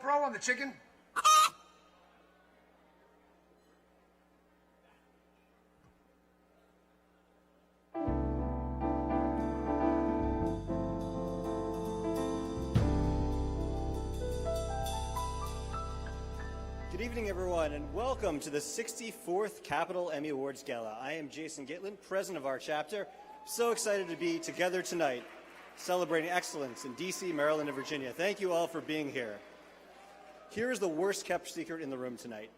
GoPro on the chicken? Good evening, everyone, and welcome to the 64th Capital Emmy Awards Gala. I am Jason Gitlin, president of our chapter. So excited to be together tonight, celebrating excellence in D.C., Maryland, and Virginia. Thank you all for being here. Here is the worst kept secret in the room tonight.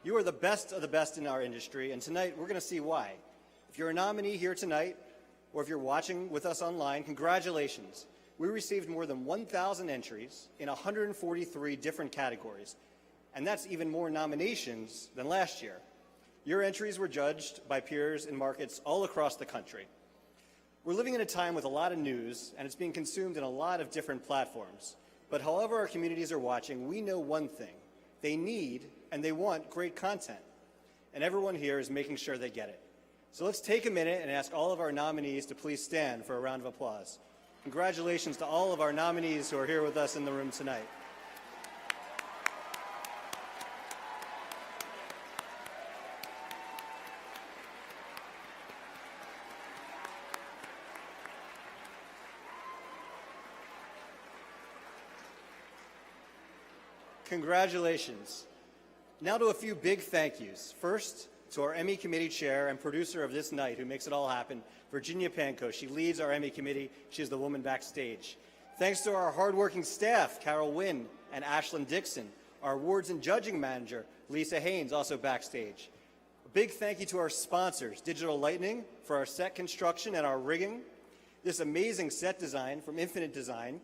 You are the best of the best in our industry, and tonight we're going to see why. If you're a nominee here tonight, or if you're watching with us online, congratulations. We received more than 1,000 entries in 143 different categories. And that's even more nominations than last year. Your entries were judged by peers in markets all across the country. We're living in a time with a lot of news, and it's being consumed in a lot of different platforms. But however our communities are watching, we know one thing. They need and they want great content. And everyone here is making sure they get it. So let's take a minute and ask all of our nominees to please stand for a round of applause. Congratulations to all of our nominees who are here with us in the room tonight. Congratulations. Now to a few big thank yous. First, to our Emmy Committee Chair and producer of this night who makes it all happen, Virginia Panko. She leads our Emmy Committee. She is the woman backstage. Thanks to our hardworking staff, Carol Wynn and Ashlyn Dixon. Our awards and judging manager, Lisa Haynes, also backstage. A big thank you to our sponsors, Digital Lightning, for our set construction and our rigging. This amazing set design from Infinite Design.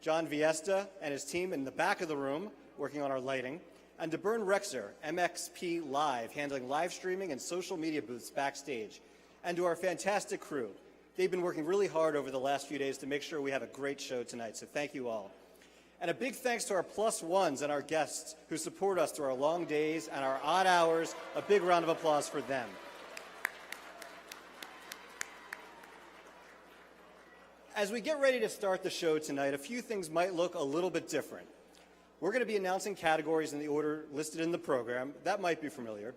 John Viesta and his team in the back of the room, working on our lighting, and to Bern Rexer, MXP Live, handling live streaming and social media booths backstage, and to our fantastic crew. They've been working really hard over the last few days to make sure we have a great show tonight, so thank you all. And a big thanks to our plus ones and our guests who support us through our long days and our odd hours. A big round of applause for them. As we get ready to start the show tonight, a few things might look a little bit different. We're going to be announcing categories in the order listed in the program. That might be familiar.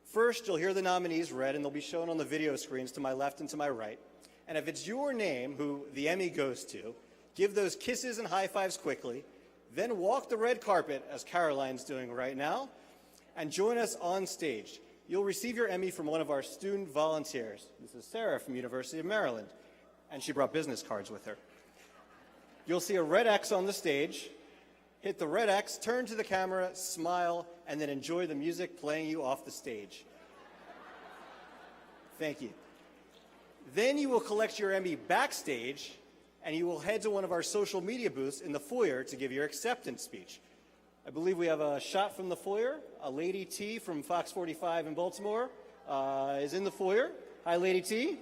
First, you'll hear the nominees read, and they'll be shown on the video screens to my left and to my right. And if it's your name who the Emmy goes to, give those kisses and high fives quickly, then walk the red carpet, as Caroline's doing right now, and join us on stage. You'll receive your Emmy from one of our student volunteers. This is Sarah from University of Maryland, and she brought business cards with her. You'll see a red X on the stage. Hit the red X, turn to the camera, smile, and then enjoy the music playing you off the stage. Thank you. Then you will collect your Emmy backstage, and you will head to one of our social media booths in the foyer to give your acceptance speech. I believe we have a shot from the foyer. Lady T from Fox 45 in Baltimore is in the foyer. Hi, Lady T.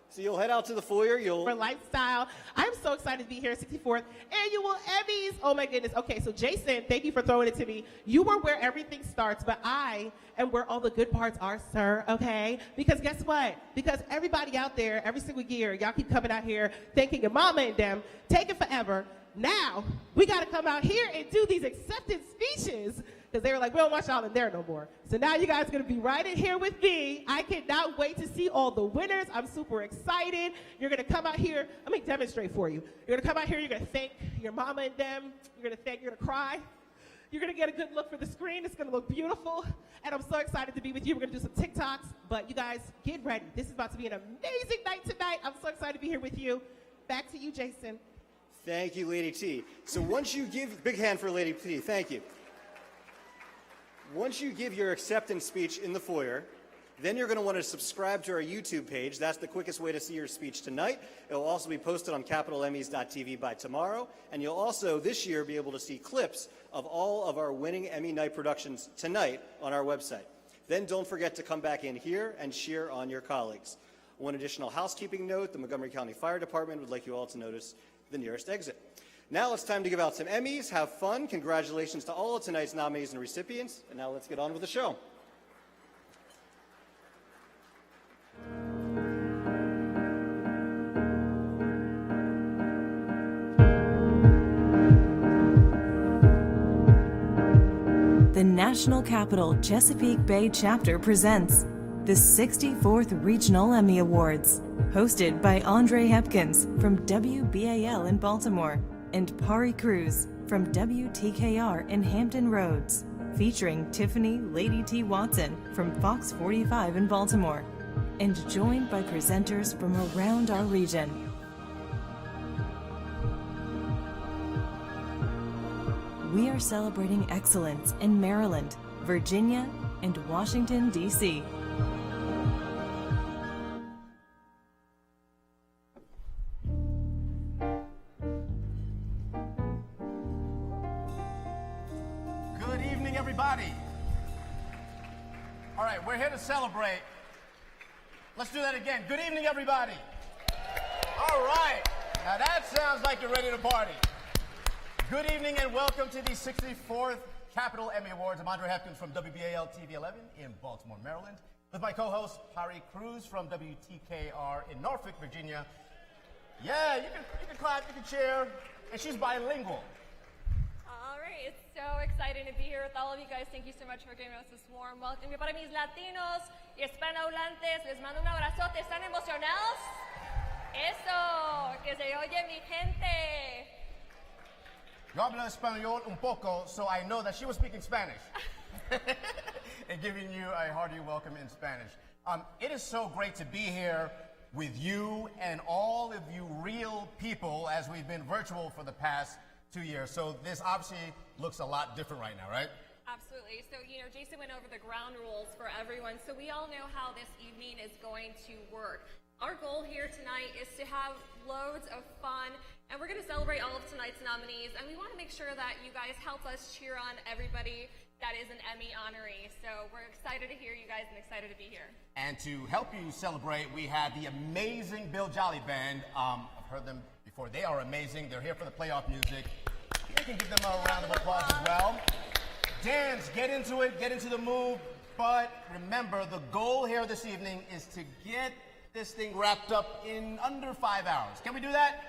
So you'll head out to the foyer. For lifestyle. I'm so excited to be here at 64th Annual Emmys. Oh my goodness. Okay, so Jason, thank you for throwing it to me. You are where everything starts, but I am where all the good parts are, sir, okay? Because guess what? Because everybody out there, every single year, y'all keep coming out here thanking your mama and them, taking forever. Now, we got to come out here and do these acceptance speeches because they were like, we don't want y'all in there no more. So now you guys are going to be right in here with me. I cannot wait to see all the winners. I'm super excited. You're going to come out here. Let me demonstrate for you. You're going to come out here. You're going to thank your mama and them. You're going to cry. You're going to get a good look for the screen. It's going to look beautiful. And I'm so excited to be with you. We're going to do some TikToks. But you guys, get ready. This is about to be an amazing night tonight. I'm so excited to be here with you. Back to you, Jason. Thank you, Lady T. So once you give, big hand for Lady T, thank you. Once you give your acceptance speech in the foyer, then you're going to want to subscribe to our YouTube page. That's the quickest way to see your speech tonight. It will also be posted on CapitalEmmys.tv by tomorrow. And you'll also, this year, be able to see clips of all of our winning Emmy night productions tonight on our website. Then don't forget to come back in here and cheer on your colleagues. One additional housekeeping note, the Montgomery County Fire Department would like you all to notice the nearest exit. Now it's time to give out some Emmys. Have fun. Congratulations to all of tonight's nominees and recipients. And now let's get on with the show. the National Capital Chesapeake Bay Chapter presents the 64th Regional Emmy Awards, hosted by Andre Hepkins from WBAL in Baltimore and Pari Cruz from WTKR in Hampton Roads, featuring Tiffany Lady T. Watson from Fox 45 in Baltimore, and joined by presenters from around our region. We are celebrating excellence in Maryland, Virginia, and Washington, D.C. Good evening, everybody. All right, we're here to celebrate. Let's do that again. Good evening, everybody. All right. Now that sounds like you're ready to party. Good evening and welcome to the 64th Capital Emmy Awards. I'm Andre Hepkins from WBAL TV 11 in Baltimore, Maryland, with my co-host Pari Cruz from WTKR in Norfolk, Virginia. Yeah, you can clap, you can cheer, and she's bilingual. All right, it's so exciting to be here with all of you guys. Thank you so much for giving us this warm welcome. Y para mis latinos y hispanohablantes, les mando un abrazote. ¿Están emocionados? Eso, que se oye mi gente. Yo hablo español un poco, so I know that she was speaking Spanish. And giving you a hearty welcome in Spanish. It is so great to be here with you and all of you real people as we've been virtual for the past 2 years. So this obviously looks a lot different right now, right? Absolutely. So, Jason went over the ground rules for everyone, so we all know how this evening is going to work. Our goal here tonight is to have loads of fun, and we're going to celebrate all of tonight's nominees, and we want to make sure that you guys help us cheer on everybody that is an Emmy honoree. So we're excited to hear you guys and excited to be here. And to help you celebrate, we have the amazing Bill Jolly Band. I've heard them before. They are amazing. They're here for the playoff music. We can give them a round of applause as well. Dance, get into it, get into the move. But remember, the goal here this evening is to get this thing wrapped up in under 5 hours. Can we do that?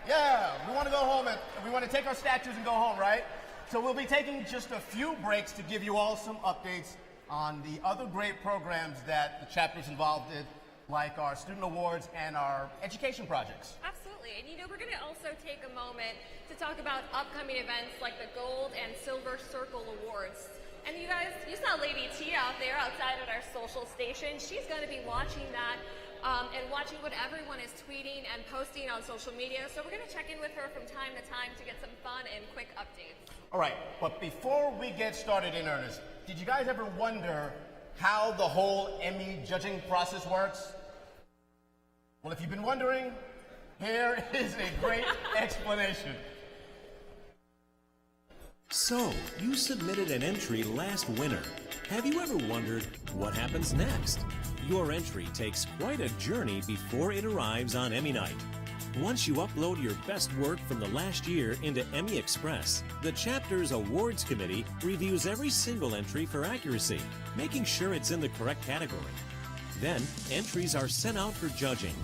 Yeah, we want to go home and we want to take our statues and go home, right? So we'll be taking just a few breaks to give you all some updates on the other great programs that the chapter's involved in, like our student awards and our education projects. Absolutely. And we're going to also take a moment to talk about upcoming events like the Gold and Silver Circle Awards. And you guys, you saw Lady T out there outside at our social station. She's going to be watching that and watching what everyone is tweeting and posting on social media. So we're going to check in with her from time to time to get some fun and quick updates. All right, but before we get started in earnest, did you guys ever wonder how the whole Emmy judging process works? Well, if you've been wondering, here is a great explanation. So, you submitted an entry last winter. Have you ever wondered what happens next? Your entry takes quite a journey before it arrives on Emmy night. Once you upload your best work from the last year into Emmy Express, the chapter's awards committee reviews every single entry for accuracy, making sure it's in the correct category. Then, entries are sent out for judging.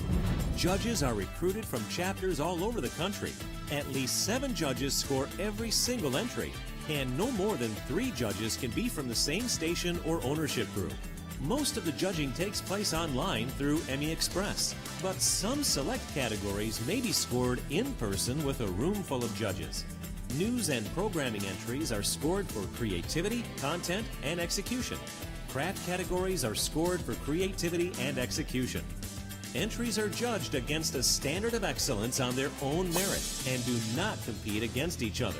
Judges are recruited from chapters all over the country. At least 7 judges score every single entry, and no more than 3 judges can be from the same station or ownership group. Most of the judging takes place online through Emmy Express, but some select categories may be scored in person with a room full of judges. News and programming entries are scored for creativity, content, and execution. Craft categories are scored for creativity and execution. Entries are judged against a standard of excellence on their own merit and do not compete against each other.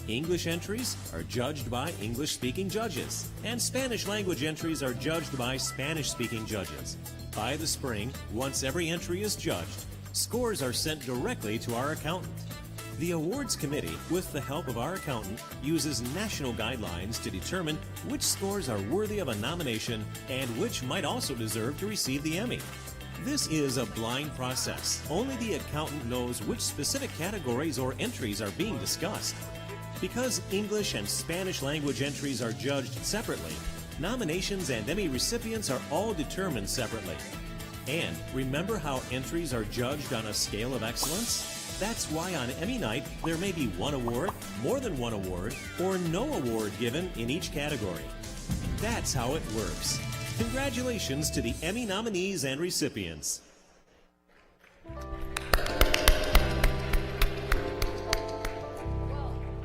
English entries are judged by English-speaking judges, and Spanish language entries are judged by Spanish-speaking judges. By the spring, once every entry is judged, scores are sent directly to our accountant. The awards committee, with the help of our accountant, uses national guidelines to determine which scores are worthy of a nomination and which might also deserve to receive the Emmy. This is a blind process. Only the accountant knows which specific categories or entries are being discussed. Because English and Spanish language entries are judged separately, nominations and Emmy recipients are all determined separately. And remember how entries are judged on a scale of excellence? That's why on Emmy night, there may be one award, more than one award, or no award given in each category. That's how it works. Congratulations to the Emmy nominees and recipients. Well,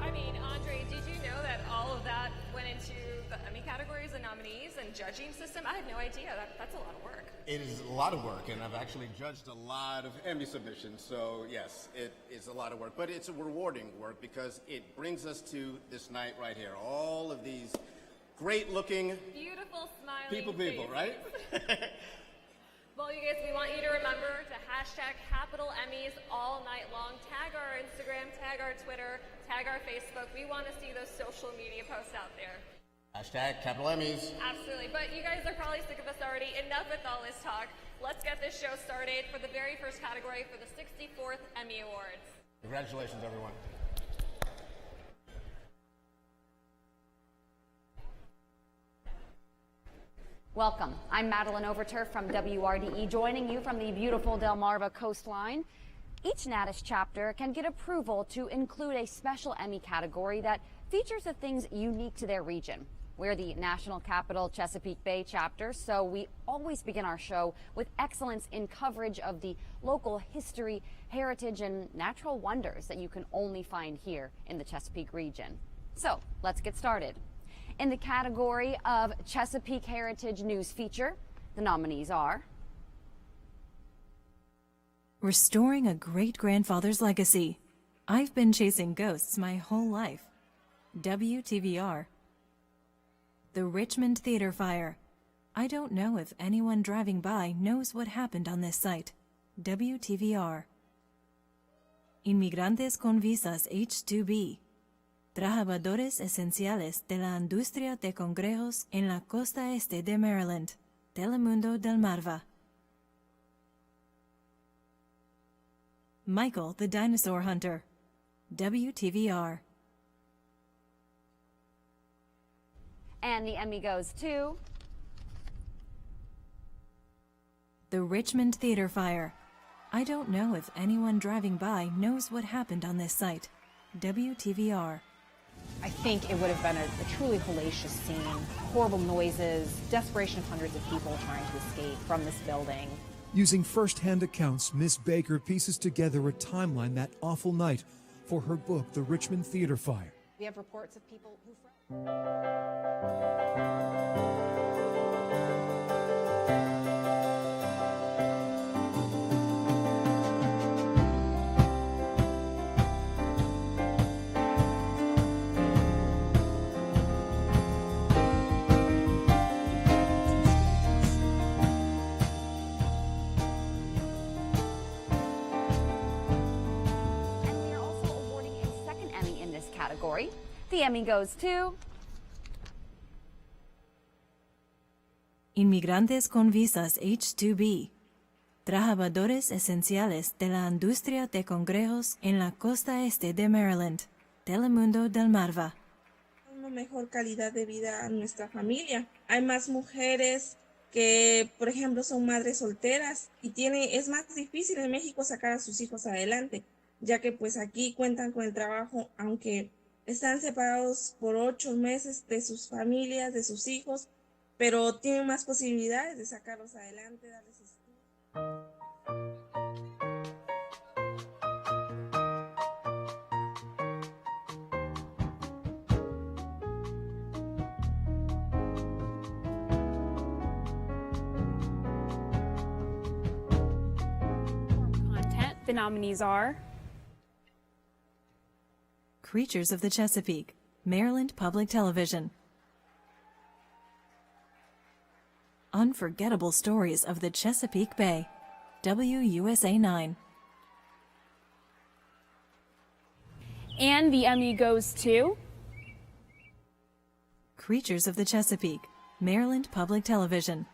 I mean, Andre, did you know that all of that went into the Emmy categories and nominees and judging system? I had no idea. That's a lot of work. It is a lot of work, and I've actually judged a lot of Emmy submissions, so yes, it is a lot of work, but it's a rewarding work because it brings us to this night right here. All of these great-looking Beautiful, smiling people, faces. right? Well, you guys, we want you to remember to hashtag Capital Emmys all night long. Tag our Instagram, tag our Twitter, tag our Facebook. We want to see those social media posts out there. Hashtag Capital Emmys. Absolutely. But you guys are probably sick of us already. Enough with all this talk. Let's get this show started for the very first category for the 64th Emmy Awards. Congratulations, everyone. Welcome. I'm Madeline Overturf from WRDE, joining you from the beautiful Delmarva coastline. Each NATAS chapter can get approval to include a special Emmy category that features the things unique to their region. We're the National Capital Chesapeake Bay chapter, so we always begin our show with excellence in coverage of the local history, heritage, and natural wonders that you can only find here in the Chesapeake region. So let's get started. In the category of Chesapeake Heritage News Feature, the nominees are Restoring a Great-Grandfather's Legacy. I've been chasing ghosts my whole life. WTVR. The Richmond Theater Fire. I don't know if anyone driving by knows what happened on this site. WTVR. Inmigrantes con visas H-2B. Trabajadores esenciales de la industria de congrejos en la costa este de Maryland. Telemundo del Marva. Michael the Dinosaur Hunter. WTVR. and the Emmy goes to The Richmond Theater Fire. I don't know if anyone driving by knows what happened on this site. WTVR. I think it would have been a truly hellacious scene. Horrible noises, desperation of hundreds of people trying to escape from this building. Using first-hand accounts, Miss Baker pieces together a timeline that awful night for her book, The Richmond Theater Fire. We have reports of people who... category. The Emmy goes to Inmigrantes con visas H-2B. Trabajadores esenciales de la industria de congrejos en la costa este de Maryland. Telemundo del Marva. Una mejor calidad de vida a nuestra familia. Hay más mujeres que, por ejemplo, son madres solteras y es más difícil en México sacar a sus hijos adelante, ya que pues aquí cuentan con el trabajo, aunque están separados por 8 meses de sus familias, de sus hijos, pero tienen más posibilidades de sacarlos adelante, darles estudios. Content. The nominees are Creatures of the Chesapeake, Maryland Public Television. Unforgettable Stories of the Chesapeake Bay, WUSA 9. and the Emmy goes to Creatures of the Chesapeake, Maryland Public Television.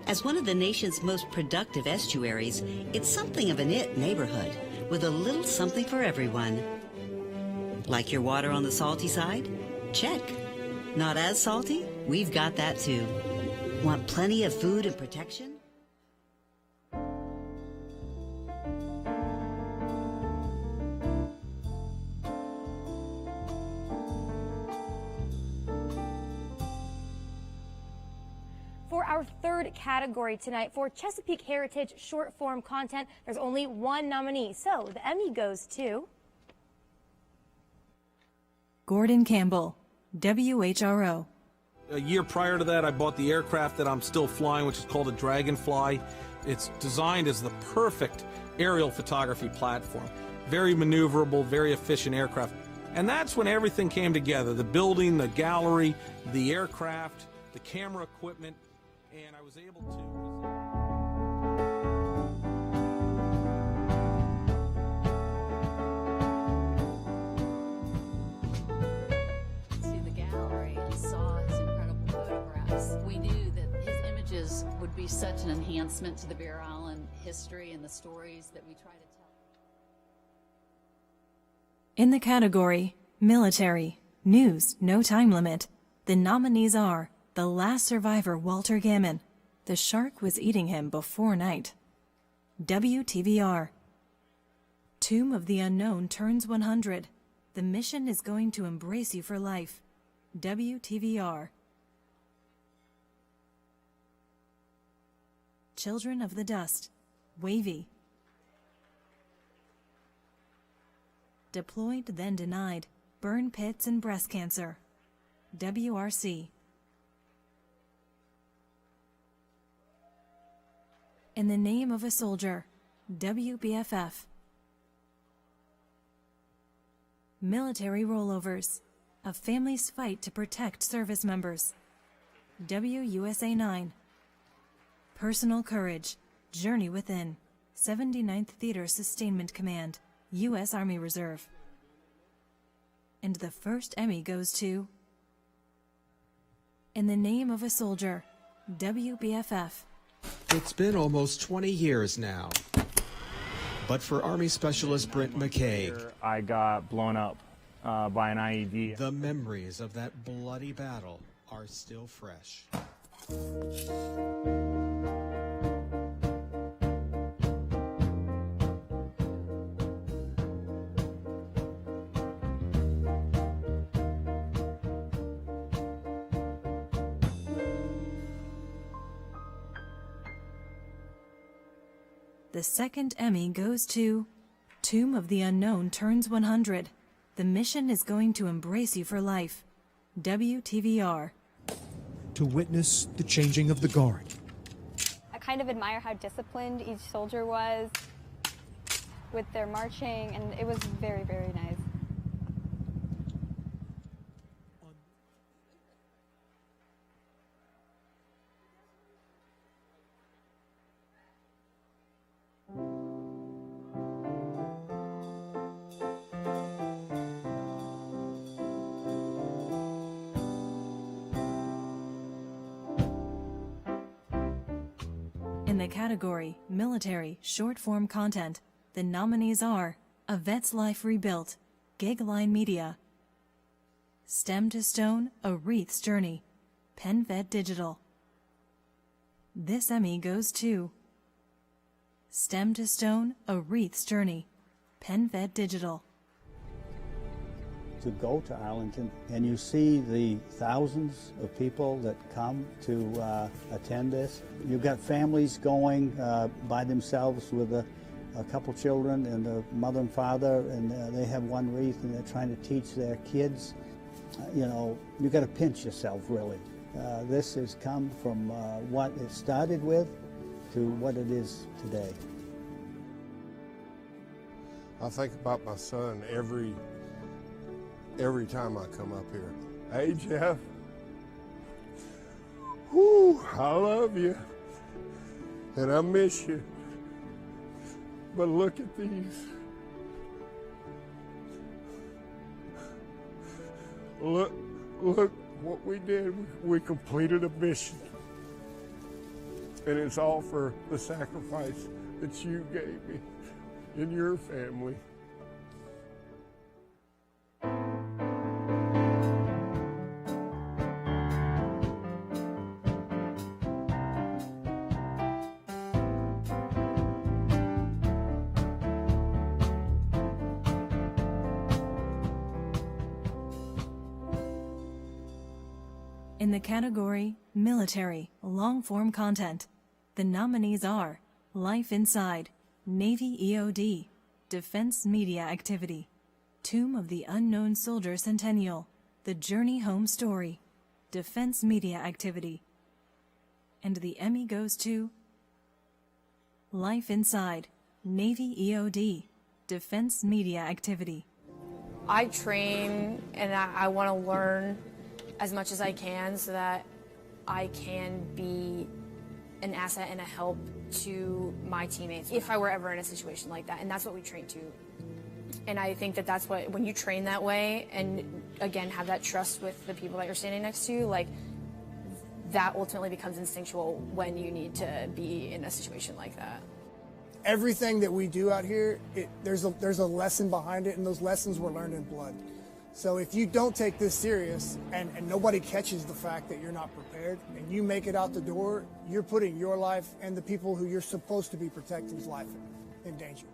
As one of the nation's most productive estuaries, it's something of an it neighborhood with a little something for everyone. Like your water on the salty side? Check. Not as salty? We've got that too. Want plenty of food and protection? our third category tonight for Chesapeake Heritage short form content. There's only one nominee, so the Emmy goes to Gordon Campbell, WHRO. A year prior to that, I bought the aircraft that I'm still flying, which is called a Dragonfly. It's designed as the perfect aerial photography platform. Very maneuverable, very efficient aircraft. And that's when everything came together. The building, the gallery, the aircraft, the camera equipment, and I was able to... We knew that his images would be such an enhancement to the Bear Island history and the stories that we try to tell. In the category Military, News, No Time Limit, the nominees are The Last Survivor Walter Gammon, The Shark Was Eating Him Before Night, WTVR, Tomb of the Unknown Turns 100, The Mission Is Going to Embrace You for Life, WTVR, Children of the Dust, Wavy, Deployed Then Denied, Burn Pits and Breast Cancer, WRC, In the Name of a Soldier, WBFF, Military Rollovers, A Family's Fight to Protect Service Members, WUSA 9, Personal Courage, Journey Within, 79th Theater Sustainment Command, U.S. Army Reserve. And the first Emmy goes to In the Name of a Soldier, WBFF. It's been almost 20 years now. But for Army Specialist Brent McCaig, I got blown up by an IED. The memories of that bloody battle are still fresh. The second Emmy goes to Tomb of the Unknown Turns 100. The Mission Is Going to Embrace You for Life, WTVR. To witness the changing of the guard. I kind of admire how disciplined each soldier was with their marching, and it was very, very nice. In the category Military Short-Form Content, the nominees are A Vet's Life Rebuilt, Gigline Media, Stem to Stone, A Wreath's Journey, PenFed Digital. This Emmy goes to Stem to Stone, A Wreath's Journey, PenFed Digital. To go to Arlington and you see the thousands of people that come to attend this. You've got families going by themselves with a couple children and a mother and father, and they have one wreath and they're trying to teach their kids. You know, you've got to pinch yourself, really. This has come from what it started with to what it is today. I think about my son every time I come up here. Hey, Jeff. Whoo, I love you. And I miss you. But look at these. Look what we did. We completed a mission. And it's all for the sacrifice that you gave me and your family. In the category Military Long-Form Content, the nominees are Life Inside, Navy EOD, Defense Media Activity, Tomb of the Unknown Soldier Centennial, The Journey Home Story, Defense Media Activity. And the Emmy goes to Life Inside, Navy EOD, Defense Media Activity. I train and I want to learn as much as I can so that I can be an asset and a help to my teammates if I were ever in a situation like that. And that's what we train to. And I think that that's what, when you train that way and again have that trust with the people that you're standing next to, like that ultimately becomes instinctual when you need to be in a situation like that. Everything that we do out here, there's a lesson behind it, and those lessons were learned in blood. So if you don't take this serious and nobody catches the fact that you're not prepared and you make it out the door, you're putting your life and the people who you're supposed to be protecting's life in danger.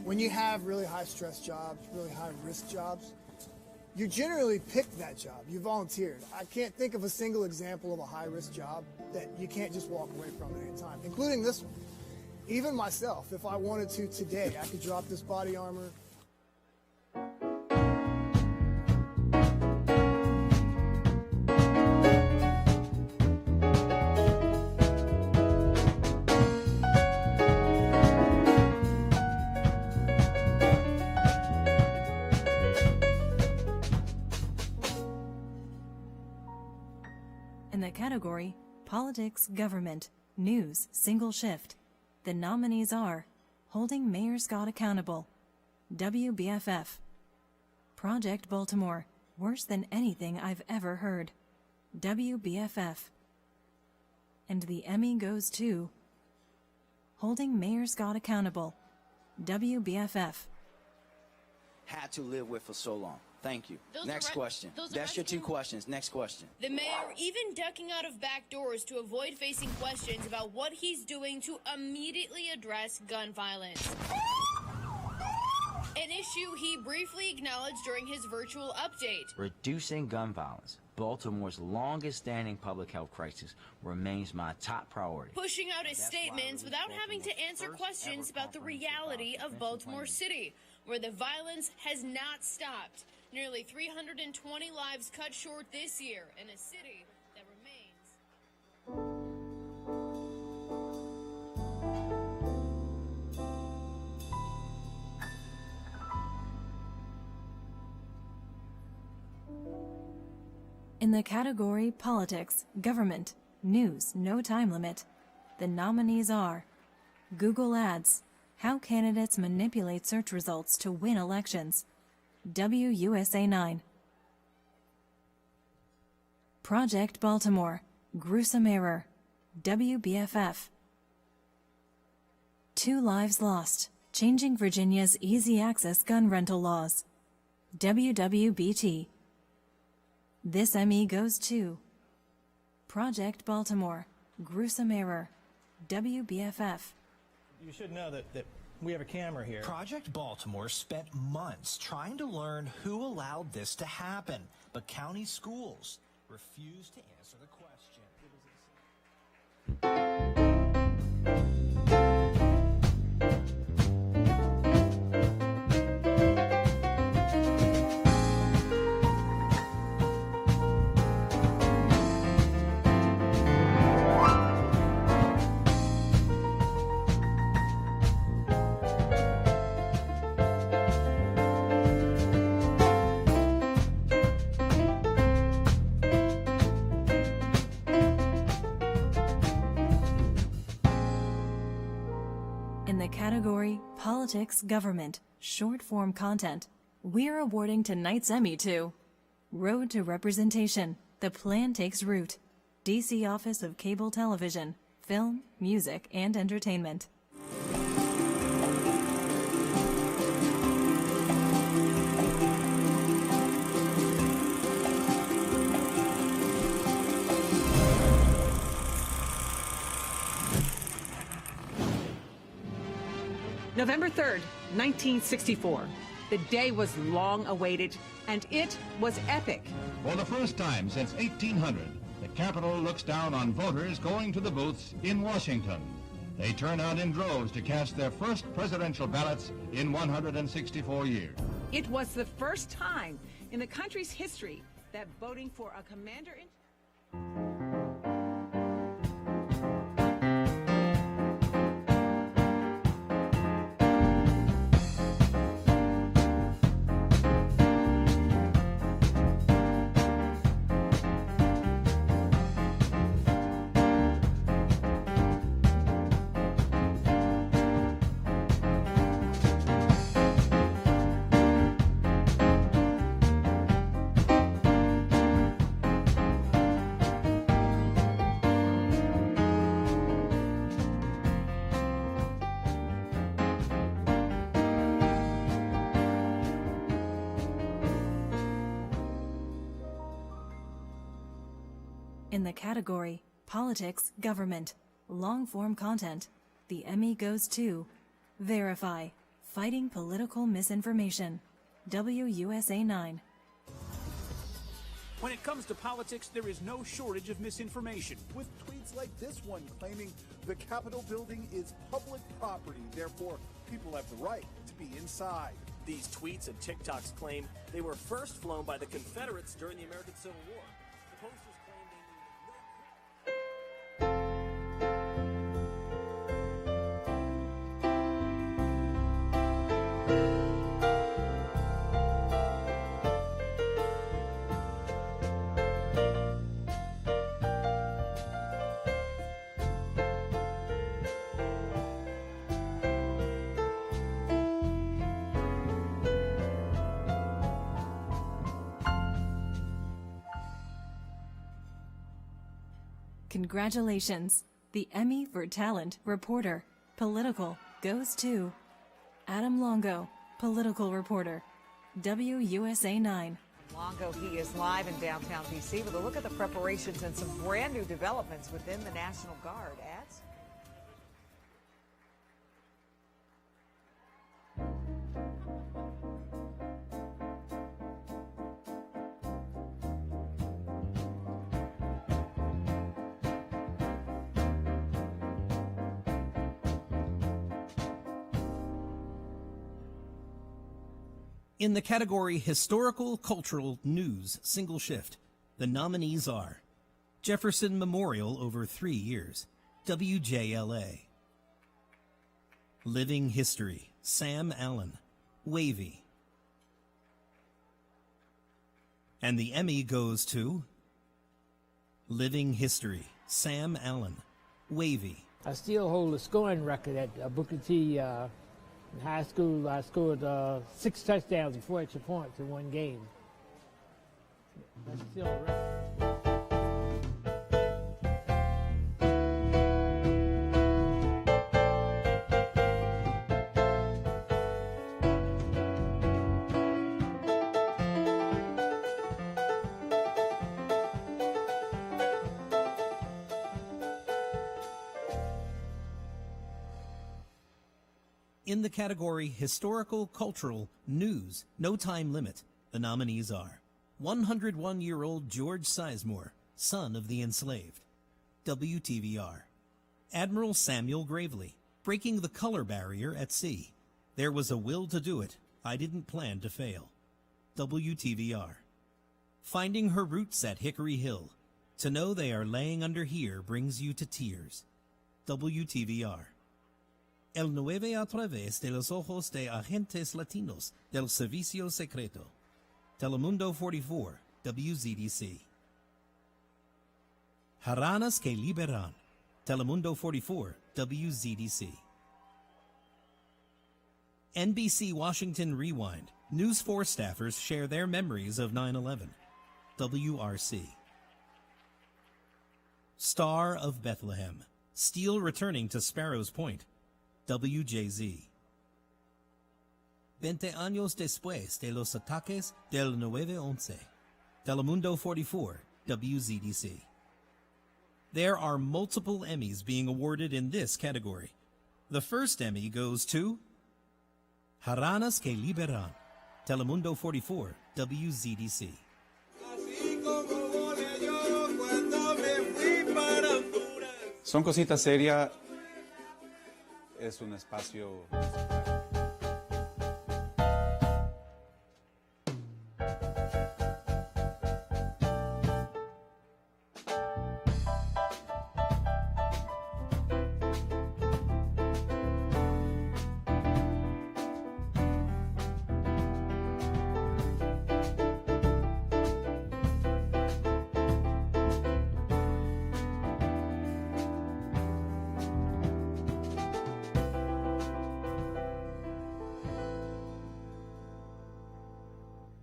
When you have really high stress jobs, really high risk jobs, you generally pick that job. You volunteered. I can't think of a single example of a high risk job that you can't just walk away from at any time, including this one. Even myself, if I wanted to today, I could drop this body armor. In the category Politics, Government, News, Single Shift, the nominees are Holding Mayor Scott Accountable, WBFF, Project Baltimore, Worse Than Anything I've Ever Heard, WBFF. And the Emmy goes to Holding Mayor Scott Accountable, WBFF. Had to live with for so long. Thank you. Next question. That's your two questions. Next question. The mayor even ducking out of back doors to avoid facing questions about what he's doing to immediately address gun violence. An issue he briefly acknowledged during his virtual update. Reducing gun violence, Baltimore's longest-standing public health crisis, remains my top priority. Pushing out his statements without having to answer questions about the reality of Baltimore City, where the violence has not stopped. Nearly 320 lives cut short this year in a city that remains. In the category Politics, Government, News, No Time Limit, the nominees are Google Ads, How Candidates Manipulate Search Results to Win Elections, WUSA 9. Project Baltimore, Gruesome Error, WBFF. 2 Lives Lost, Changing Virginia's Easy Access Gun Rental Laws, WWBT. This Emmy goes to Project Baltimore, Gruesome Error, WBFF. You should know that we have a camera here. Project Baltimore spent months trying to learn who allowed this to happen, but county schools refused to answer the question. In the category Politics, Government, Short-Form Content, we're awarding tonight's Emmy to Road to Representation, The Plan Takes Root, DC Office of Cable Television, Film, Music, and Entertainment. November 3rd, 1964. The day was long awaited, and it was epic. For the first time since 1800, the Capitol looks down on voters going to the booths in Washington. They turn out in droves to cast their first presidential ballots in 164 years. It was the first time in the country's history that voting for a commander-in-chief. In the category Politics, Government, Long-Form Content, the Emmy goes to Verify, Fighting Political Misinformation, WUSA 9. When it comes to politics, there is no shortage of misinformation. With tweets like this one claiming the Capitol building is public property, therefore people have the right to be inside. These tweets and TikToks claim they were first flown by the Confederates during the American Civil War. The posters claim they Congratulations! The Emmy for Talent, Reporter, Political goes to Adam Longo, Political Reporter, WUSA 9. Longo, he is live in downtown D.C. with a look at the preparations and some brand new developments within the National Guard. Ads? In the category Historical, Cultural, News, Single Shift, the nominees are Jefferson Memorial over 3 years, WJLA. Living History, Sam Allen, Wavy. And the Emmy goes to Living History, Sam Allen, Wavy. I still hold a scoring record at Booker T. In high school. I scored 6 touchdowns and 4 extra points in one game. That's still a record. In the category Historical, Cultural, News, No Time Limit, the nominees are 101-year-old George Sizemore, son of the enslaved, WTVR. Admiral Samuel Gravely, Breaking the Color Barrier at Sea. There was a will to do it. I didn't plan to fail, WTVR. Finding her roots at Hickory Hill. To know they are laying under here brings you to tears, WTVR. El nueve a través de los ojos de agentes latinos del Servicio Secreto. Telemundo 44, WZDC. Jaranas que liberan. Telemundo 44, WZDC. NBC Washington Rewind. News 4 staffers share their memories of 9/11. WRC. Star of Bethlehem. Steel returning to Sparrows Point. WJZ. 20 años después de los ataques del 9/11. Telemundo 44, WZDC. There are multiple Emmys being awarded in this category. The first Emmy goes to Jaranas que liberan. Telemundo 44, WZDC. Son Cositas Serias es un espacio.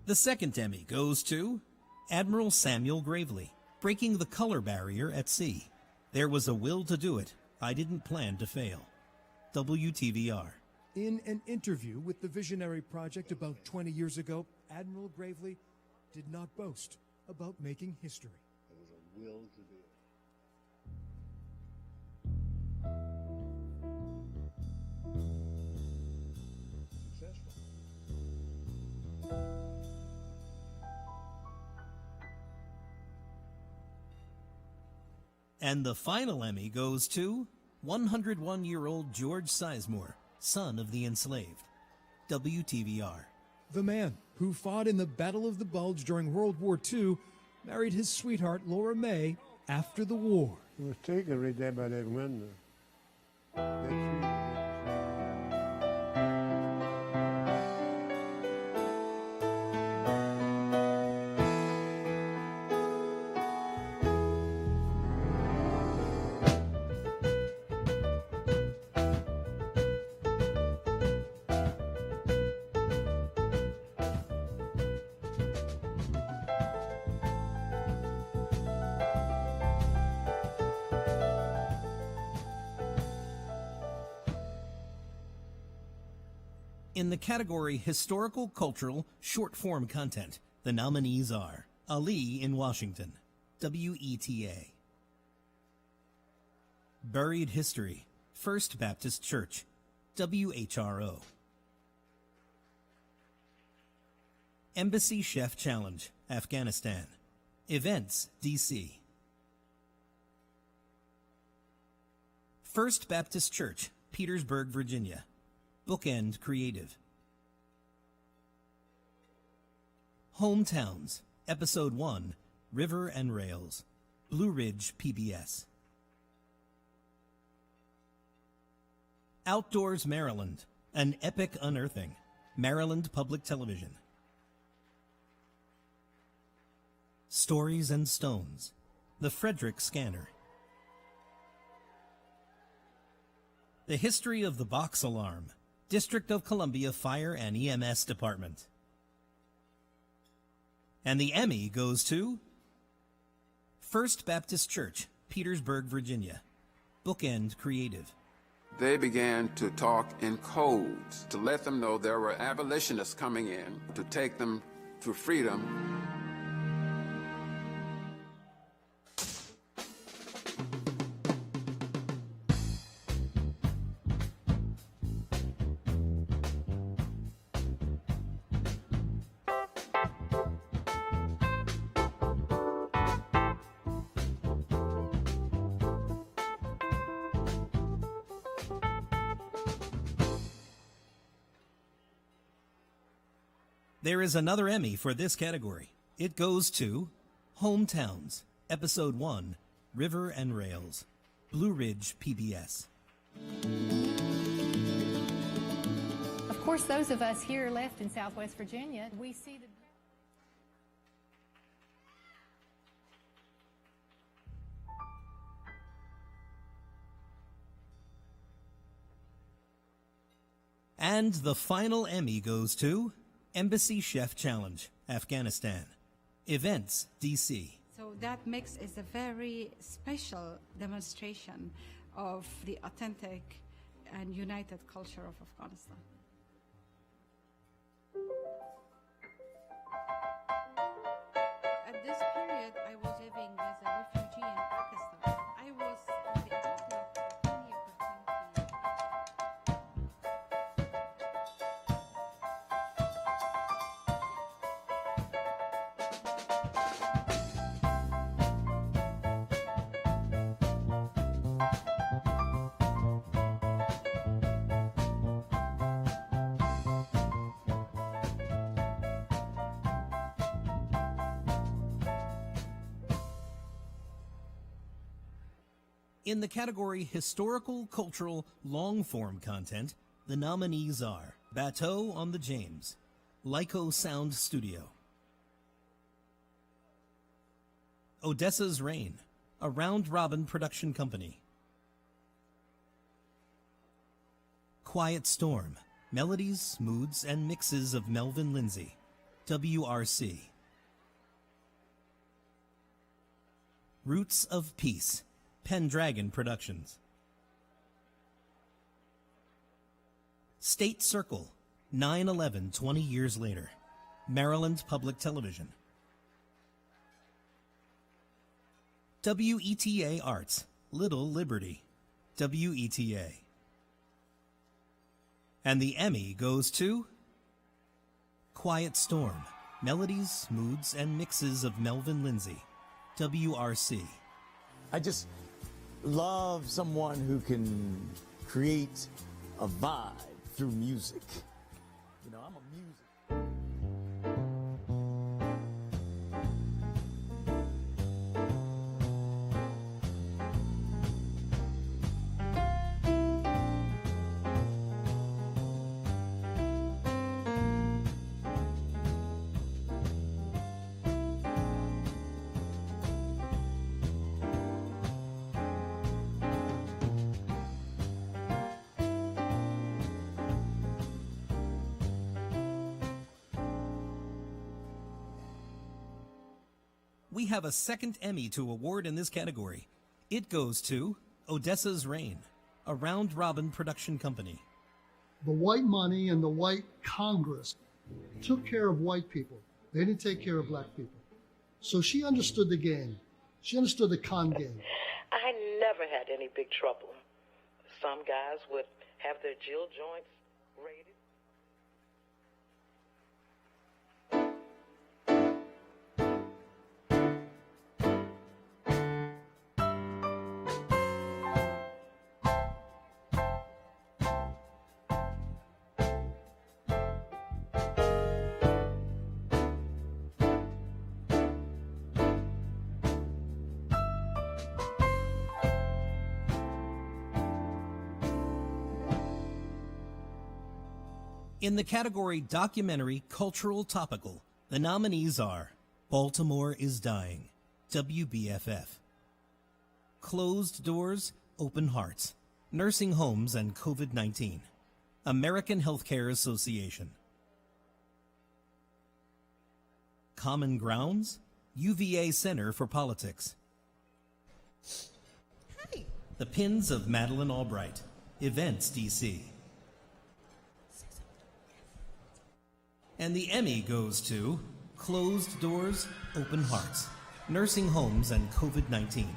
The second Emmy goes to Admiral Samuel Gravely, breaking the color barrier at sea. There was a will to do it. I didn't plan to fail. WTVR. In an interview with the Visionary Project about 20 years ago, Admiral Gravely did not boast about making history. There was a will to do it. Successful. And the final Emmy goes to 101-year-old George Sizemore, son of the enslaved. WTVR. The man who fought in the Battle of the Bulge during World War II married his sweetheart Laura May after the war. It was taken right there by that window. In the category Historical Cultural Short Form Content, the nominees are Ali in Washington, WETA. Buried History, First Baptist Church, WHRO. Embassy Chef Challenge, Afghanistan. Events, DC. First Baptist Church, Petersburg, Virginia. Bookend Creative. Hometowns, Episode 1, River and Rails, Blue Ridge PBS. Outdoors Maryland, An Epic Unearthing, Maryland Public Television. Stories and Stones, The Frederick Scanner. The History of the Box Alarm, District of Columbia Fire and EMS Department. And the Emmy goes to First Baptist Church, Petersburg, Virginia. Bookend Creative. They began to talk in codes to let them know there were abolitionists coming in to take them to freedom. There is another Emmy for this category. It goes to Hometowns, Episode 1, River and Rails, Blue Ridge PBS. Of course, those of us here left in Southwest Virginia, we see the... And the final Emmy goes to Embassy Chef Challenge, Afghanistan. Events, DC. So that mix is a very special demonstration of the authentic and united culture of Afghanistan. At this period, I was living as a refugee in Pakistan. I was the outlook for any opportunity. In the category Historical, Cultural, Long-Form Content, the nominees are Bateau on the James, Lyco Sound Studio, Odessa's Rain, a round-robin production company, Quiet Storm, melodies, moods, and mixes of Melvin Lindsay, WRC, Roots of Peace, Pendragon Productions, State Circle, 9/11, 20 years later, Maryland Public Television, WETA Arts, Little Liberty, WETA. And the Emmy goes to Quiet Storm, melodies, moods, and mixes of Melvin Lindsay, WRC. I just love someone who can create a vibe through music. You know, I'm a music. We have a second Emmy to award in this category. It goes to Odessa's Rain, a round-robin production company. The white money and the white Congress took care of white people. They didn't take care of black people. So she understood the game. She understood the con game. I never had any big trouble. Some guys would have their Jill joints raided. In the category Documentary Cultural Topical, the nominees are Baltimore is Dying, WBFF, Closed Doors, Open Hearts, Nursing Homes and COVID-19, American Healthcare Association, Common Grounds, UVA Center for Politics, The Pins of Madeleine Albright, Events DC. And the Emmy goes to Closed Doors, Open Hearts, Nursing Homes and COVID-19,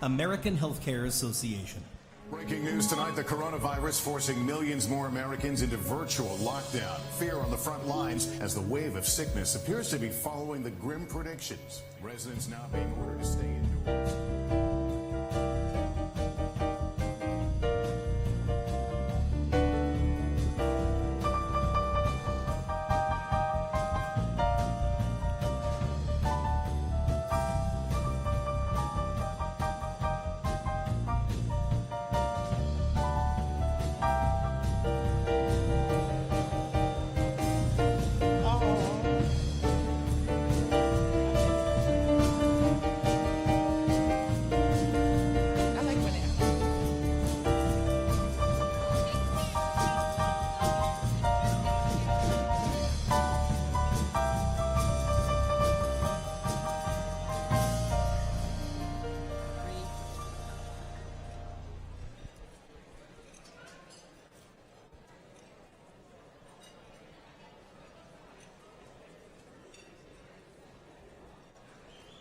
American Healthcare Association. Breaking news tonight, the coronavirus forcing millions more Americans into virtual lockdown. Fear on the front lines as the wave of sickness appears to be following the grim predictions. Residents now being ordered to stay indoors.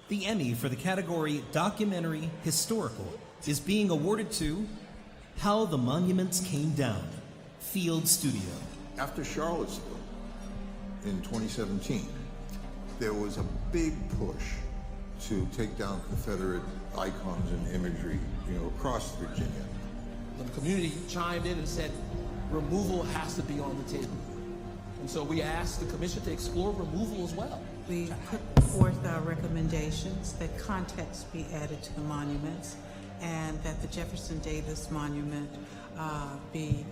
The Emmy for the category Documentary Historical is being awarded to How the Monuments Came Down, Field Studio. After Charlottesville in 2017, there was a big push to take down Confederate icons and imagery, across Virginia. The community chimed in and said, removal has to be on the table. And so we asked the commission to explore removal as well. We put forth our recommendations that context be added to the monuments and that the Jefferson Davis Monument be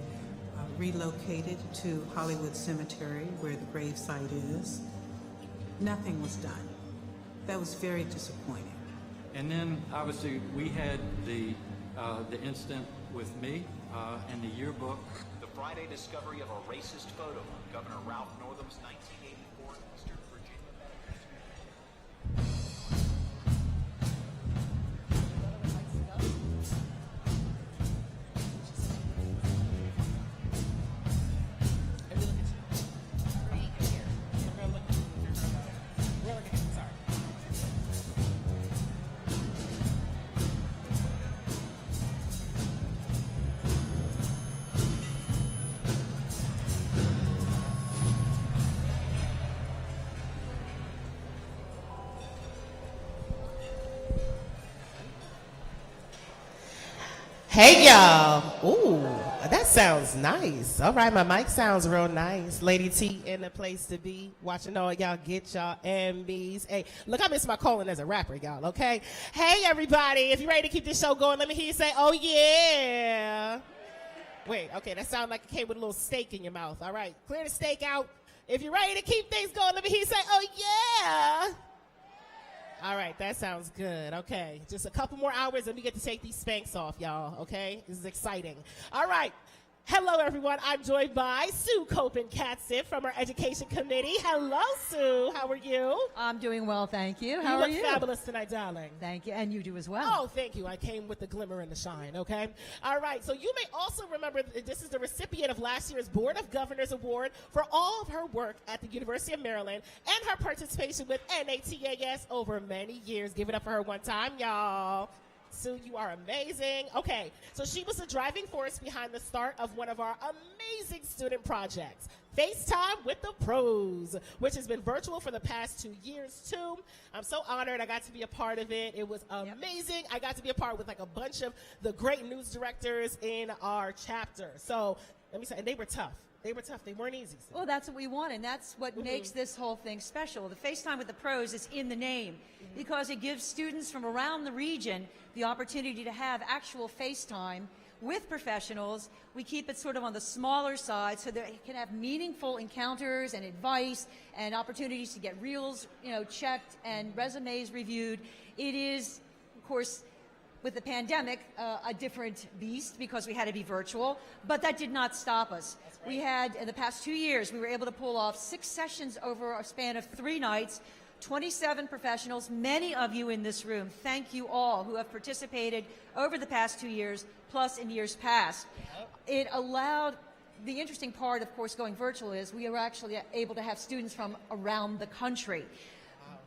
relocated to Hollywood Cemetery, where the gravesite is. Nothing was done. That was very disappointing. And then, obviously, we had the incident with me and the yearbook. The Friday discovery of a racist photo on Governor Ralph Northam's 1984 Eastern Virginia. Hey y'all, ooh, that sounds nice. All right, my mic sounds real nice. Lady T in the place to be, watching all y'all get y'all Emmys. Hey, look, I miss my calling as a rapper, y'all, okay? Hey everybody, if you're ready to keep this show going, let me hear you say, oh yeah. Wait, okay, that sounded like it came with a little steak in your mouth. All right, clear the steak out. If you're ready to keep things going, let me hear you say, oh yeah. All right, that sounds good. Okay, just a couple more hours and we get to take these Spanx off, y'all, okay? This is exciting. All right. Hello, everyone. I'm joined by Sue Copen-Katzif from our Education Committee. Hello, Sue. How are you? I'm doing well, thank you. How you are you? You look fabulous tonight, darling. Thank you, and you do as well. Oh, thank you. I came with the glimmer and the shine, okay? All right, so you may also remember this is the recipient of last year's Board of Governors Award for all of her work at the University of Maryland and her participation with NATAS over many years. Give it up for her one time, y'all. Sue, you are amazing. Okay, so she was the driving force behind the start of one of our amazing student projects, FaceTime with the Pros, which has been virtual for the past 2 years, too. I'm so honored I got to be a part of it. It was amazing. I got to be a part with like a bunch of the great news directors in our chapter. So let me say, and they were tough. They were tough. They weren't easy. So. Well, that's what we want, and that's what makes this whole thing special. The FaceTime with the Pros is in the name because it gives students from around the region the opportunity to have actual FaceTime with professionals. We keep it sort of on the smaller side so that they can have meaningful encounters and advice and opportunities to get reels, checked and resumes reviewed. It is, of course, with the pandemic, a different beast because we had to be virtual, but that did not stop us. Right. We had, in the past 2 years, we were able to pull off 6 sessions over a span of 3 nights, 27 professionals, many of you in this room. Thank you all who have participated over the past 2 years, plus in years past. It allowed, the interesting part, of course, going virtual is we were actually able to have students from around the country.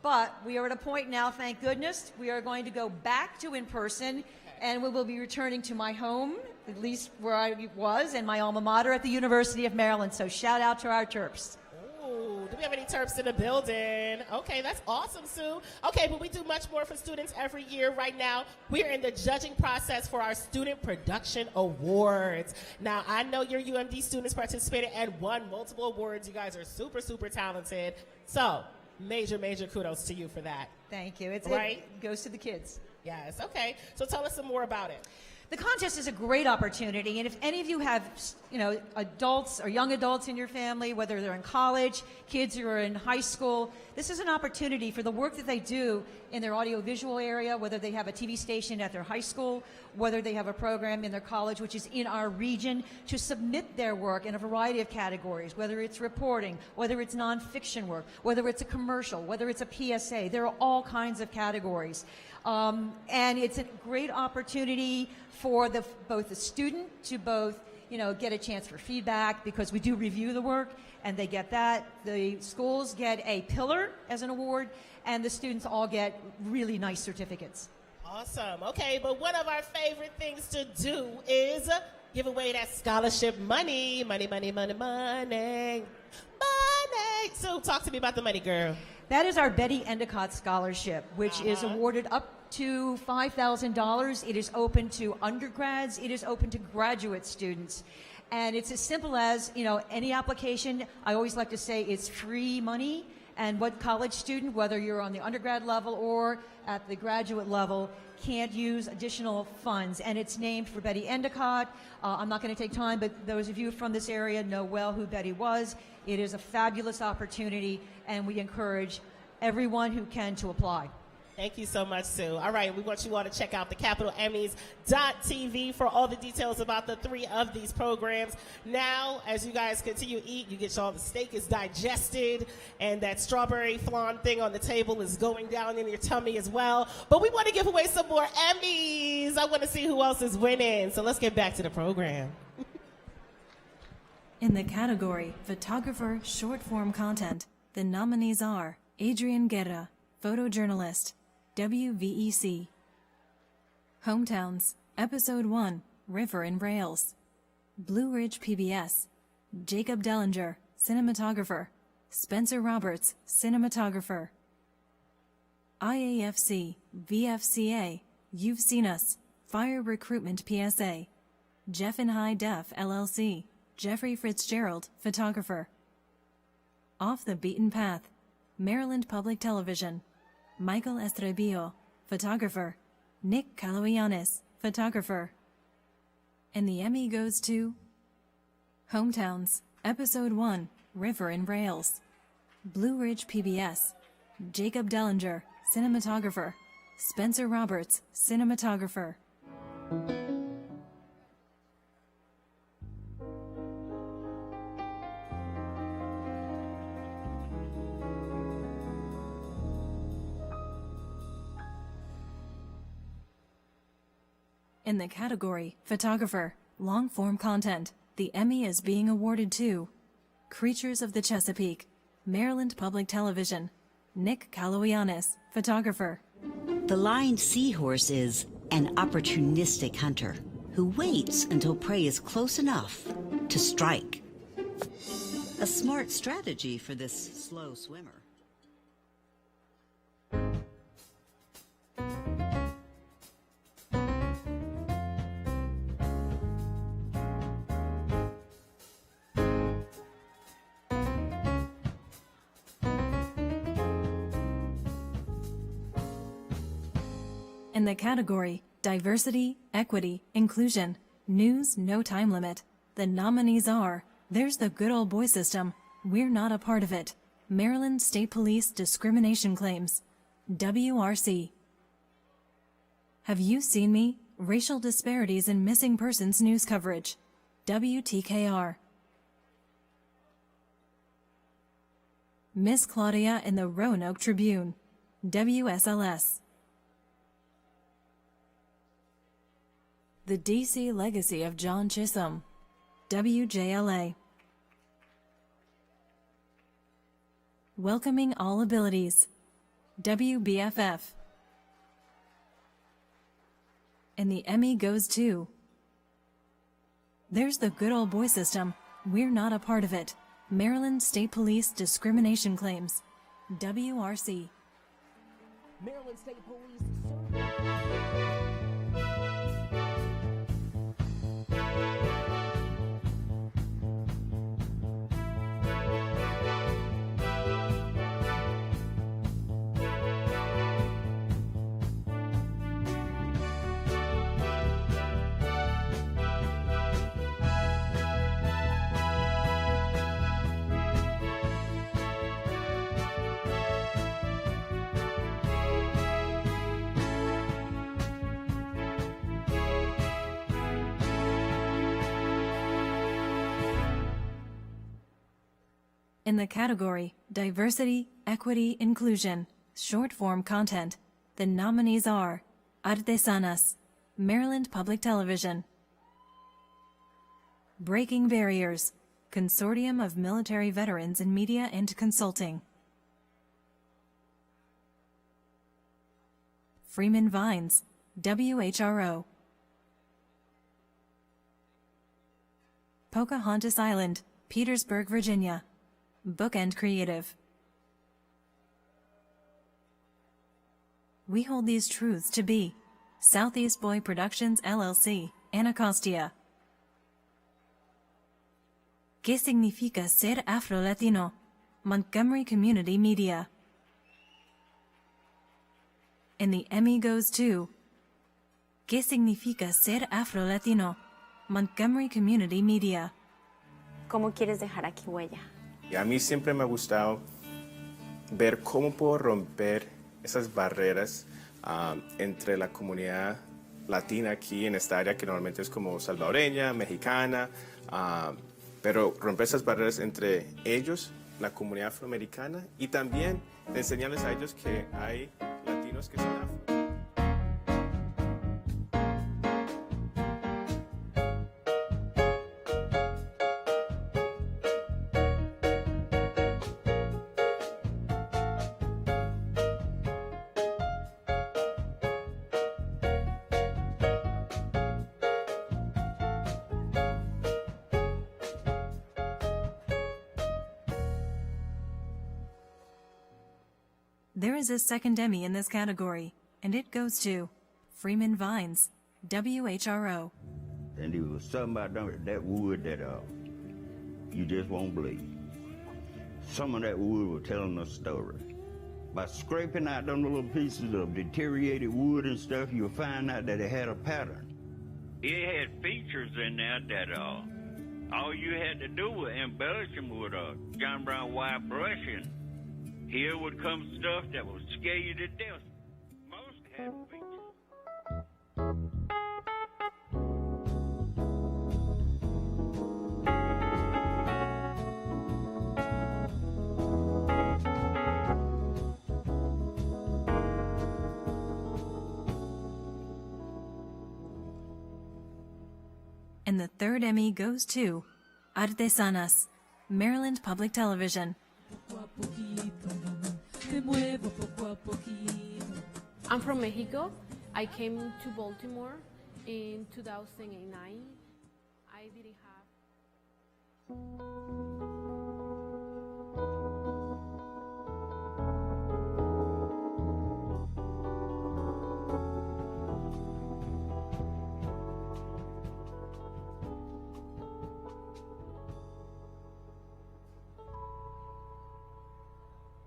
But we are at a point now, thank goodness, we are going to go back to in-person, and we will be returning to my home, at least where I was, and my alma mater at the University of Maryland. So shout out to our Terps. Ooh, do we have any Terps in the building? Okay, that's awesome, Sue. Okay, but we do much more for students every year. Right now, we're in the judging process for our Student Production Awards. Now, I know your UMD students participated and won multiple awards. You guys are super, super talented. So, major kudos to you for that. Thank you. It goes to the kids. Yes, okay. So tell us some more about it. The contest is a great opportunity, and if any of you have, adults or young adults in your family, whether they're in college, kids who are in high school, this is an opportunity for the work that they do in their audiovisual area, whether they have a TV station at their high school, whether they have a program in their college, which is in our region, to submit their work in a variety of categories, whether it's reporting, whether it's nonfiction work, whether it's a commercial, whether it's a PSA. There are all kinds of categories. And it's a great opportunity for both the student to get a chance for feedback, because we do review the work and they get that. The schools get a pillar as an award, and the students all get really nice certificates. Awesome. Okay, but one of our favorite things to do is give away that scholarship money. Money. So talk to me about the money, girl. That is our Betty Endicott Scholarship, which is awarded up to $5,000. It is open to undergrads. It is open to graduate students. And it's as simple as, any application. I always like to say it's free money. And what college student, whether you're on the undergrad level or at the graduate level, can't use additional funds, and it's named for Betty Endicott. I'm not going to take time, but those of you from this area know well who Betty was. It is a fabulous opportunity, and we encourage everyone who can to apply. Thank you so much, Sue. All right, we want you all to check out the CapitalEmmys.tv for all the details about the 3 of these programs. Now, as you guys continue to eat, you get all the steak is digested, and that strawberry flan thing on the table is going down in your tummy as well. But we want to give away some more Emmys. I want to see who else is winning. So let's get back to the program. In the category Photographer Short Form Content, the nominees are Adrian Guerra, photojournalist, WVEC. Hometowns, Episode 1, River and Rails. Blue Ridge PBS, Jacob Dellinger, cinematographer. Spencer Roberts, cinematographer. IAFC, VFCA, You've Seen Us, Fire Recruitment PSA. Jeff and High Def LLC, Jeffrey Fitzgerald, photographer. Off the Beaten Path, Maryland Public Television, Michael Estrebillo, photographer. Nick Caloyanis, photographer. And the Emmy goes to Hometowns, Episode 1, River and Rails. Blue Ridge PBS, Jacob Dellinger, cinematographer. Spencer Roberts, cinematographer. In the category Photographer, Long-Form Content, the Emmy is being awarded to Creatures of the Chesapeake, Maryland Public Television, Nick Caloyanis, photographer. The lined seahorse is an opportunistic hunter who waits until prey is close enough to strike. A smart strategy for this slow swimmer. In the category Diversity, Equity, Inclusion, News No Time Limit, the nominees are There's the Good Old Boy System, We're Not a Part of It, Maryland State Police Discrimination Claims, WRC. Have You Seen Me? Racial Disparities in Missing Persons News Coverage, WTKR. Miss Claudia in the Roanoke Tribune, WSLS. The D.C. Legacy of John Chisholm, WJLA. Welcoming All Abilities, WBFF. And the Emmy goes to There's the Good Old Boy System, We're Not a Part of It, Maryland State Police Discrimination Claims, WRC. Maryland State Police. In the category Diversity, Equity, Inclusion, Short Form Content, the nominees are Artesanas, Maryland Public Television. Breaking Barriers, Consortium of Military Veterans in Media and Consulting. Freeman Vines, WHRO. Pocahontas Island, Petersburg, Virginia. Bookend Creative. We hold these truths to be Southeast Boy Productions LLC, Anacostia. ¿Qué significa ser Afro-Latino? Montgomery Community Media. And the Emmy goes to ¿Qué significa ser afro-latino? Montgomery Community Media. ¿Cómo quieres dejar aquí huella? Y a mí siempre me ha gustado ver cómo puedo romper esas barreras entre la comunidad latina aquí en esta área que normalmente es como salvadoreña, mexicana, pero romper esas barreras entre ellos, la comunidad afroamericana, y también enseñarles a ellos que hay latinos que son afro. There is a second Emmy in this category, and it goes to Freeman Vines, WHRO. And there was something about that wood that you just won't believe. Some of that wood was telling a story. By scraping out them little pieces of deteriorated wood and stuff, you'll find out that it had a pattern. It had features in there that all you had to do was embellish them with a John Brown wire brush, and here would come stuff that would scare you to death. Most had features. And the third Emmy goes to Artesanas, Maryland Public Television. I'm from Mexico. I came to Baltimore in 2009. I didn't have...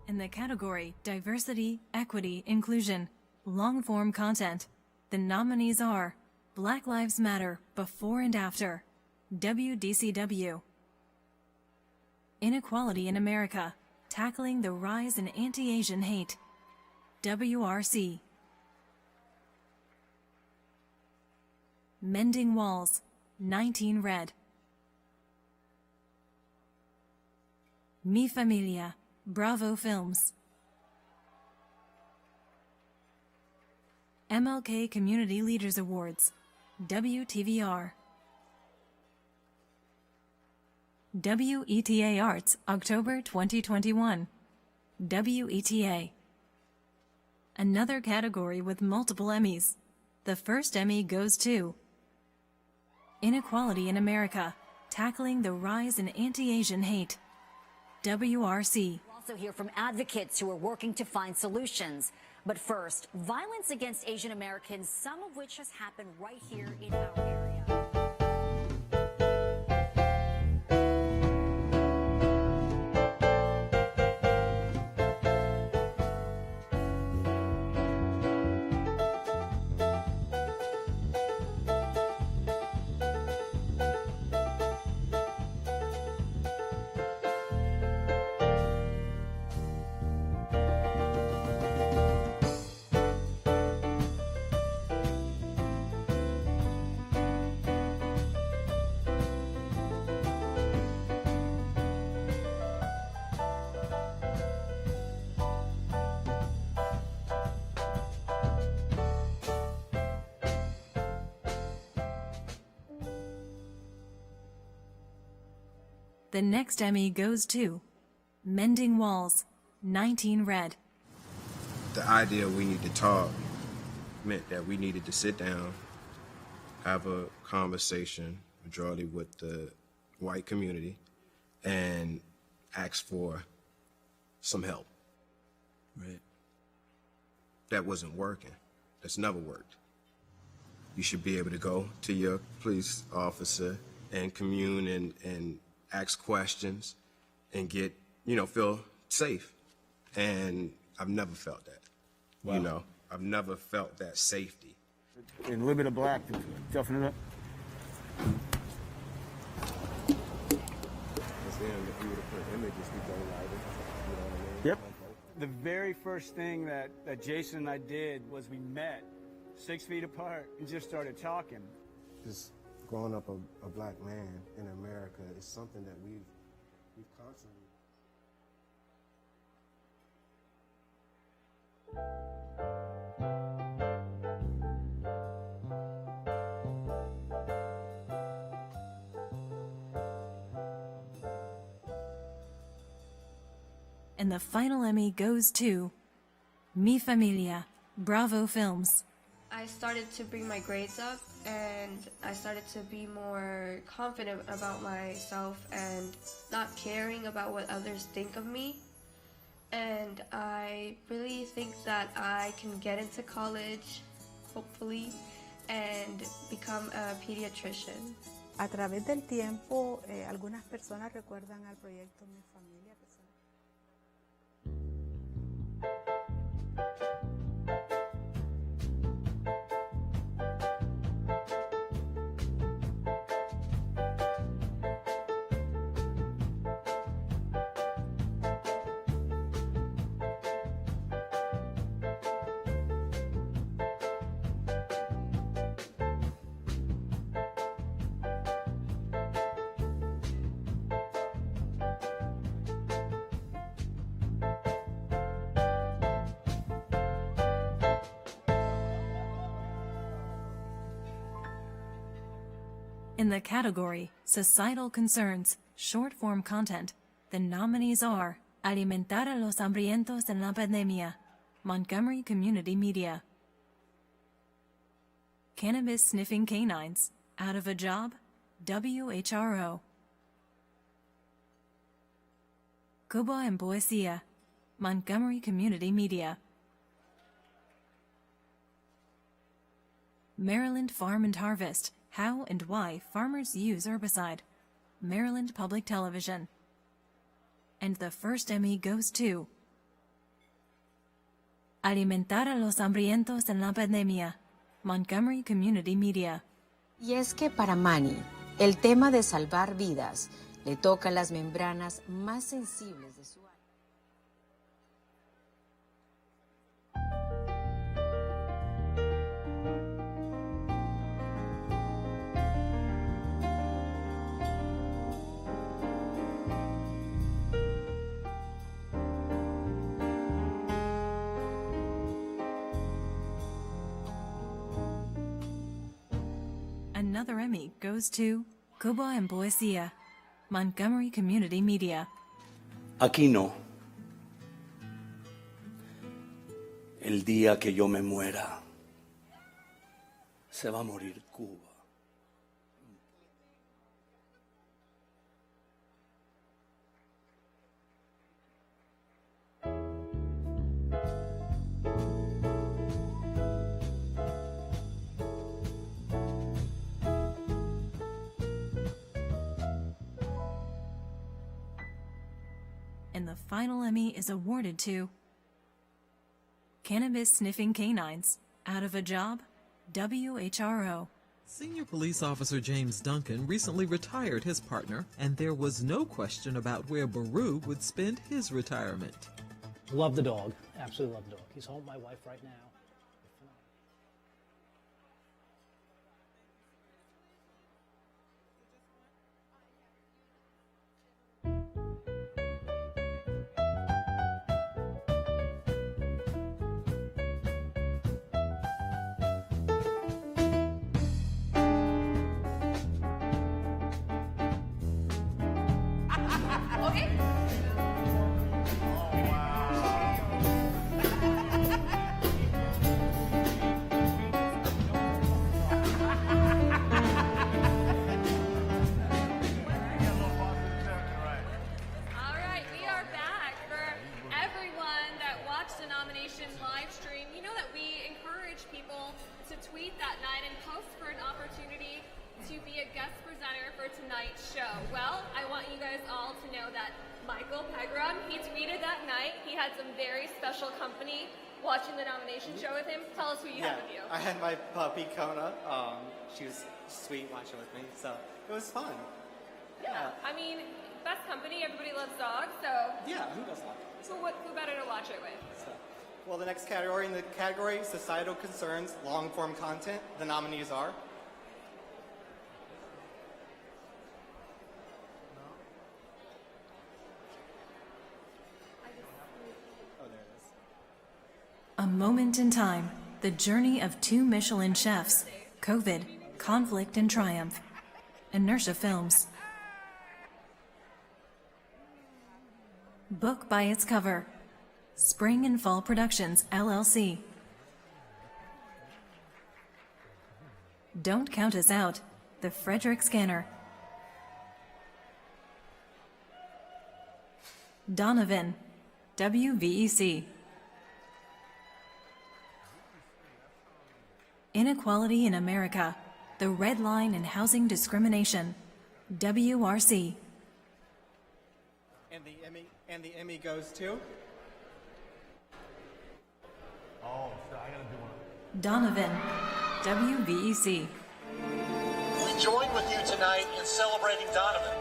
In the category Diversity, Equity, Inclusion, Long-Form Content, the nominees are Black Lives Matter Before and After, WDCW. Inequality in America, Tackling the Rise in Anti-Asian Hate, WRC. Mending Walls, 19 Red. Mi Familia, Bravo Films. MLK Community Leaders Awards, WTVR. WETA Arts, October 2021, WETA. Another category with multiple Emmys. The first Emmy goes to Inequality in America, Tackling the Rise in Anti-Asian Hate, WRC. Also hear from advocates who are working to find solutions. But first, violence against Asian Americans, some of which has happened right here in our area. The next Emmy goes to Mending Walls, 19 Red. The idea we need to talk meant that we needed to sit down, have a conversation, majority with the white community, and ask for some help. Right. That wasn't working. That's never worked. You should be able to go to your police officer and commune and ask questions and get, feel safe. And I've never felt that. Wow. I've never felt that safety. And a little bit of black to toughen it up. Yep. The very first thing that Jason and I did was we met 6 feet apart and just started talking. Just growing up a black man in America is something that we've constantly. And the final Emmy goes to Mi Familia, Bravo Films. I started to bring my grades up and I started to be more confident about myself and not caring about what others think of me. And I really think that I can get into college, hopefully, and become a pediatrician. A través del tiempo, algunas personas recuerdan al proyecto Mi Familia. In the category Societal Concerns, Short-Form Content, the nominees are Alimentar a los Hambrientos en la Pandemia, Montgomery Community Media. Cannabis-Sniffing Canines, Out of a Job, WHRO. Cuba en Poesía, Montgomery Community Media. Maryland Farm and Harvest, How and Why Farmers Use Herbicide, Maryland Public Television. And the first Emmy goes to Alimentar a los Hambrientos en la Pandemia, Montgomery Community Media. Y es que para Manny, el tema de salvar vidas le toca las membranas más sensibles de su alma. Another Emmy goes to Cuba en Poesía, Montgomery Community Media. Aquí no. El día que yo me muera, se va a morir Cuba. And the final Emmy is awarded to Cannabis-Sniffing Canines, Out of a Job, WHRO. Senior Police Officer James Duncan recently retired his partner, and there was no question about where Baru would spend his retirement. Love the dog. Absolutely love the dog. He's home with my wife right now. watching the nomination show with him. Tell us who you had with you. I had my puppy Kona. She was sweet watching with me, so it was fun. Yeah, I mean, best company. Everybody loves dogs, so. Yeah, who doesn't like it? So who better to watch it with? So, well, the next category in the category Societal Concerns, Long-Form Content. The nominees are. A Moment in Time, the journey of two Michelin chefs, COVID, conflict and triumph. Inertia Films. Book by its cover. Spring and Fall Productions, LLC. Don't Count Us Out, The Frederick Scanner. Donovan, WVEC. Inequality in America, The Red Line in Housing Discrimination, WRC. And the Emmy goes to. Oh, so I gotta do one. Donovan, WVEC. We join with you tonight in celebrating Donovan.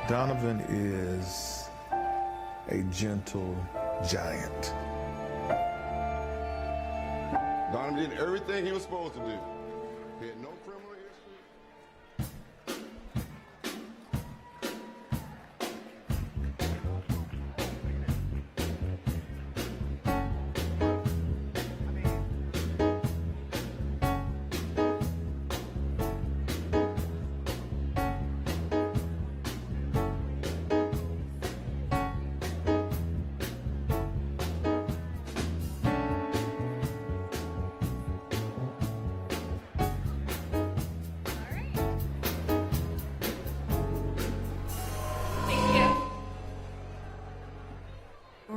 Donovan is a gentle giant. Donovan did everything he was supposed to do. He had no criminal history.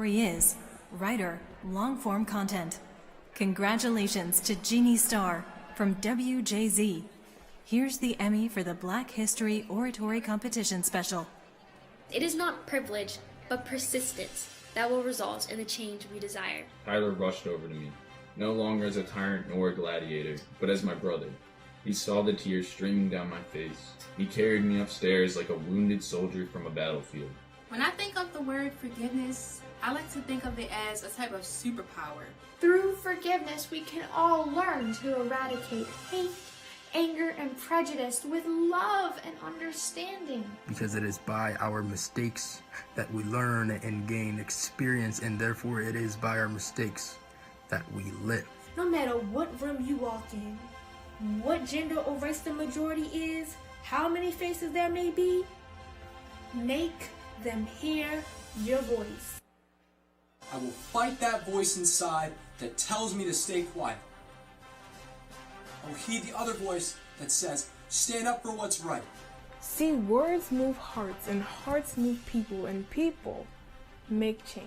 He is writer, long-form content. Congratulations to Jeannie Starr from WJZ. Here's the Emmy for the Black History Oratory Competition Special. It is not privilege, but persistence that will result in the change we desire. Tyler rushed over to me, no longer as a tyrant nor a gladiator, but as my brother. He saw the tears streaming down my face. He carried me upstairs like a wounded soldier from a battlefield. When I think of the word forgiveness, I like to think of it as a type of superpower. Through forgiveness, we can all learn to eradicate hate, anger, and prejudice with love and understanding. Because it is by our mistakes that we learn and gain experience, and therefore it is by our mistakes that we live. No matter what room you walk in, what gender or race the majority is, how many faces there may be, make them hear your voice. I will fight that voice inside that tells me to stay quiet. I will heed the other voice that says, stand up for what's right. See, words move hearts, and hearts move people, and people make change.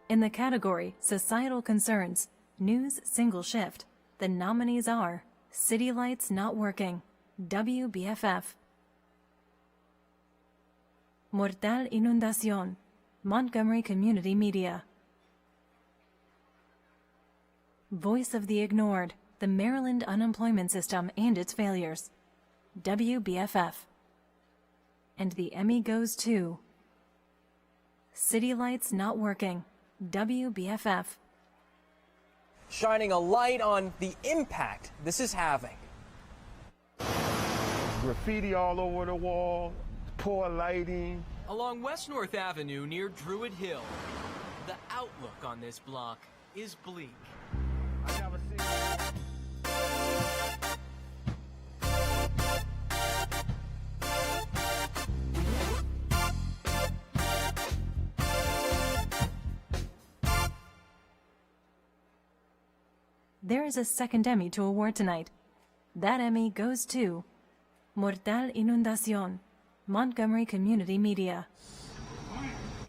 In the category Societal Concerns, News Single Shift, the nominees are City Lights Not Working, WBFF. Mortal Inundación, Montgomery Community Media. Voice of the Ignored, the Maryland Unemployment System and its Failures, WBFF. And the Emmy goes to City Lights Not Working, WBFF. Shining a light on the impact this is having. Graffiti all over the wall, poor lighting. Along West North Avenue near Druid Hill, the outlook on this block is bleak. I never seen There is a second Emmy to award tonight. That Emmy goes to Mortal Inundación, Montgomery Community Media.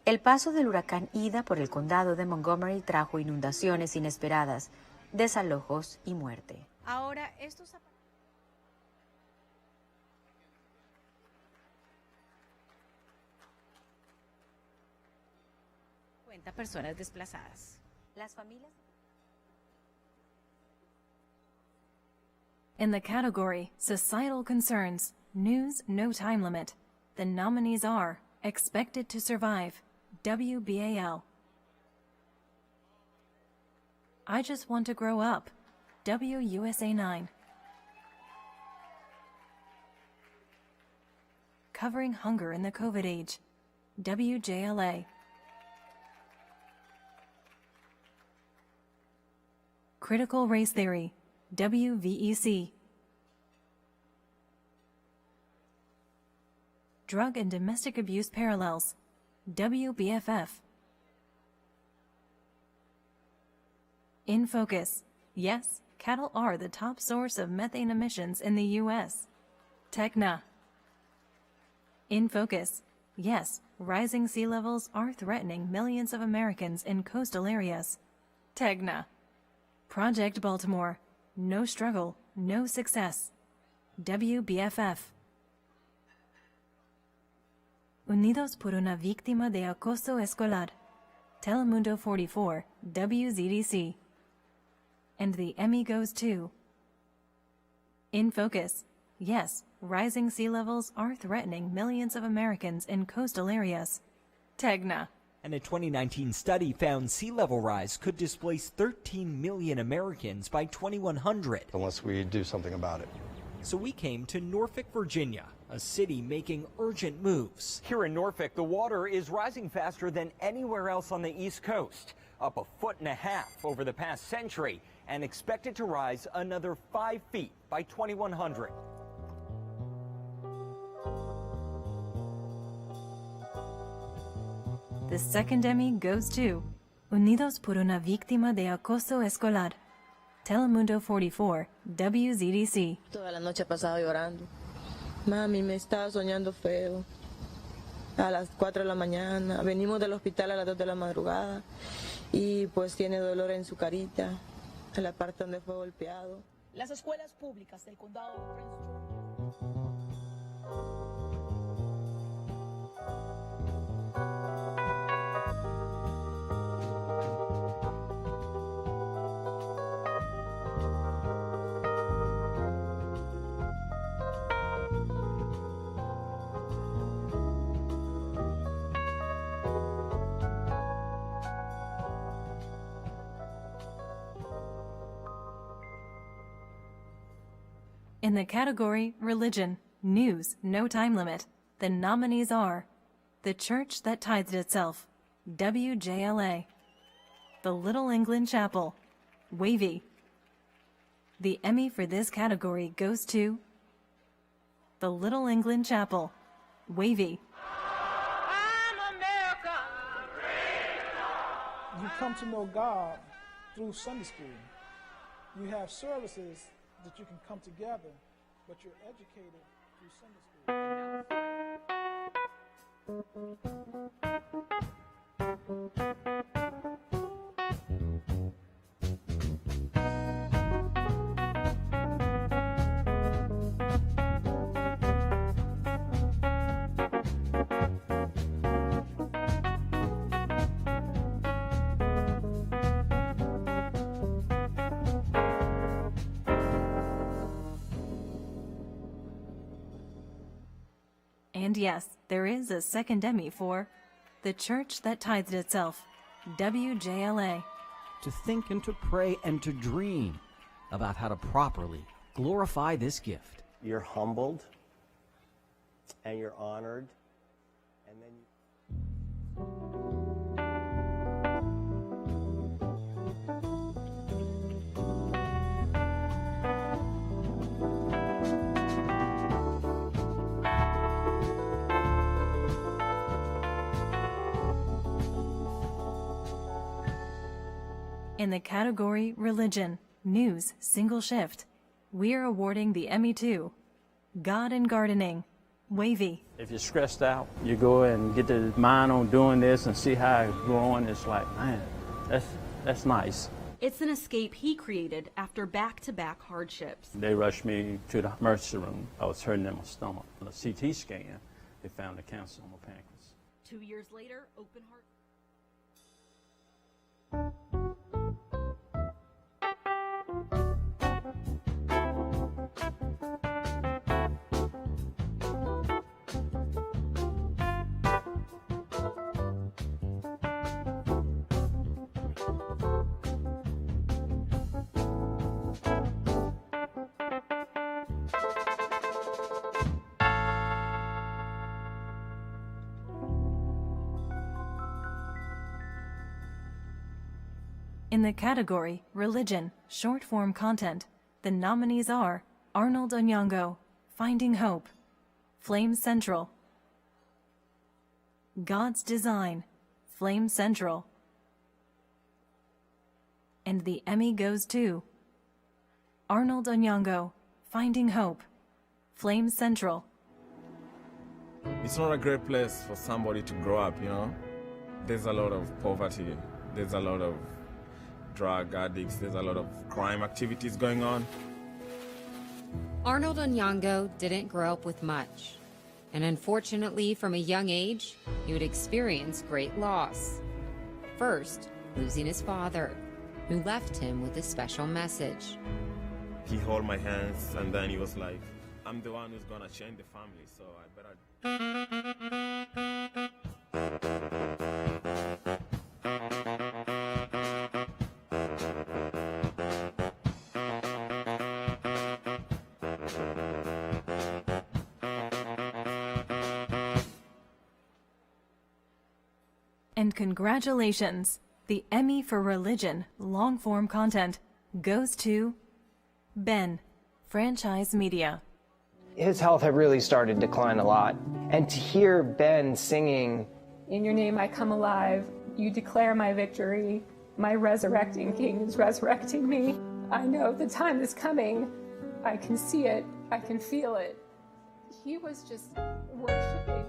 El paso del huracán Ida por el condado de Montgomery trajo inundaciones inesperadas, desalojos y muerte. Ahora, estos 50 personas desplazadas. Las familias. In the category Societal Concerns, News No Time Limit, the nominees are Expected to Survive, WBAL. I Just Want to Grow Up, WUSA 9. Covering Hunger in the COVID Age, WJLA. Critical Race Theory, WVEC. Drug and Domestic Abuse Parallels, WBFF. In Focus, yes, cattle are the top source of methane emissions in the U.S. TECNA. In Focus, yes, rising sea levels are threatening millions of Americans in coastal areas. TEGNA. Project Baltimore, no struggle, no success. WBFF. Unidos por una víctima de acoso escolar. Telemundo 44, WZDC. And the Emmy goes to In Focus, yes, rising sea levels are threatening millions of Americans in coastal areas. TEGNA. And a 2019 study found sea level rise could displace 13 million Americans by 2100. Unless we do something about it. So we came to Norfolk, Virginia, a city making urgent moves. Here in Norfolk, the water is rising faster than anywhere else on the East Coast, up 1.5 feet over the past century, and expected to rise another 5 feet by 2100. The second Emmy goes to Unidos por una víctima de acoso escolar. Telemundo 44, WZDC. Toda la noche he pasado llorando. Mami, me estaba soñando feo. A las 4 de la mañana. Venimos del hospital a las 2 de la madrugada. Y pues tiene dolor en su carita, en la parte donde fue golpeado. Las escuelas públicas del condado de Prince George. In the category Religion, News, No Time Limit, the nominees are The Church That Tithed Itself, WJLA. The Little England Chapel, Wavy. The Emmy for this category goes to The Little England Chapel, Wavy. You come to know God through Sunday school. You have services that you can come together, but you're educated through Sunday And yes, there is a second Emmy for The Church That Tithed Itself, WJLA. To think and to pray and to dream about how to properly glorify this gift. You're humbled and you're honored, and then In the category Religion, News, Single Shift, we're awarding the Emmy to God and Gardening, wavy. If you're stressed out, you go and get the mind on doing this and see how it's growing. It's like, man, that's nice. It's an escape he created after back-to-back hardships. They rushed me to the emergency room. I was hurting in my stomach. On a CT scan, they found a cancer on my pancreas. 2 years later, open heart. In the category Religion, Short-Form Content, the nominees are Arnold Onyango, Finding Hope, Flame Central, God's Design, Flame Central, and the Emmy goes to Arnold Onyango, Finding Hope, Flame Central. It's not a great place for somebody to grow up, you know? There's a lot of poverty, there's a lot of drug addicts, there's a lot of crime activities going on. Arnold Onyango didn't grow up with much, and unfortunately from a young age, he would experience great loss. First, losing his father, who left him with a special message. He held my hands and then he was like, I'm the one who's gonna change the family, so I better... And congratulations! The Emmy for Religion long-form content goes to Ben, Franchise Media. His health had really started to decline a lot. And to hear Ben singing, "In your name I come alive, you declare my victory, my resurrecting King is resurrecting me. I know the time is coming. I can see it, I can feel it." He was just worshiping.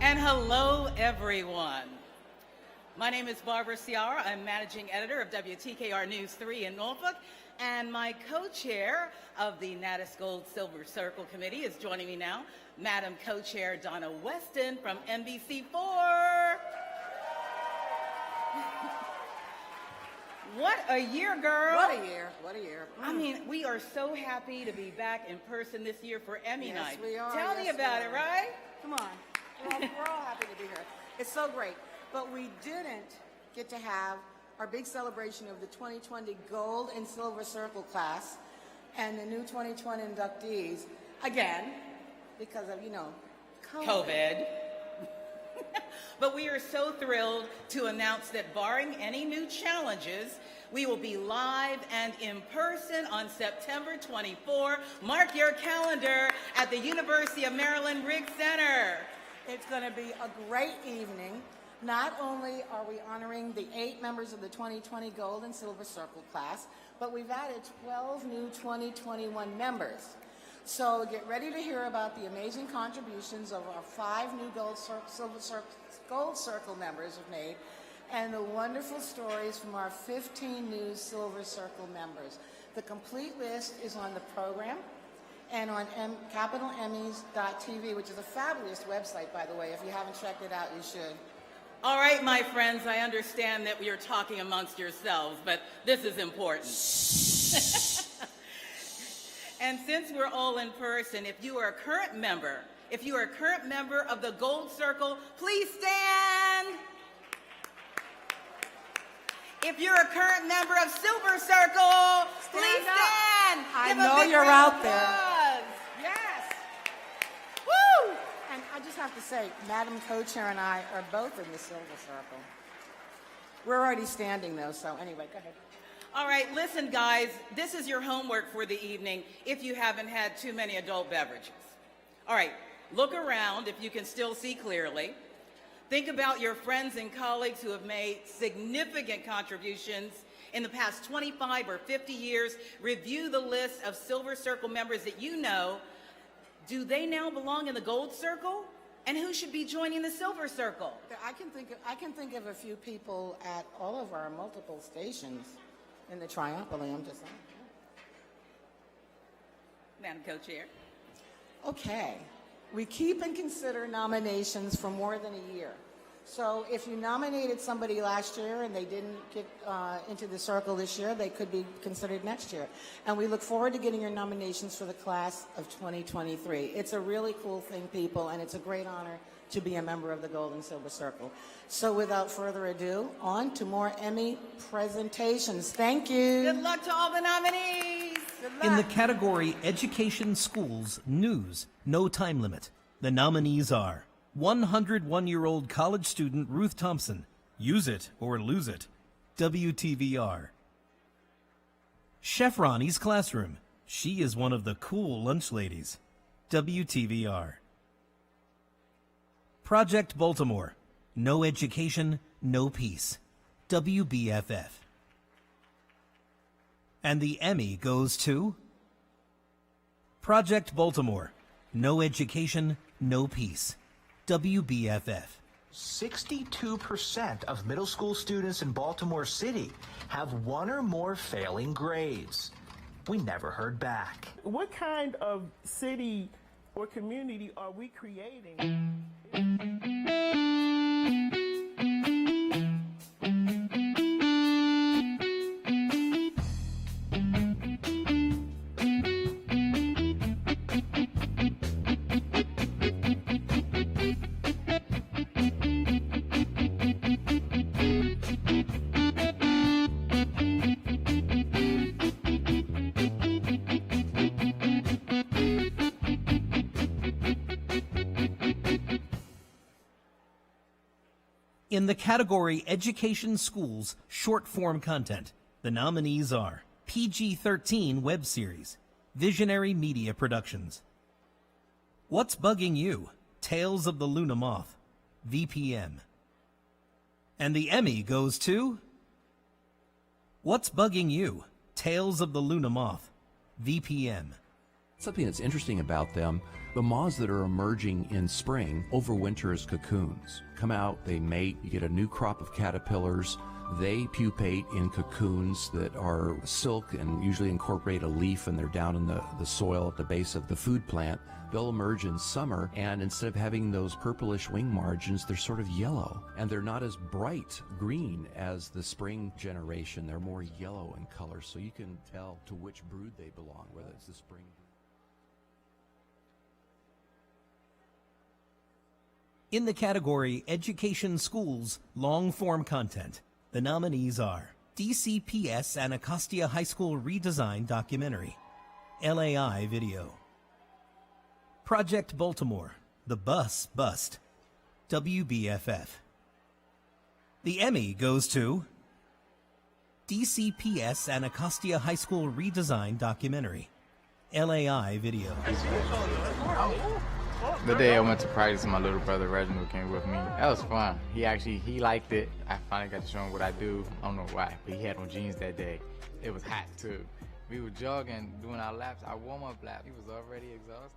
And hello, everyone. My name is Barbara Ciara. I'm managing editor of WTKR News 3 in Norfolk, and my co-chair of the NATAS Gold Silver Circle Committee is joining me now, Madam Co-Chair Donna Weston from NBC4. What a year, girl. What a year. What a year. I mean, we are so happy to be back in person this year for Emmy night. We are. Tell me about it, right? Come on. We're all happy to be here. It's so great. But we didn't get to have our big celebration of the 2020 Gold and Silver Circle class and the new 2020 inductees again because of, COVID. But we are so thrilled to announce that barring any new challenges, we will be live and in person on September 24. Mark your calendar at the University of Maryland Riggs Center. It's going to be a great evening. Not only are we honoring the 8 members of the 2020 Gold and Silver Circle class, but we've added 12 new 2021 members. So get ready to hear about the amazing contributions of our 5 new Gold Circle members have made, and the wonderful stories from our 15 new Silver Circle members. The complete list is on the program and on CapitalEmmys.tv, which is a fabulous website, by the way. If you haven't checked it out, you should. All right, my friends, I understand that you're talking amongst yourselves, but this is important. And since we're all in person, if you are a current member If you are a current member of the Gold Circle, please stand. If you're a current member of Silver Circle, please stand. I Give a know big you're round out of there. applause. Yes. Woo! And I just have to say, Madam Co-Chair and I are both in the Silver Circle. We're already standing, though, so anyway, go ahead. All right, listen, guys, this is your homework for the evening if you haven't had too many adult beverages. All right, look around if you can still see clearly. Think about your friends and colleagues who have made significant contributions in the past 25 or 50 years. Review the list of Silver Circle members that you know. Do they now belong in the Gold Circle? And who should be joining the Silver Circle? I can think of a few people at all of our multiple stations in the Triopoly, I'm just saying. Madam Co-Chair. Okay. We keep and consider nominations for more than a year. So if you nominated somebody last year and they didn't get into the circle this year, they could be considered next year. And we look forward to getting your nominations for the class of 2023. It's a really cool thing, people, and it's a great honor to be a member of the Gold and Silver Circle. So without further ado, on to more Emmy presentations. Thank you. Good luck to all the nominees. Good luck. In the category Education, Schools, News, No Time Limit, the nominees are 101-year-old college student Ruth Thompson, Use It or Lose It, WTVR. Chef Ronnie's Classroom, She is One of the Cool Lunch Ladies, WTVR. Project Baltimore, No Education, No Peace, WBFF. And the Emmy goes to Project Baltimore, No Education, No Peace, WBFF. 62% of middle school students in Baltimore City have one or more failing grades. We never heard back. What kind of city or community are we creating? In the category Education, Schools, Short-Form Content, the nominees are PG-13 Web Series, Visionary Media Productions. What's Bugging You? Tales of the Luna Moth, VPM. And the Emmy goes to What's Bugging You? Tales of the Luna Moth, VPM. Something that's interesting about them, the moths that are emerging in spring overwinter as cocoons. Come out, they mate, you get a new crop of caterpillars. They pupate in cocoons that are silk and usually incorporate a leaf, and they're down in the soil at the base of the food plant. They'll emerge in summer, and instead of having those purplish wing margins, they're sort of yellow. And they're not as bright green as the spring generation. They're more yellow in color, so you can tell to which brood they belong, whether it's the spring. In the category Education, Schools, Long-Form Content, the nominees are DCPS Anacostia High School Redesign Documentary, LAI Video. Project Baltimore, The Bus Bust, WBFF. The Emmy goes to DCPS Anacostia High School Redesign Documentary, LAI Video. The day I went to practice, my little brother Reginald came with me. That was fun. He liked it. I finally got to show him what I do. I don't know why, but he had on jeans that day. It was hot too. We were jogging, doing our laps, our warm-up lap. He was already exhausted.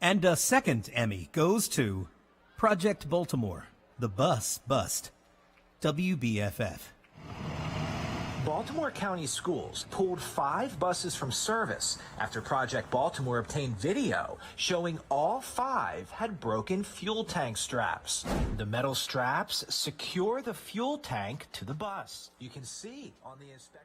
And a second Emmy goes to Project Baltimore, The Bus Bust, WBFF. Baltimore County Schools pulled 5 buses from service after Project Baltimore obtained video showing all 5 had broken fuel tank straps. The metal straps secure the fuel tank to the bus. You can see on the inspection.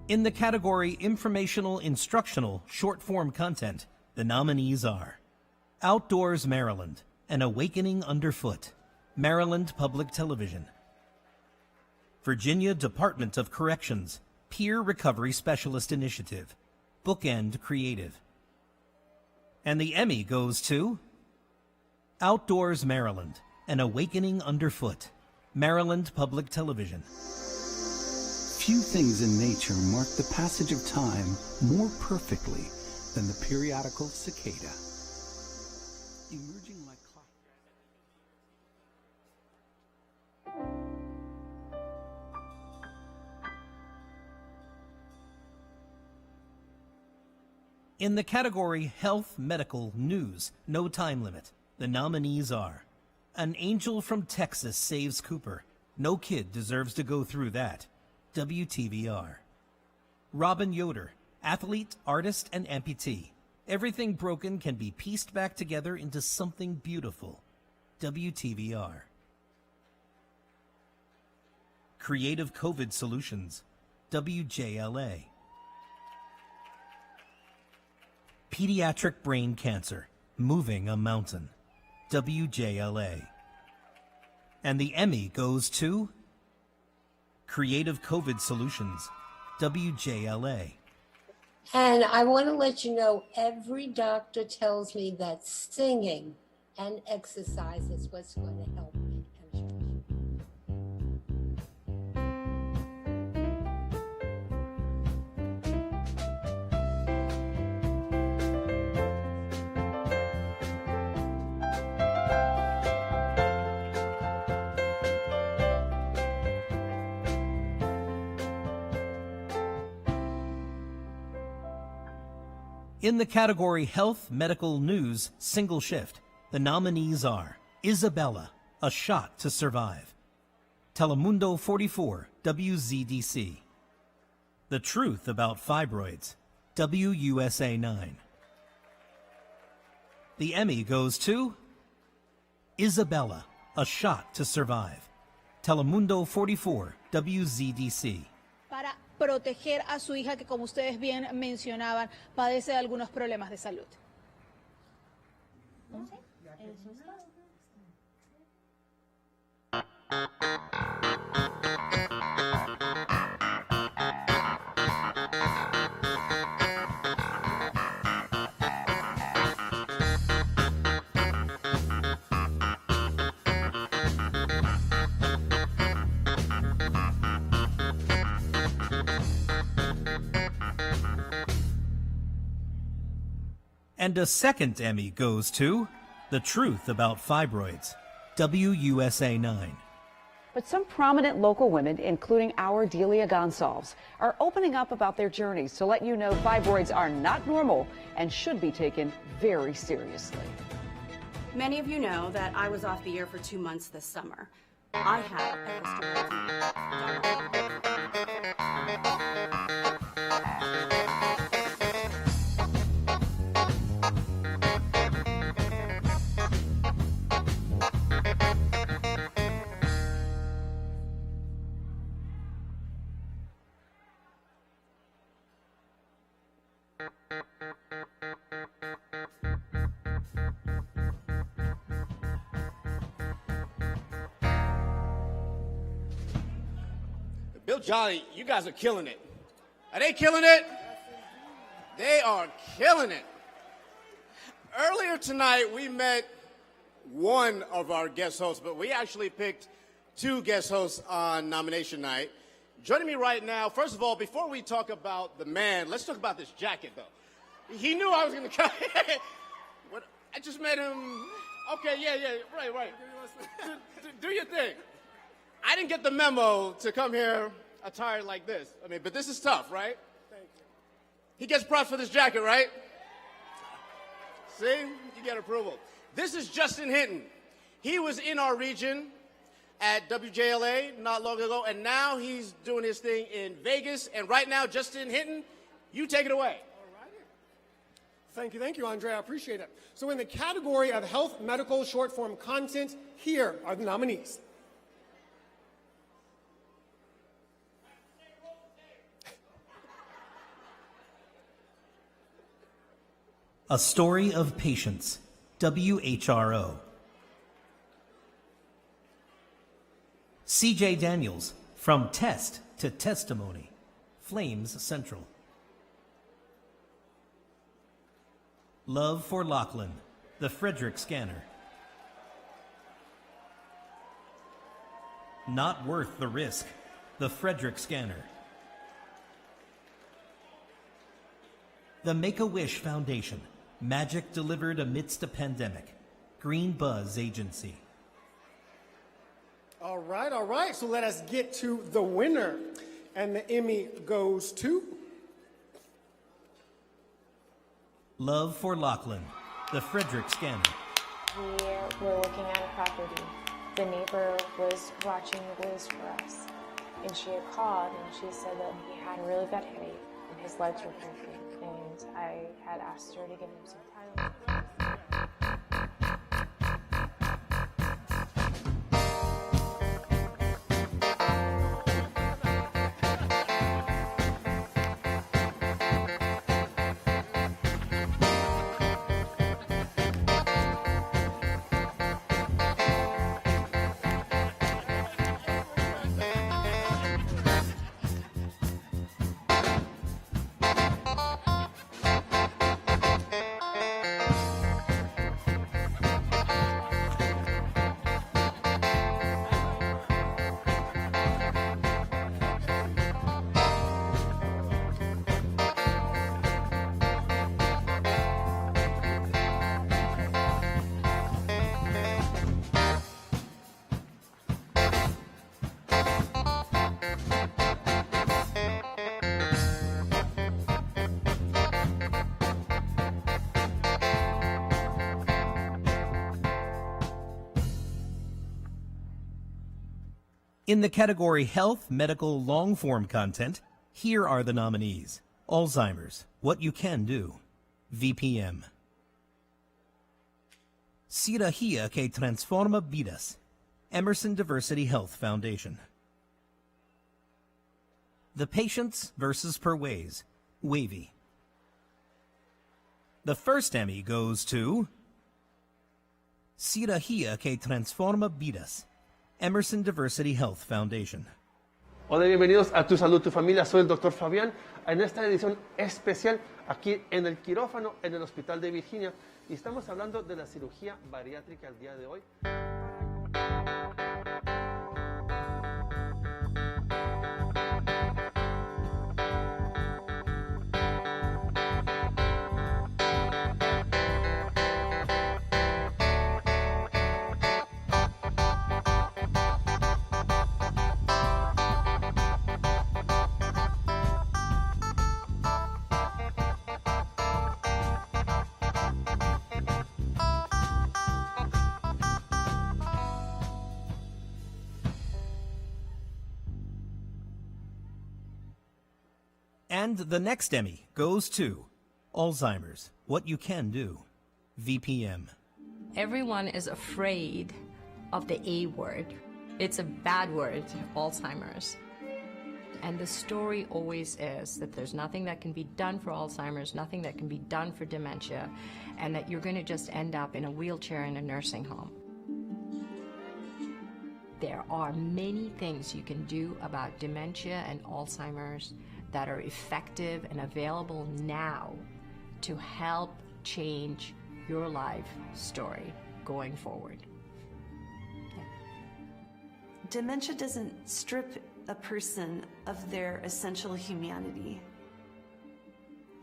In the category Informational Instructional Short-Form Content, the nominees are Outdoors Maryland, An Awakening Underfoot, Maryland Public Television; Virginia Department of Corrections, Peer Recovery Specialist Initiative, Bookend Creative. And the Emmy goes to Outdoors Maryland, An Awakening Underfoot, Maryland Public Television. Few things in nature mark the passage of time more perfectly than the periodical cicada. Emerging like clock. In the category Health, Medical, News, No Time Limit, the nominees are An Angel from Texas Saves Cooper. No kid deserves to go through that. WTVR. Robin Yoder, Athlete, Artist, and Amputee. Everything broken can be pieced back together into something beautiful. WTVR. Creative COVID Solutions. WJLA. Pediatric Brain Cancer. Moving a Mountain. WJLA. And the Emmy goes to Creative COVID Solutions, WJLA. And I want to let you know, every doctor tells me that singing and exercise is what's going to help me. In the category Health, Medical, News, Single Shift, the nominees are Isabella, A Shot to Survive; Telemundo 44, WZDC; The Truth About Fibroids, WUSA 9. The Emmy goes to Isabella, A Shot to Survive; Telemundo 44, WZDC. Para proteger a su hija que, como ustedes bien mencionaban, padece de algunos problemas de salud. And a second Emmy goes to The Truth About Fibroids, WUSA 9. But some prominent local women, including our Delia Gonsalves, are opening up about their journeys to let you know fibroids are not normal and should be taken very seriously. Many of you know that I was off the air for 2 months this summer. I have a Bill Jolly, you guys are killing it. Are they killing it? They are killing it. Earlier tonight, we met one of our guest hosts, but we actually picked 2 guest hosts on nomination night. Joining me right now, first of all, before we talk about the man, let's talk about this jacket, though. He knew I was going to come. What, I just met him. Okay, yeah, right. Do your thing. I didn't get the memo to come here attired like this. I mean, but this is tough, right? Thank you. He gets props for this jacket, right? See? You get approval. This is Justin Hinton. He was in our region at WJLA not long ago, and now he's doing his thing in Vegas. And right now, Justin Hinton, you take it away. Thank you, Andre. I appreciate it. So in the category of health medical short-form content, here are the nominees. A Story of Patience, WHRO. C.J. Daniels, From Test to Testimony, Flames Central. Love for Lachlan, The Frederick Scanner. Not Worth the Risk, The Frederick Scanner. The Make-A-Wish Foundation, Magic Delivered Amidst a Pandemic, Green Buzz Agency. All right. So let us get to the winner. And the Emmy goes to Love for Lachlan, The Frederick Scanner. We were looking at a property. The neighbor was watching the news for us. And she had called and she said that he had a really bad headache and his legs were cramping. And I had asked her to give him some Tylenol. In the category Health Medical Long-Form Content, here are the nominees. Alzheimer's, What You Can Do, VPM. Cirugía que Transforma Vidas, Emerson Diversity Health Foundation. The Patients versus Per Ways, Wavy. The first Emmy goes to Cirugía que Transforma Vidas, Emerson Diversity Health Foundation. Hola, bienvenidos a Tu Salud, Tu Familia. Soy el Dr. Fabián en esta edición especial aquí en el quirófano en el Hospital de Virginia. Y estamos hablando de la cirugía bariátrica el día de hoy. And the next Emmy goes to Alzheimer's, What You Can Do, VPM. Everyone is afraid of the A word. It's a bad word, Alzheimer's. And the story always is that there's nothing that can be done for Alzheimer's, nothing that can be done for dementia, and that you're going to just end up in a wheelchair in a nursing home. There are many things you can do about dementia and Alzheimer's that are effective and available now to help change your life story going forward. Dementia doesn't strip a person of their essential humanity.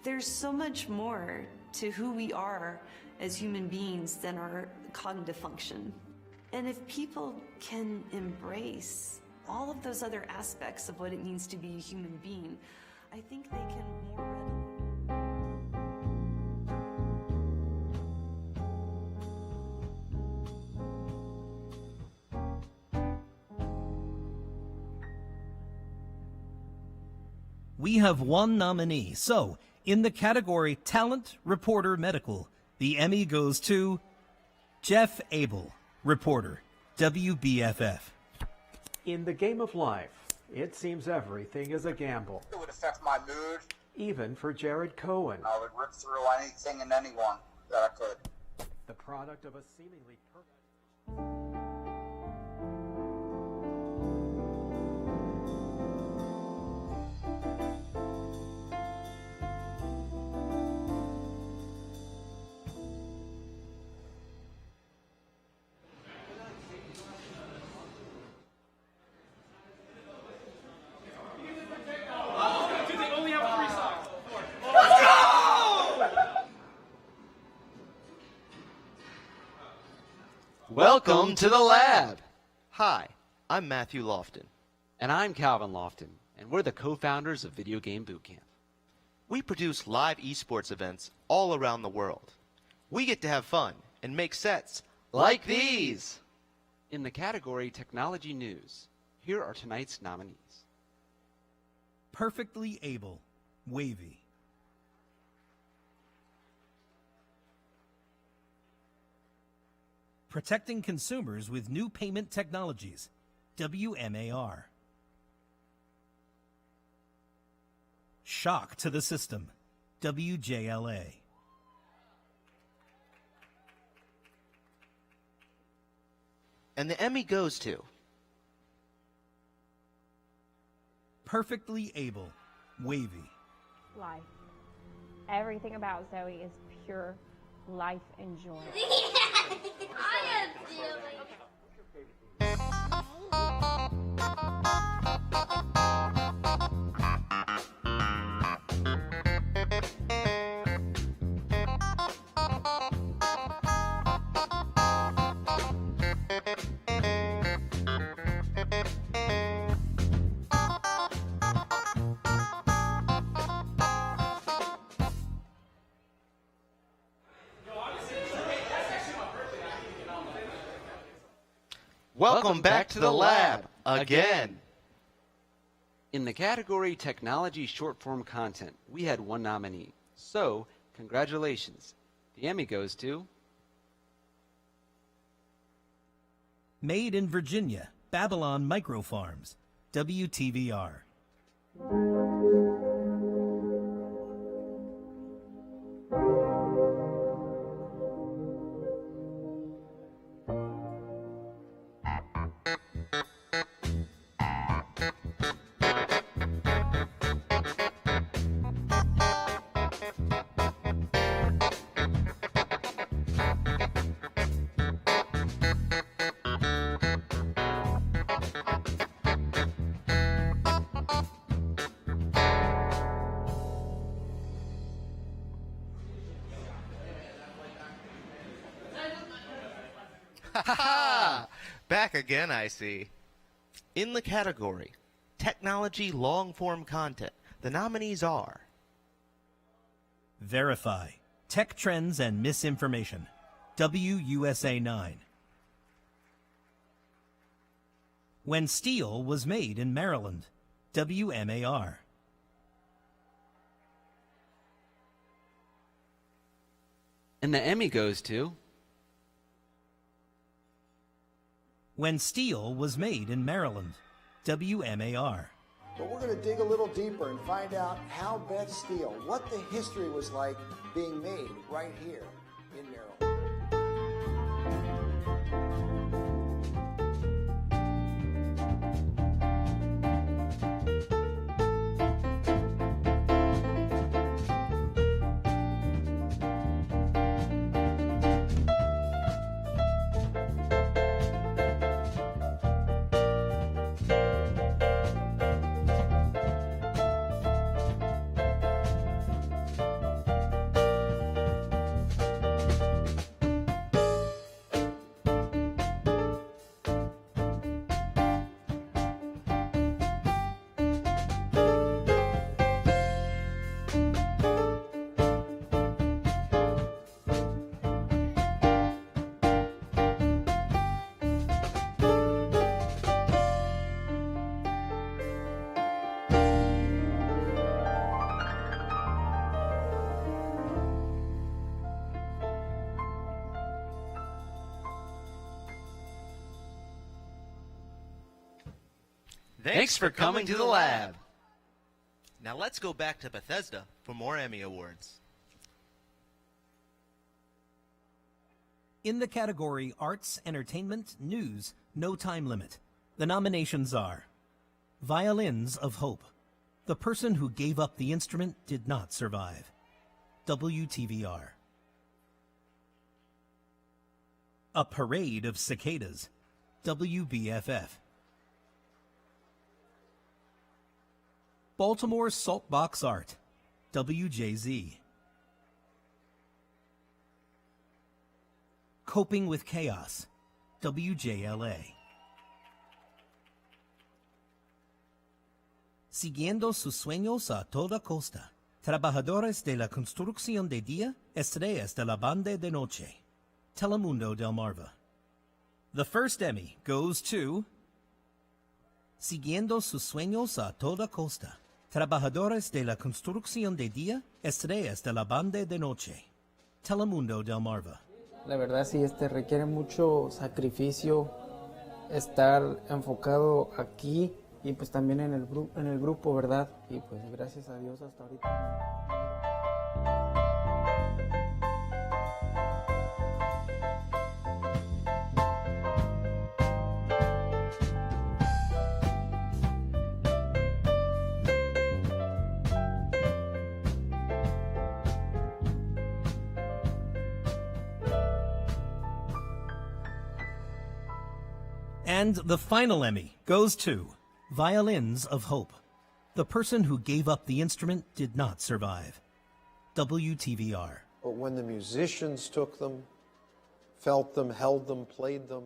There's so much more to who we are as human beings than our cognitive function. And if people can embrace all of those other aspects of what it means to be a human being, I think they can more readily. We have one nominee. So, in the category Talent Reporter Medical, the Emmy goes to Jeff Abel, reporter, WBFF. In the game of life, it seems everything is a gamble. It would affect my mood. Even for Jared Cohen. I would rip through anything and anyone that I could. The product of a seemingly perfect... Welcome to the lab. Hi, I'm Matthew Lofton. And I'm Calvin Lofton, and we're the co-founders of Video Game Bootcamp. We produce live esports events all around the world. We get to have fun and make sets like these. In the category Technology News, here are tonight's nominees. Perfectly Able, Wavy. Protecting consumers with new payment technologies, WMAR. Shock to the system, WJLA. And the Emmy goes to Perfectly Able, Wavy. Life. Everything about Zoe is pure life and joy. I am feeling. Welcome back to the lab again. In the category Technology Short-Form Content, we had one nominee. So, congratulations. The Emmy goes to Made in Virginia, Babylon Microfarms, WTVR. Back again, I see. In the category Technology Long-Form Content, the nominees are Verify, Tech Trends and Misinformation, WUSA 9. When Steel Was Made in Maryland, WMAR. And the Emmy goes to When Steel Was Made in Maryland, WMAR. But we're going to dig a little deeper and find out how Beth Steel, what the history was like being made right here in Maryland. Thanks for coming to the lab. Now let's go back to Bethesda for more Emmy Awards. In the category Arts, Entertainment, News, no time limit. The nominations are Violins of Hope. The person who gave up the instrument did not survive. WTVR. A Parade of Cicadas. WBFF. Baltimore Saltbox Art. WJZ. Coping with Chaos. WJLA. Siguiendo sus sueños a toda costa. Trabajadores de la construcción de día, estrellas de la banda de noche. Telemundo Delmarva. The first Emmy goes to Siguiendo sus sueños a toda costa. Trabajadores de la construcción de día, estrellas de la banda de noche. Telemundo Delmarva. La verdad sí, requiere mucho sacrificio estar enfocado aquí y pues también en el grupo, ¿verdad? Y pues gracias a Dios hasta ahorita. And the final Emmy goes to Violins of Hope. The person who gave up the instrument did not survive. WTVR. But when the musicians took them, felt them, held them, played them,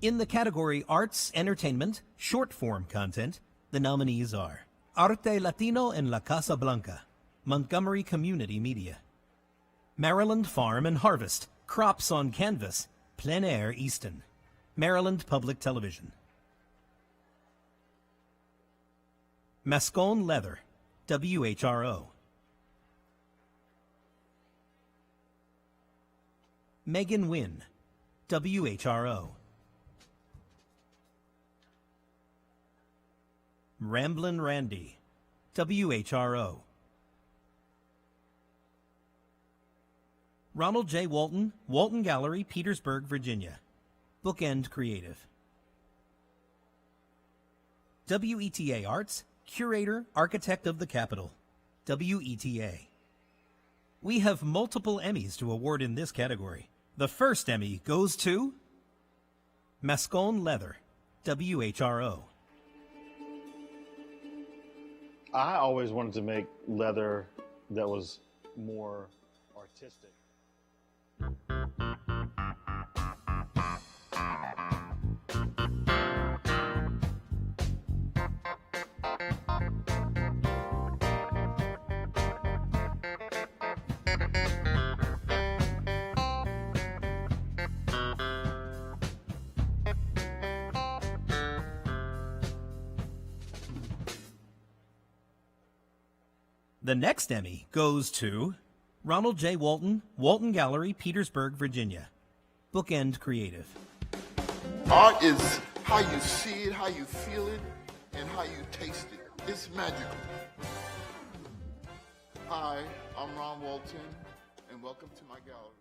In the category Arts, Entertainment, Short Form Content, the nominees are Arte Latino en la Casa Blanca, Montgomery Community Media, Maryland Farm and Harvest, Crops on Canvas, Plein Air Easton, Maryland Public Television, Mascone Leather, WHRO, Megan Wynn, WHRO, Ramblin' Randy, WHRO, Ronald J. Walton, Walton Gallery, Petersburg, Virginia, Bookend Creative, WETA Arts, Curator, Architect of the Capitol, WETA. We have multiple Emmys to award in this category. The first Emmy goes to Mascone Leather, WHRO. I always wanted to make leather that was more artistic. The next Emmy goes to Ronald J. Walton, Walton Gallery, Petersburg, Virginia, Bookend Creative. Art is how you see it, how you feel it, and how you taste it. It's magical. Hi, I'm Ron Walton, and welcome to my gallery.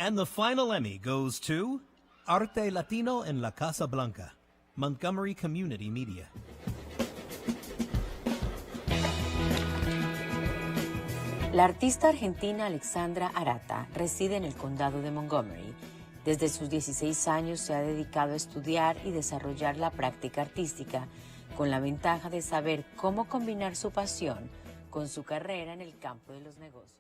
And the final Emmy goes to Arte Latino en la Casa Blanca, Montgomery Community Media. La artista argentina Alexandra Arata reside en el condado de Montgomery. Desde sus 16 años se ha dedicado a estudiar y desarrollar la práctica artística, con la ventaja de saber cómo combinar su pasión con su carrera en el campo de los negocios.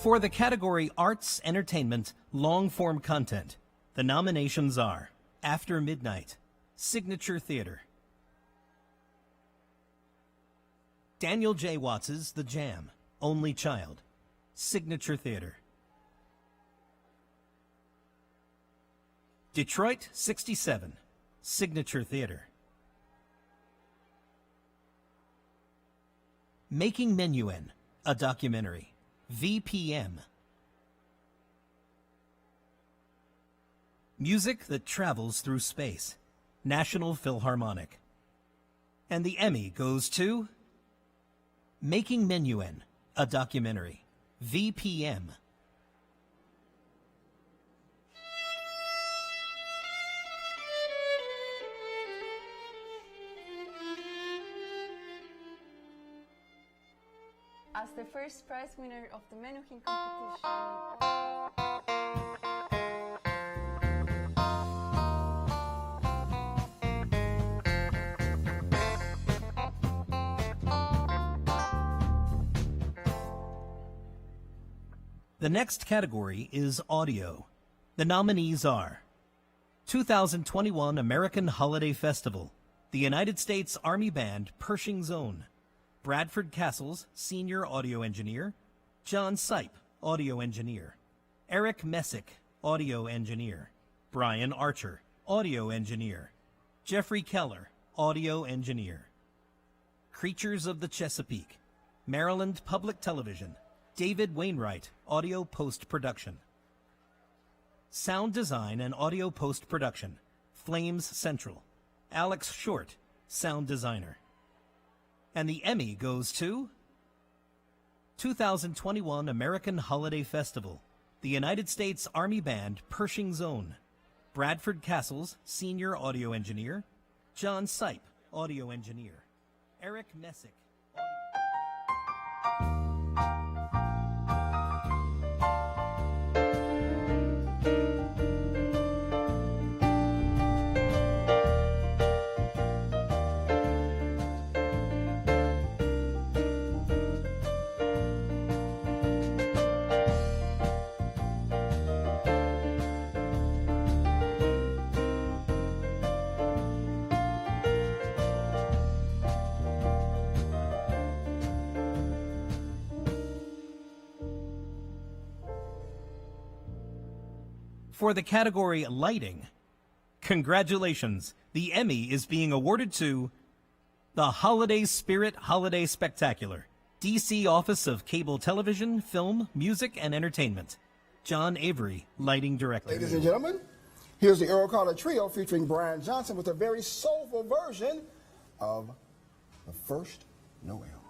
For the category Arts, Entertainment, Long-Form Content, the nominations are After Midnight, Signature Theater, Daniel J. Watts's The Jam, Only Child, Signature Theater, Detroit 67, Signature Theater, Making Menuhin, a documentary, VPM. Music that travels through space, National Philharmonic. And the Emmy goes to Making Menuhin, a documentary, VPM. As the first prize winner of the Menuhin competition, the next category is audio. The nominees are 2021 American Holiday Festival, the United States Army Band Pershing's Own, Bradford Castle's Senior Audio Engineer, John Sipe, Audio Engineer, Eric Messick, Audio Engineer, Brian Archer, Audio Engineer, Jeffrey Keller, Audio Engineer, Creatures of the Chesapeake, Maryland Public Television, David Wainwright, Audio Post-Production, Sound Design and Audio Post-Production, Flames Central, Alex Short, Sound Designer. And the Emmy goes to 2021 American Holiday Festival, the United States Army Band Pershing's Own, Bradford Castle's Senior Audio Engineer, John Sipe, Audio Engineer, Eric Messick. For the category Lighting, congratulations, the Emmy is being awarded to the Holiday Spirit Holiday Spectacular, DC Office of Cable Television, Film, Music, and Entertainment. John Avery, Lighting Director. Ladies and gentlemen, here's the Earl Carter Trio featuring Brian Johnson with a very soulful version of The First Noel.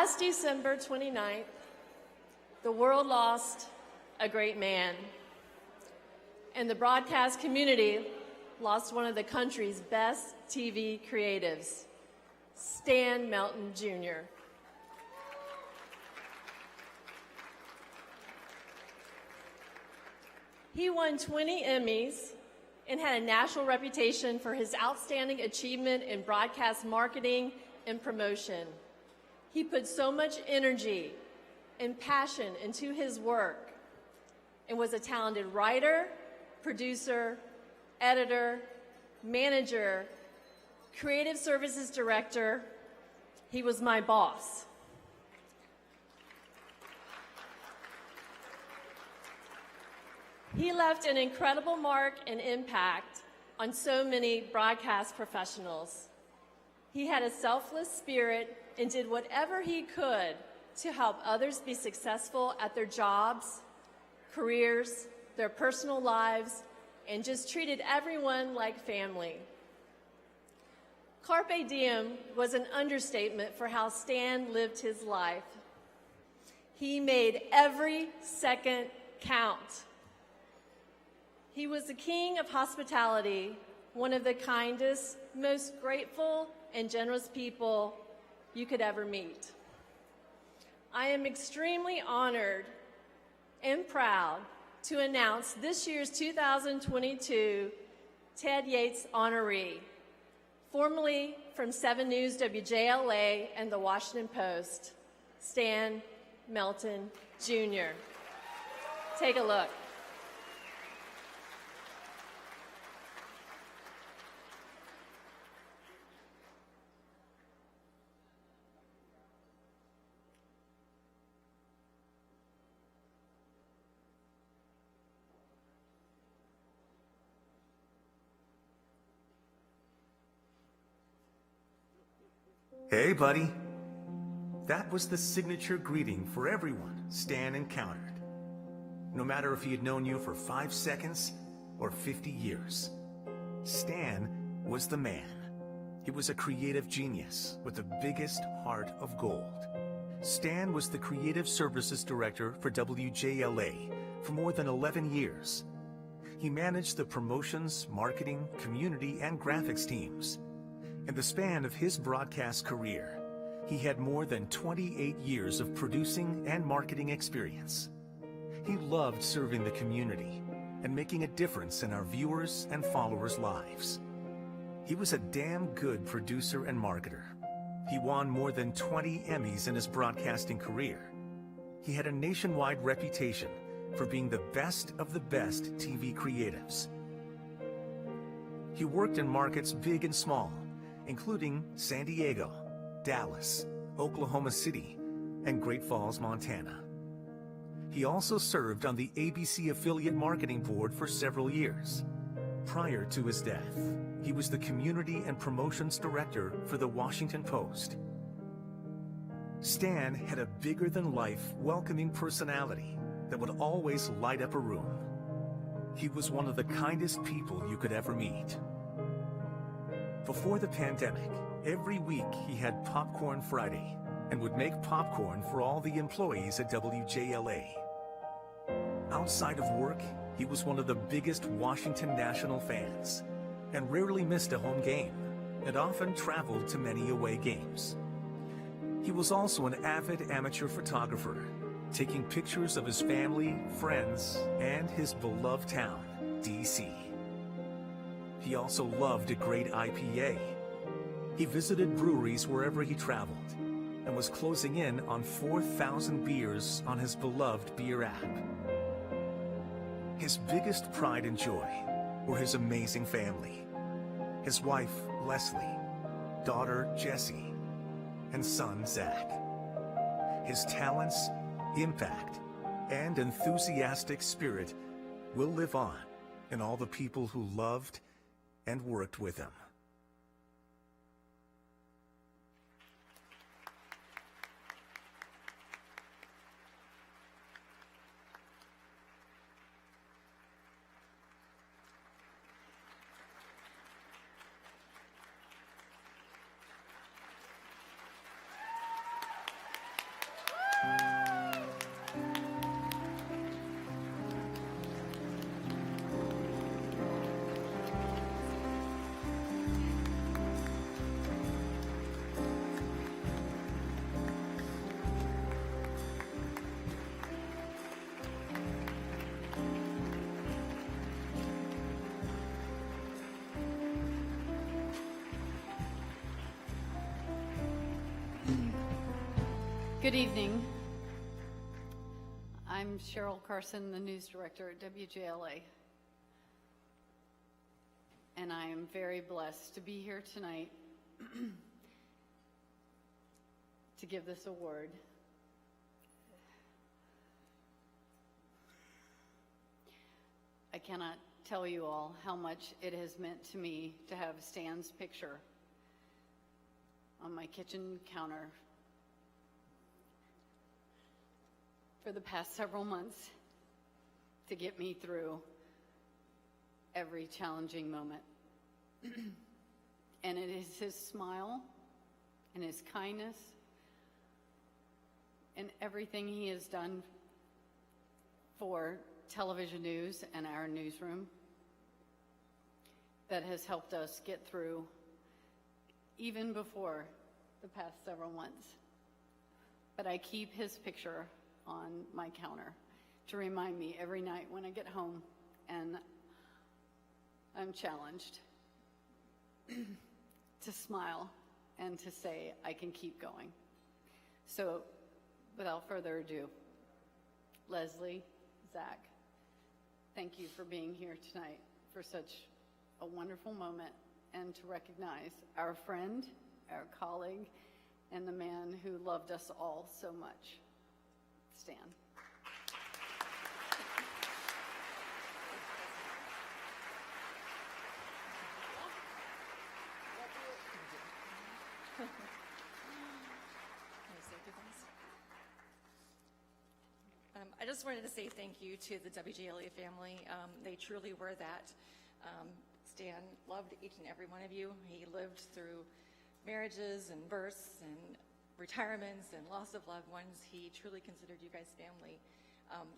Last December 29th, the world lost a great man, and the broadcast community lost one of the country's best TV creatives, Stan Melton Jr. He won 20 Emmys and had a national reputation for his outstanding achievement in broadcast marketing and promotion. He put so much energy and passion into his work and was a talented writer, producer, editor, manager, creative services director. He was my boss. He left an incredible mark and impact on so many broadcast professionals. He had a selfless spirit and did whatever he could to help others be successful at their jobs, careers, their personal lives, and just treated everyone like family. Carpe diem was an understatement for how Stan lived his life. He made every second count. He was the king of hospitality, one of the kindest, most grateful and generous people you could ever meet. I am extremely honored and proud to announce this year's 2022 Ted Yates Honoree, formerly from 7 News WJLA and the Washington Post, Stan Melton Jr. Take a look. Hey, buddy. That was the signature greeting for everyone Stan encountered. No matter if he had known you for 5 seconds or 50 years. Stan was the man. He was a creative genius with the biggest heart of gold. Stan was the creative services director for WJLA for more than 11 years. He managed the promotions, marketing, community, and graphics teams. In the span of his broadcast career, he had more than 28 years of producing and marketing experience. He loved serving the community and making a difference in our viewers' and followers' lives. He was a damn good producer and marketer. He won more than 20 Emmys in his broadcasting career. He had a nationwide reputation for being the best of the best TV creatives. He worked in markets big and small, including San Diego, Dallas, Oklahoma City, and Great Falls, Montana. He also served on the ABC Affiliate Marketing Board for several years. Prior to his death, he was the Community and Promotions Director for the Washington Post. Stan had a bigger-than-life, welcoming personality that would always light up a room. He was one of the kindest people you could ever meet. Before the pandemic, every week he had Popcorn Friday and would make popcorn for all the employees at WJLA. Outside of work, he was one of the biggest Washington National fans and rarely missed a home game and often traveled to many away games. He was also an avid amateur photographer, taking pictures of his family, friends, and his beloved town, D.C. He also loved a great IPA. He visited breweries wherever he traveled and was closing in on 4,000 beers on his beloved beer app. His biggest pride and joy were his amazing family. His wife, Leslie, daughter, Jessie, and son, Zach. His talents, impact, and enthusiastic spirit will live on in all the people who loved and worked with him. Good evening. I'm Cheryl Carson, the news director at WJLA. And I am very blessed to be here tonight to give this award. I cannot tell you all how much it has meant to me to have Stan's picture on my kitchen counter for the past several months to get me through every challenging moment. And it is his smile and his kindness and everything he has done for television news and our newsroom that has helped us get through even before the past several months. But I keep his picture on my counter to remind me every night when I get home and I'm challenged to smile and to say I can keep going. So without further ado, Leslie, Zach, thank you for being here tonight for such a wonderful moment and to recognize our friend, our colleague, and the man who loved us all so much. Stan. I just wanted to say thank you to the WJLA family. They truly were that. Stan loved each and every one of you. He lived through marriages and births and retirements and loss of loved ones. He truly considered you guys family.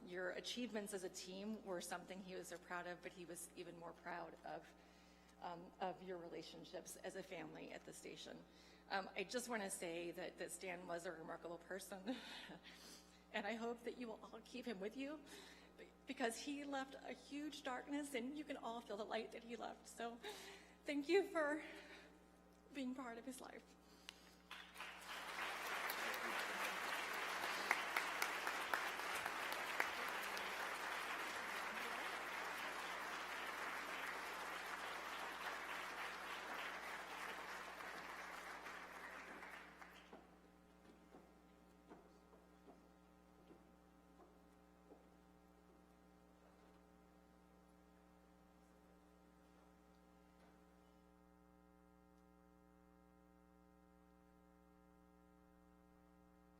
Your achievements as a team were something he was so proud of, but he was even more proud of your relationships as a family at the station. I just want to say that Stan was a remarkable person, and I hope that you will all keep him with you, because he left a huge darkness, and you can all feel the light that he left. So thank you for being part of his life.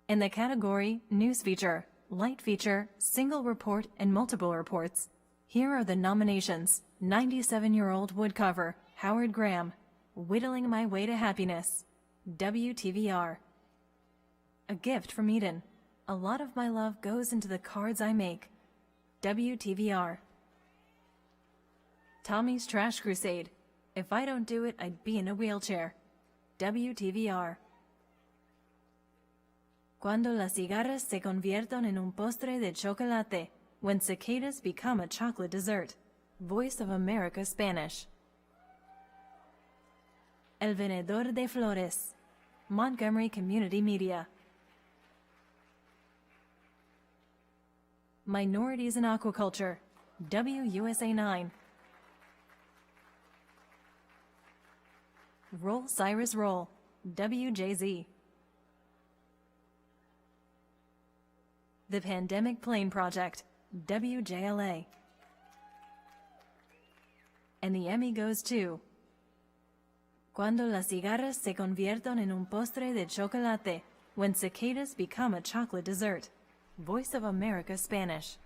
In the category News Feature, Light Feature, Single Report, and Multiple Reports, here are the nominations. 97-year-old woodcarver Howard Graham, Whittling My Way to Happiness, WTVR. A Gift from Eden, A Lot of My Love Goes into the Cards I Make, WTVR. Tommy's Trash Crusade, If I Don't Do It, I'd Be in a Wheelchair, WTVR. Cuando las cigarras se convierten en un postre de chocolate, when cicadas become a chocolate dessert. Voice of America Spanish. El Vendedor de Flores, Montgomery Community Media. Minorities in Aquaculture, WUSA 9. Roll Cyrus Roll, WJZ. The Pandemic Plane Project, WJLA. And the Emmy goes to Cuando las cigarras se convierten en un postre de chocolate, when cicadas become a chocolate dessert. Voice of America Spanish.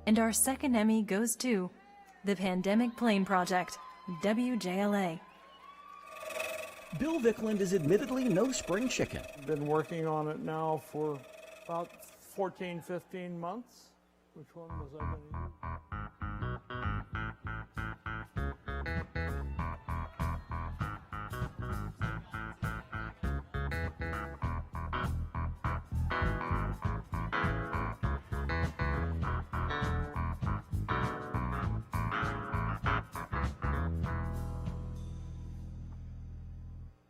And our second Emmy goes to The Pandemic Plane Project, WJLA. Bill Vickland is admittedly no spring chicken. Been working on it now for about 14, 15 months. Which one was I going to use?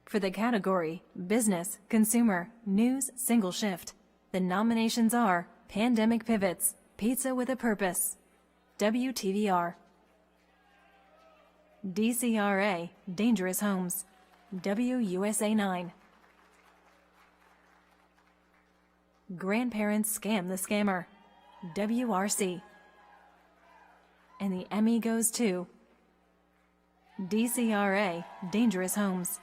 For the category Business, Consumer, News, Single Shift, the nominations are Pandemic Pivots, Pizza with a Purpose, WTVR, DCRA, Dangerous Homes, WUSA 9, Grandparents Scam the Scammer, WRC, and the Emmy goes to DCRA, Dangerous Homes,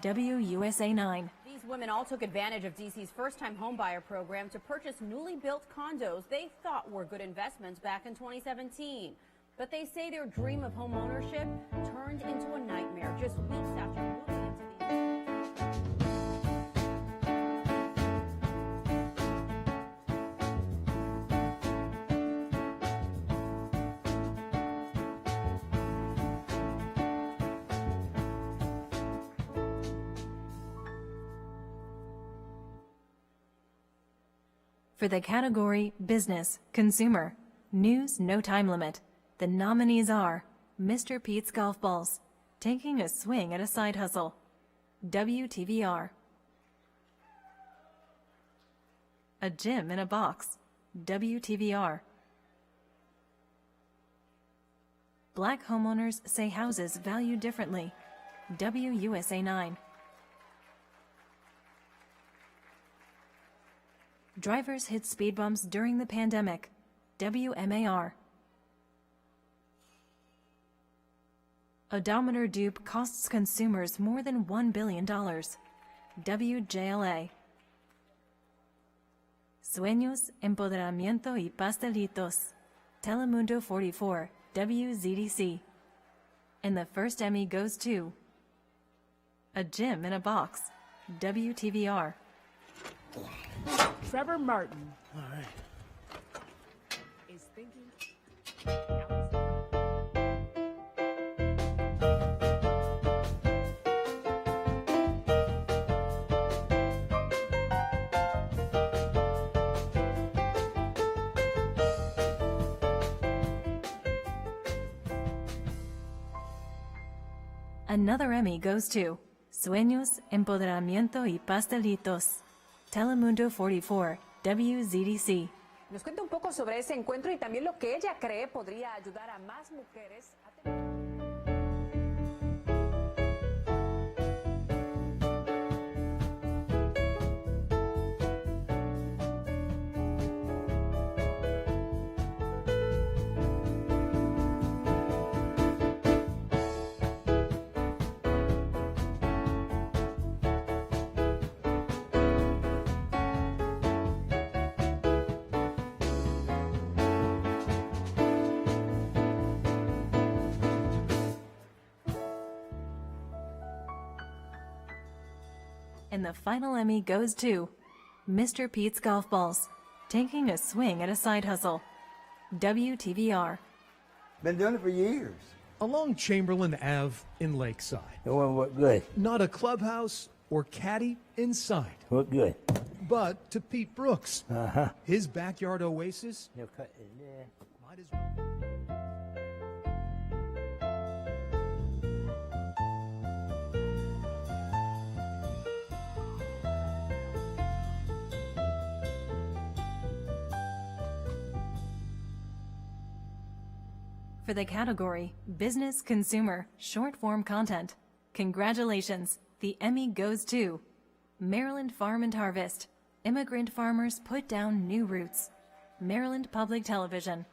WUSA 9. These women all took advantage of DC's first-time homebuyer program to purchase newly built condos they thought were good investments back in 2017. But they say their dream of home ownership turned into a nightmare just weeks after moving into these. For the category Business, Consumer, News, No Time Limit, the nominees are Mr. Pete's Golf Balls, Taking a Swing at a Side Hustle, WTVR, A Gym in a Box, WTVR, Black Homeowners Say Houses Value Differently, WUSA 9, Drivers hit speed bumps during the pandemic, WMAR. Odometer dupe costs consumers more than $1 billion, WJLA. Sueños, Empoderamiento y Pastelitos, Telemundo 44, WZDC. And the first Emmy goes to A Gym in a Box, WTVR. Trevor Martin. All right. Is thinking. Another Emmy goes to Sueños, Empoderamiento y Pastelitos, Telemundo 44, WZDC. Nos cuenta un poco sobre ese encuentro y también lo que ella cree podría ayudar a más mujeres a tener... And the final Emmy goes to Mr. Pete's Golf Balls, Taking a Swing at a Side Hustle, WTVR. Been doing it for years. Along Chamberlain Ave in Lakeside. Doing what good? Not a clubhouse or caddy inside. What good? But to Pete Brooks. Uh-huh. His backyard oasis. They'll cut it there. Might as well. For the category Business, Consumer, Short Form Content, congratulations, the Emmy goes to Maryland Farm and Harvest, Immigrant Farmers Put Down New Roots, Maryland Public Television.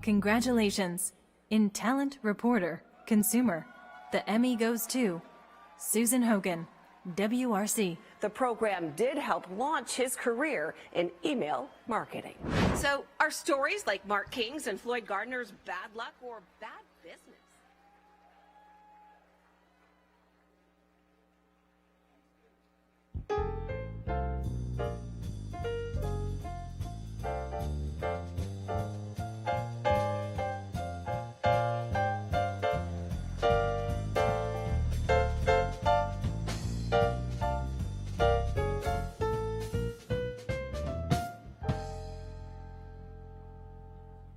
Congratulations! In Talent, Reporter, Consumer, the Emmy goes to Susan Hogan, WRC. The program did help launch his career in email marketing. So are stories like Mark King's and Floyd Gardner's bad luck or bad business?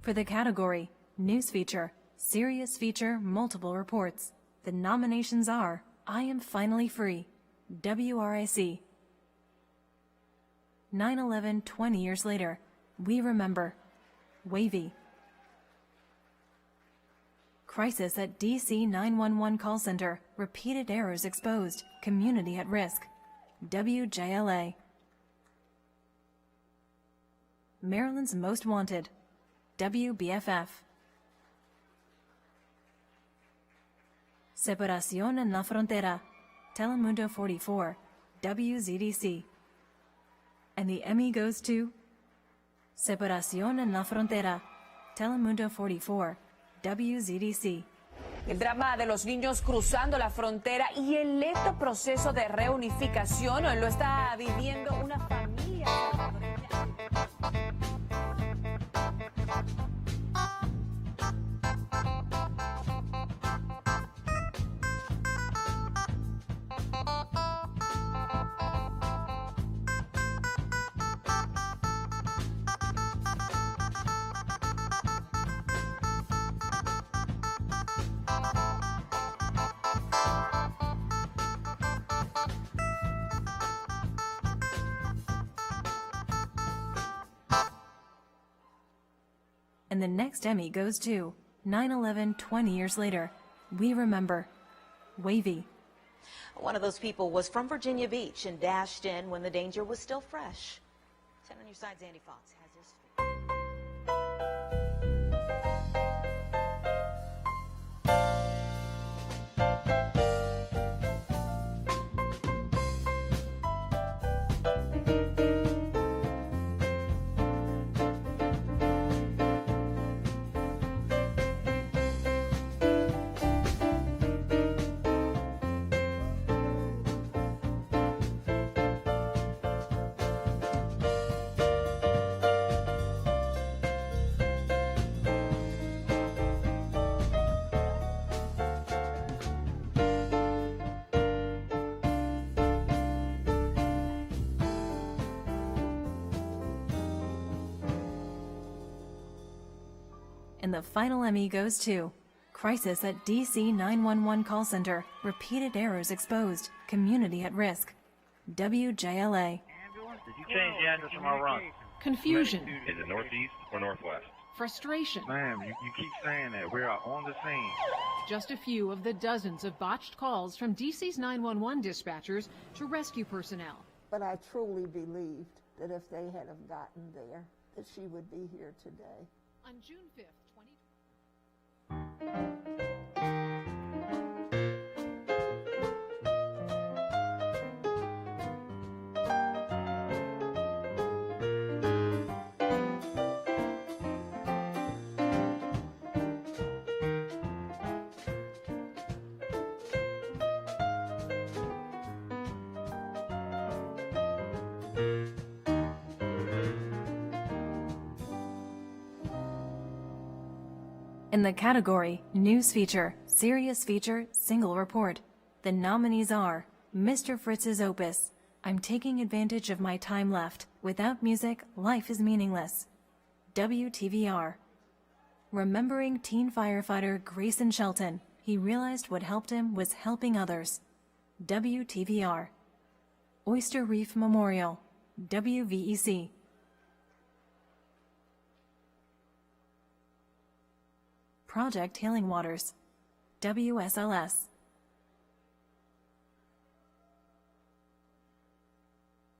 For the category News Feature, Serious Feature, Multiple Reports, the nominations are I Am Finally Free, WRIC. 9/11, 20 years later, We Remember, Wavy. Crisis at DC 911 call center, repeated errors exposed, community at risk, WJLA. Maryland's Most Wanted, WBFF. Separación en la Frontera, Telemundo 44, WZDC. And the Emmy goes to Separación en la Frontera, Telemundo 44, WZDC. El drama de los niños cruzando la frontera y el lento proceso de reunificación lo está viviendo una familia salvadoreña. And the next Emmy goes to 9/11, 20 years later, We Remember, Wavy. One of those people was from Virginia Beach and dashed in when the danger was still fresh. 10 on your side's Andy Fox has his story. And the final Emmy goes to Crisis at DC 911 call center, repeated errors exposed, community at risk, WJLA. Did you change the address of my run? Confusion. Is it northeast or northwest? Frustration. Ma'am, you keep saying that. We are on the scene. Just a few of the dozens of botched calls from DC's 911 dispatchers to rescue personnel. But I truly believed that if they had have gotten there, that she would be here today. On June 5th, In the category News Feature, Serious Feature, Single Report, the nominees are Mr. Fritz's opus, I'm Taking Advantage of My Time Left. Without music, life is meaningless. WTVR. Remembering teen firefighter Grayson Shelton, he realized what helped him was helping others. WTVR. Oyster Reef Memorial, WVEC. Project Healing Waters, WSLS.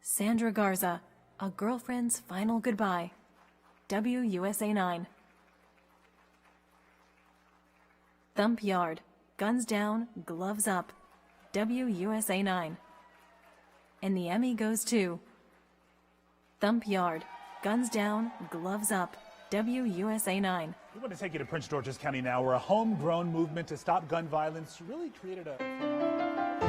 Sandra Garza, A Girlfriend's Final Goodbye, WUSA 9. Thump Yard, Guns Down, Gloves Up, WUSA 9. And the Emmy goes to Thump Yard, Guns Down, Gloves Up, WUSA 9. We want to take you to Prince George's County now, where a homegrown movement to stop gun violence really created a...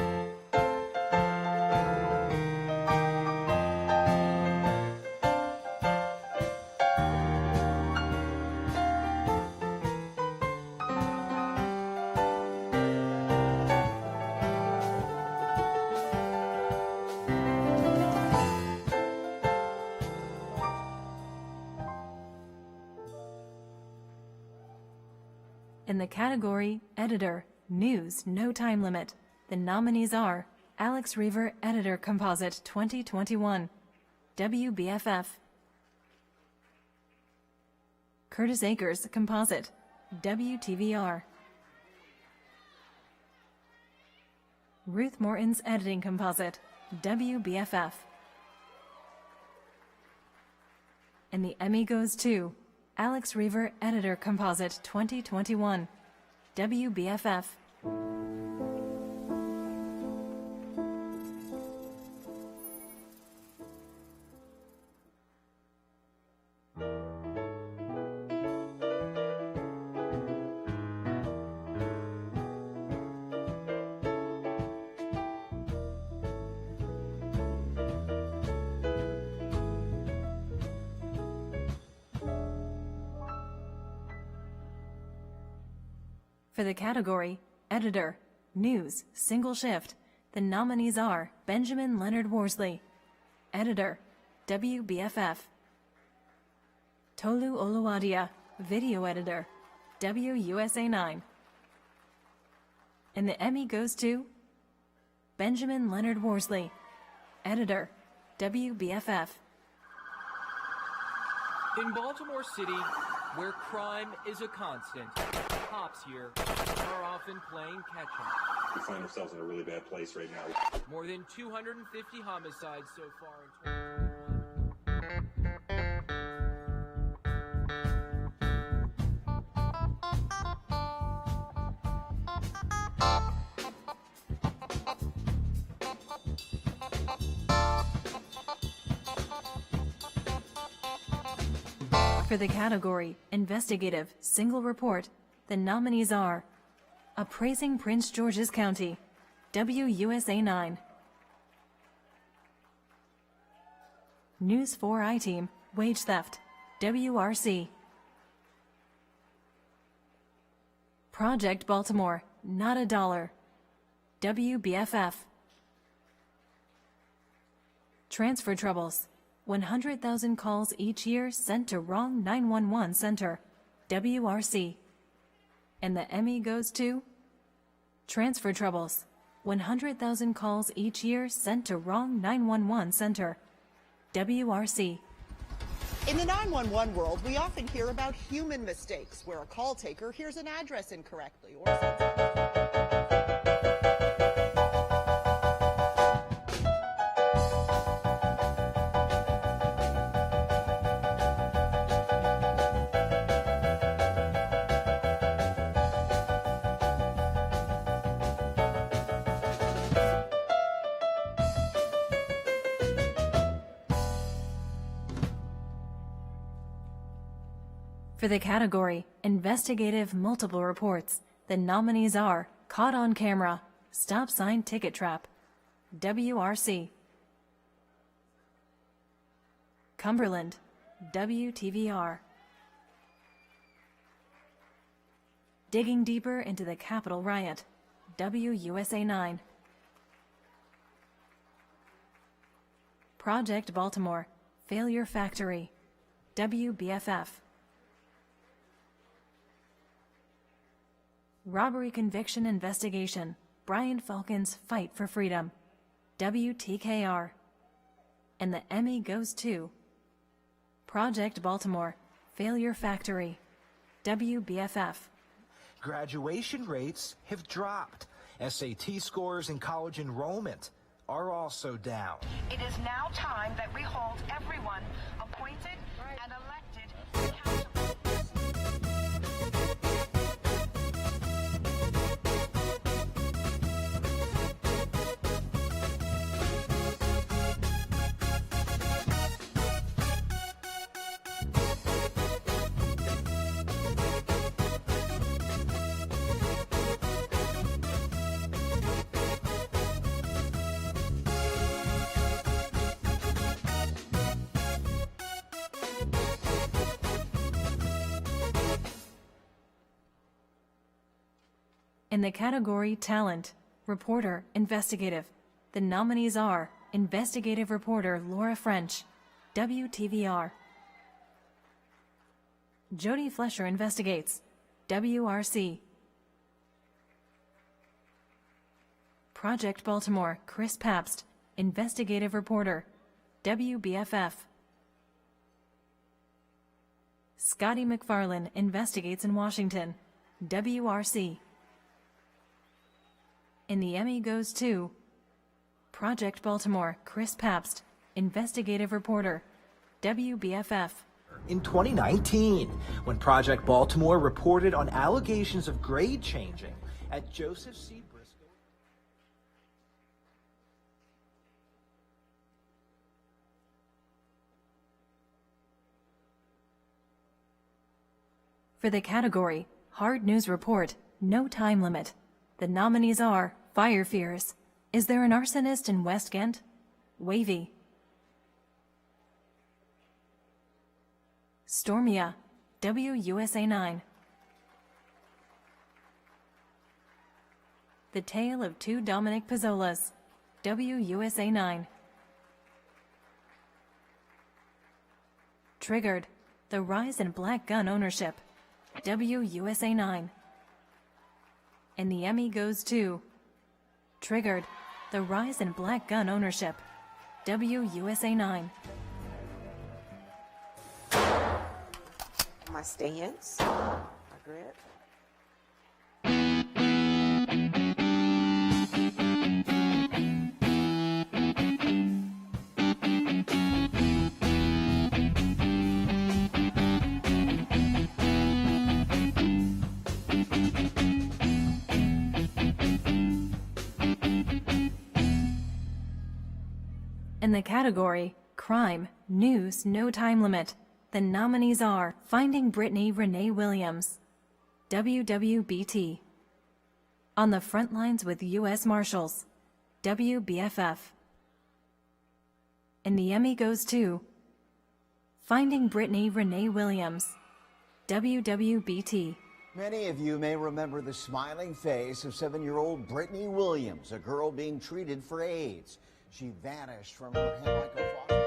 In the category Editor, News, No Time Limit, the nominees are Alex Reaver Editor Composite 2021, WBFF. Curtis Akers Composite, WTVR. Ruth Morton's Editing Composite, WBFF. And the Emmy goes to Alex Reaver Editor Composite 2021, WBFF. For the category Editor, News, Single Shift, the nominees are Benjamin Leonard Worsley, Editor, WBFF. Tolu Oluwadia, Video Editor, WUSA 9. And the Emmy goes to Benjamin Leonard Worsley, Editor, WBFF. In Baltimore City, where crime is a constant, cops here are often playing catch-up. We find ourselves in a really bad place right now. More than 250 homicides so far in 2021. For the category Investigative, Single Report, the nominees are Appraising Prince George's County, WUSA 9. News 4 I-Team, Wage Theft, WRC. Project Baltimore, Not a Dollar, WBFF. Transfer Troubles, 100,000 calls each year sent to wrong 911 center, WRC. And the Emmy goes to Transfer Troubles, 100,000 calls each year sent to wrong 911 center, WRC. In the 911 world, we often hear about human mistakes, where a call taker hears an address incorrectly or For the category Investigative Multiple Reports, the nominees are Caught on Camera, Stop Sign Ticket Trap, WRC. Cumberland, WTVR. Digging Deeper into the Capitol Riot, WUSA 9. Project Baltimore, Failure Factory, WBFF. Robbery Conviction Investigation, Brian Falcon's Fight for Freedom, WTKR. And the Emmy goes to Project Baltimore, Failure Factory, WBFF. Graduation rates have dropped. SAT scores and college enrollment are also down. It is now time that we hold everyone appointed and elected accountable. In the category Talent, Reporter, Investigative, the nominees are investigative reporter Laura French, WTVR. Jodie Flesher investigates, WRC. Project Baltimore, Chris Pabst, investigative reporter, WBFF. Scotty McFarlane investigates in Washington, WRC. And the Emmy goes to Project Baltimore, Chris Pabst, investigative reporter, WBFF. In 2019, when Project Baltimore reported on allegations of grade changing at Joseph C. Briscoe. For the category Hard News Report, no time limit. The nominees are Fire Fears, Is There an Arsonist in West Ghent? Wavy. Stormia, WUSA 9. The Tale of Two Dominic Pizzolas, WUSA 9. Triggered, The Rise in Black Gun Ownership, WUSA 9. And the Emmy goes to Triggered, The Rise in Black Gun Ownership, WUSA 9. My stance, Margaret. In the category Crime, News, No Time Limit, the nominees are Finding Brittany Renee Williams, WWBT. On the Front Lines with U.S. Marshals, WBFF. And the Emmy goes to Finding Brittany Renee Williams, WWBT. Many of you may remember the smiling face of 7-year-old Brittany Williams, a girl being treated for AIDS. She vanished from her Henrico foster.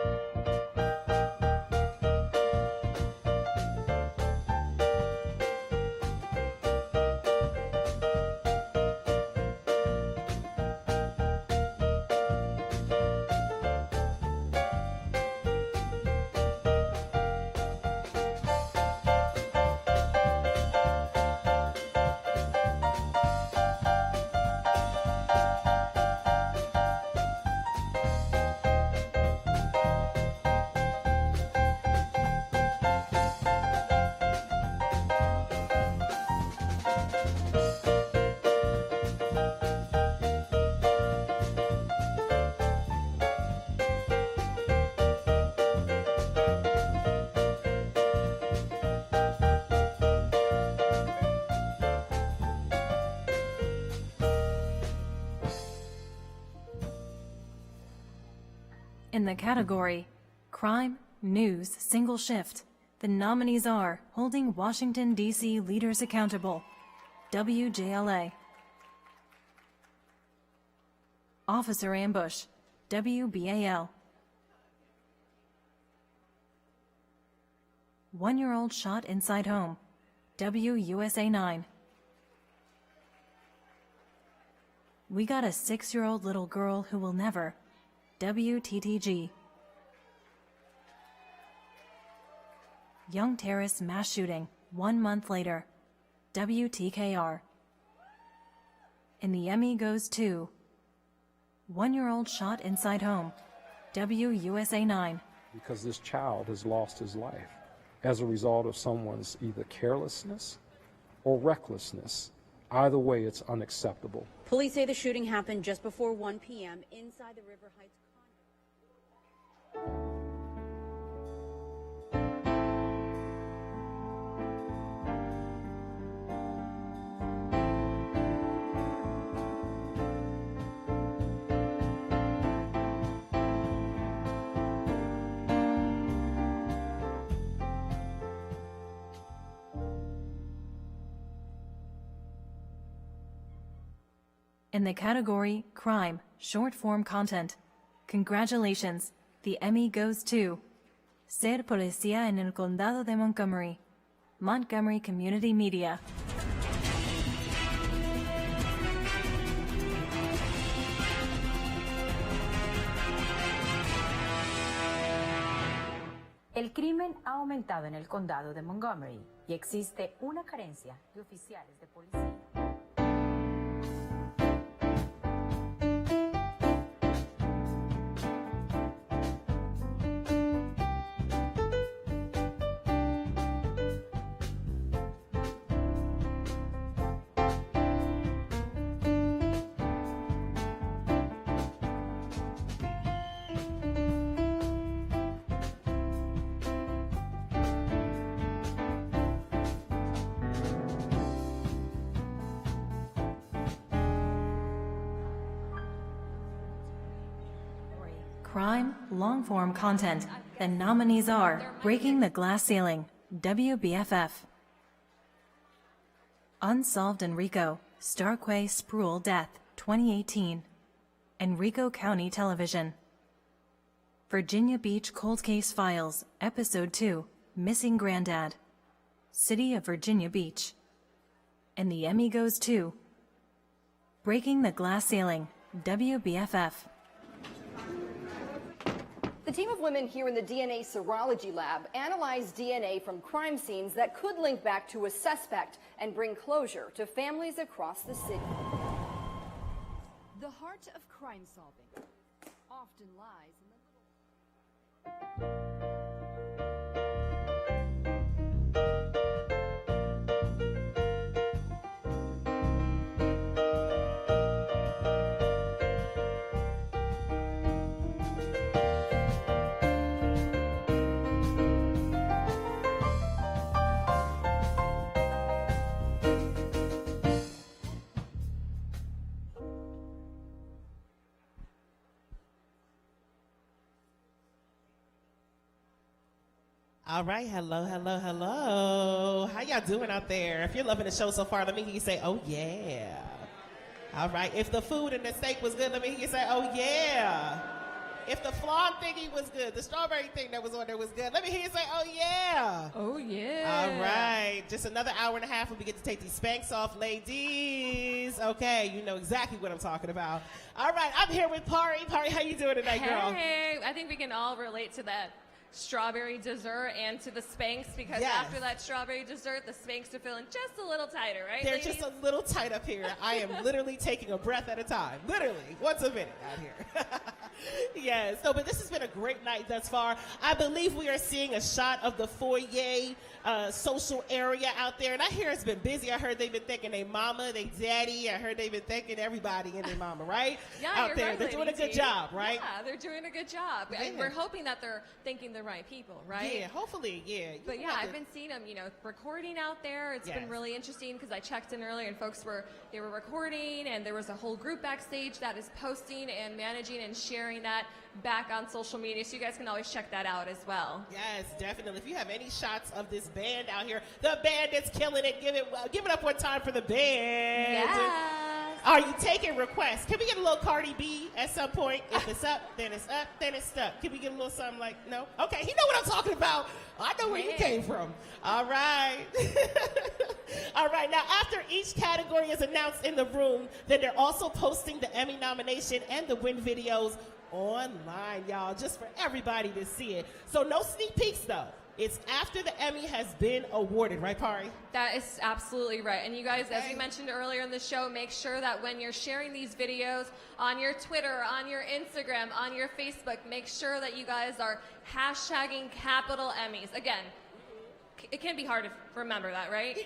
In the category Crime, News, Single Shift, the nominees are Holding Washington, D.C. Leaders Accountable, WJLA. Officer Ambush, WBAL. 1-year-old shot inside home, WUSA 9. We got a 6-year-old little girl who will never, WTTG. Young Terrace mass shooting 1 month later, WTKR. And the Emmy goes to 1-year-old shot inside home, WUSA 9. Because this child has lost his life as a result of someone's either carelessness or recklessness. Either way, it's unacceptable. Police say the shooting happened just before 1 p.m. inside the River Heights condo. In the category Crime, Short Form Content, congratulations, the Emmy goes to Ser Policía en el Condado de Montgomery, Montgomery Community Media. El crimen ha aumentado en el condado de Montgomery y existe una carencia de oficiales de policía. Crime, long-form content. The nominees are Breaking the Glass Ceiling, WBFF. Unsolved Enrico, Starquay Sproul Death, 2018. Enrico County Television. Virginia Beach Cold Case Files, Episode 2, Missing Granddad. City of Virginia Beach. And the Emmy goes to Breaking the Glass Ceiling, WBFF. The team of women here in the DNA serology lab analyzed DNA from crime scenes that could link back to a suspect and bring closure to families across the city. The heart of crime solving often lies in the little... All right, hello. How y'all doing out there? If you're loving the show so far, let me hear you say, oh yeah. All right, if the food and the steak was good, let me hear you say, oh yeah. If the flan thingy was good, the strawberry thing that was on there was good, let me hear you say, oh yeah. Oh yeah. All right, just another hour and a half when we get to take these Spanx off, ladies. Okay, you know exactly what I'm talking about. All right, I'm here with Pari. Pari, how you doing tonight, girl? Hey, I think we can all relate to that strawberry dessert and to the Spanx, because Yes. after that strawberry dessert, the Spanx are feeling just a little tighter, right, They're ladies? just a little tight up here. I am literally taking a breath at a time. Literally. Once a minute out here. Yes. No, but this has been a great night thus far. I believe we are seeing a shot of the foyer social area out there. And I hear it's been busy. I heard they've been thanking their mama, their daddy. I heard they've been thanking everybody and their mama, right? Yeah, out you're there. right, They're doing a Lady good T. job, right? Yeah, they're doing a good job. And Yeah. we're hoping that they're thanking the right people, right? Yeah, hopefully, yeah. You But know yeah, that- I've been seeing them, recording out there. It's Yes. been really interesting because I checked in earlier and folks were recording, and there was a whole group backstage that is posting and managing and sharing that back on social media. So you guys can always check that out as well. Yes, definitely. If you have any shots of this band out here, the band is killing it. Give it up one time for the band. Yes. Are you taking requests? Can we get a little Cardi B at some point? If it's up, then it's up, then it's stuck. Can we get a little something like, no? Okay, he know what I'm talking about. I know where you came from. All right. All right, now after each category is announced in the room, then they're also posting the Emmy nomination and the win videos online, y'all, just for everybody to see it. So no sneak peeks, though. It's after the Emmy has been awarded, right, Pari? That is absolutely right. And you guys, as we mentioned earlier in the show, make sure that when you're sharing these videos on your Twitter, on your Instagram, on your Facebook, make sure that you guys are hashtagging capital Emmys. Again, it can be hard to remember that, right?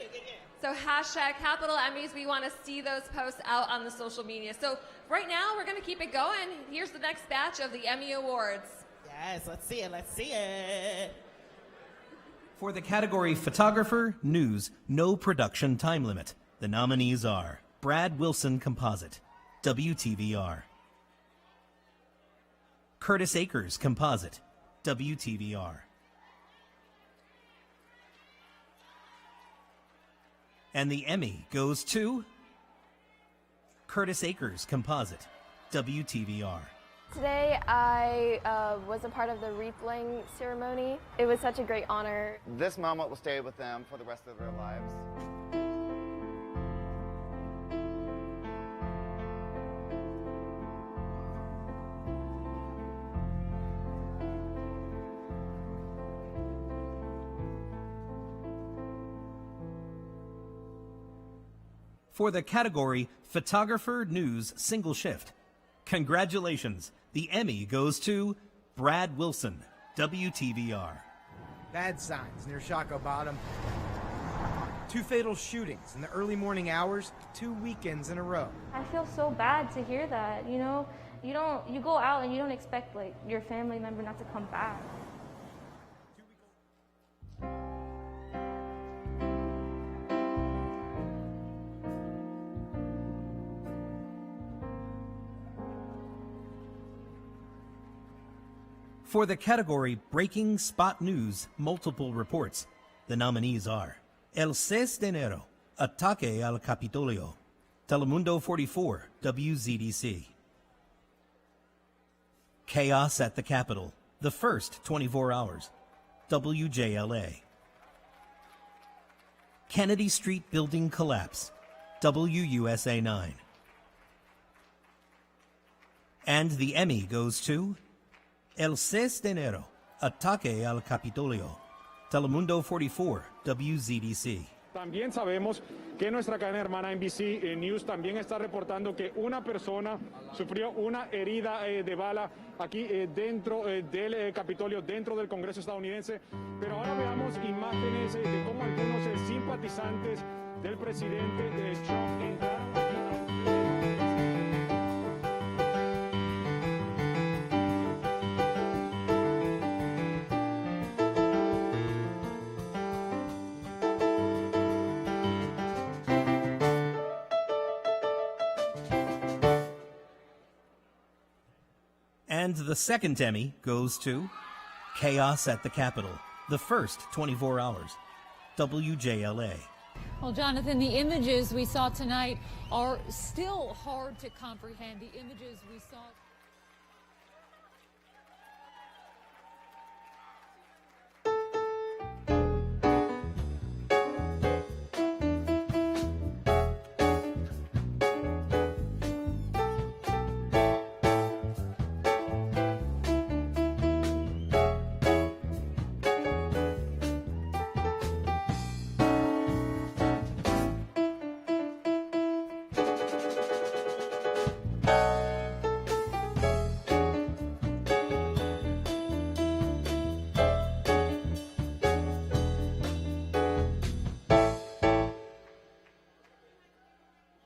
So hashtag capital Emmys. We want to see those posts out on the social media. So right now, we're going to keep it going. Here's the next batch of the Emmy Awards. Yes, let's see it. Let's see it. For the category Photographer, News, No Production Time Limit, the nominees are Brad Wilson Composite, WTVR. Curtis Akers Composite, WTVR. And the Emmy goes to Curtis Akers Composite, WTVR. Today I was a part of the wreath-laying ceremony. It was such a great honor. This moment will stay with them for the rest of their lives. For the category Photographer News Single Shift, congratulations, the Emmy goes to Brad Wilson, WTVR. Bad signs near Shockoe Bottom. 2 fatal shootings in the early morning hours, 2 weekends in a row. I feel so bad to hear that, you know? You go out and you don't expect like your family member not to come back. For the category Breaking Spot News Multiple Reports, the nominees are El 6 de Enero, Ataque al Capitolio, Telemundo 44, WZDC. Chaos at the Capitol, the first 24 hours, WJLA. Kennedy Street Building Collapse, WUSA 9. And the Emmy goes to El 6 de Enero, Ataque al Capitolio, Telemundo 44, WZDC. También sabemos que nuestra cadena hermana NBC News también está reportando que una persona sufrió una herida de bala aquí dentro del Capitolio, dentro del Congreso estadounidense. Pero ahora veamos imágenes de cómo algunos simpatizantes del presidente Trump entraron aquí. And the second Emmy goes to Chaos at the Capitol, the first 24 hours, WJLA. Well, Jonathan, the images we saw tonight are still hard to comprehend. The images we saw...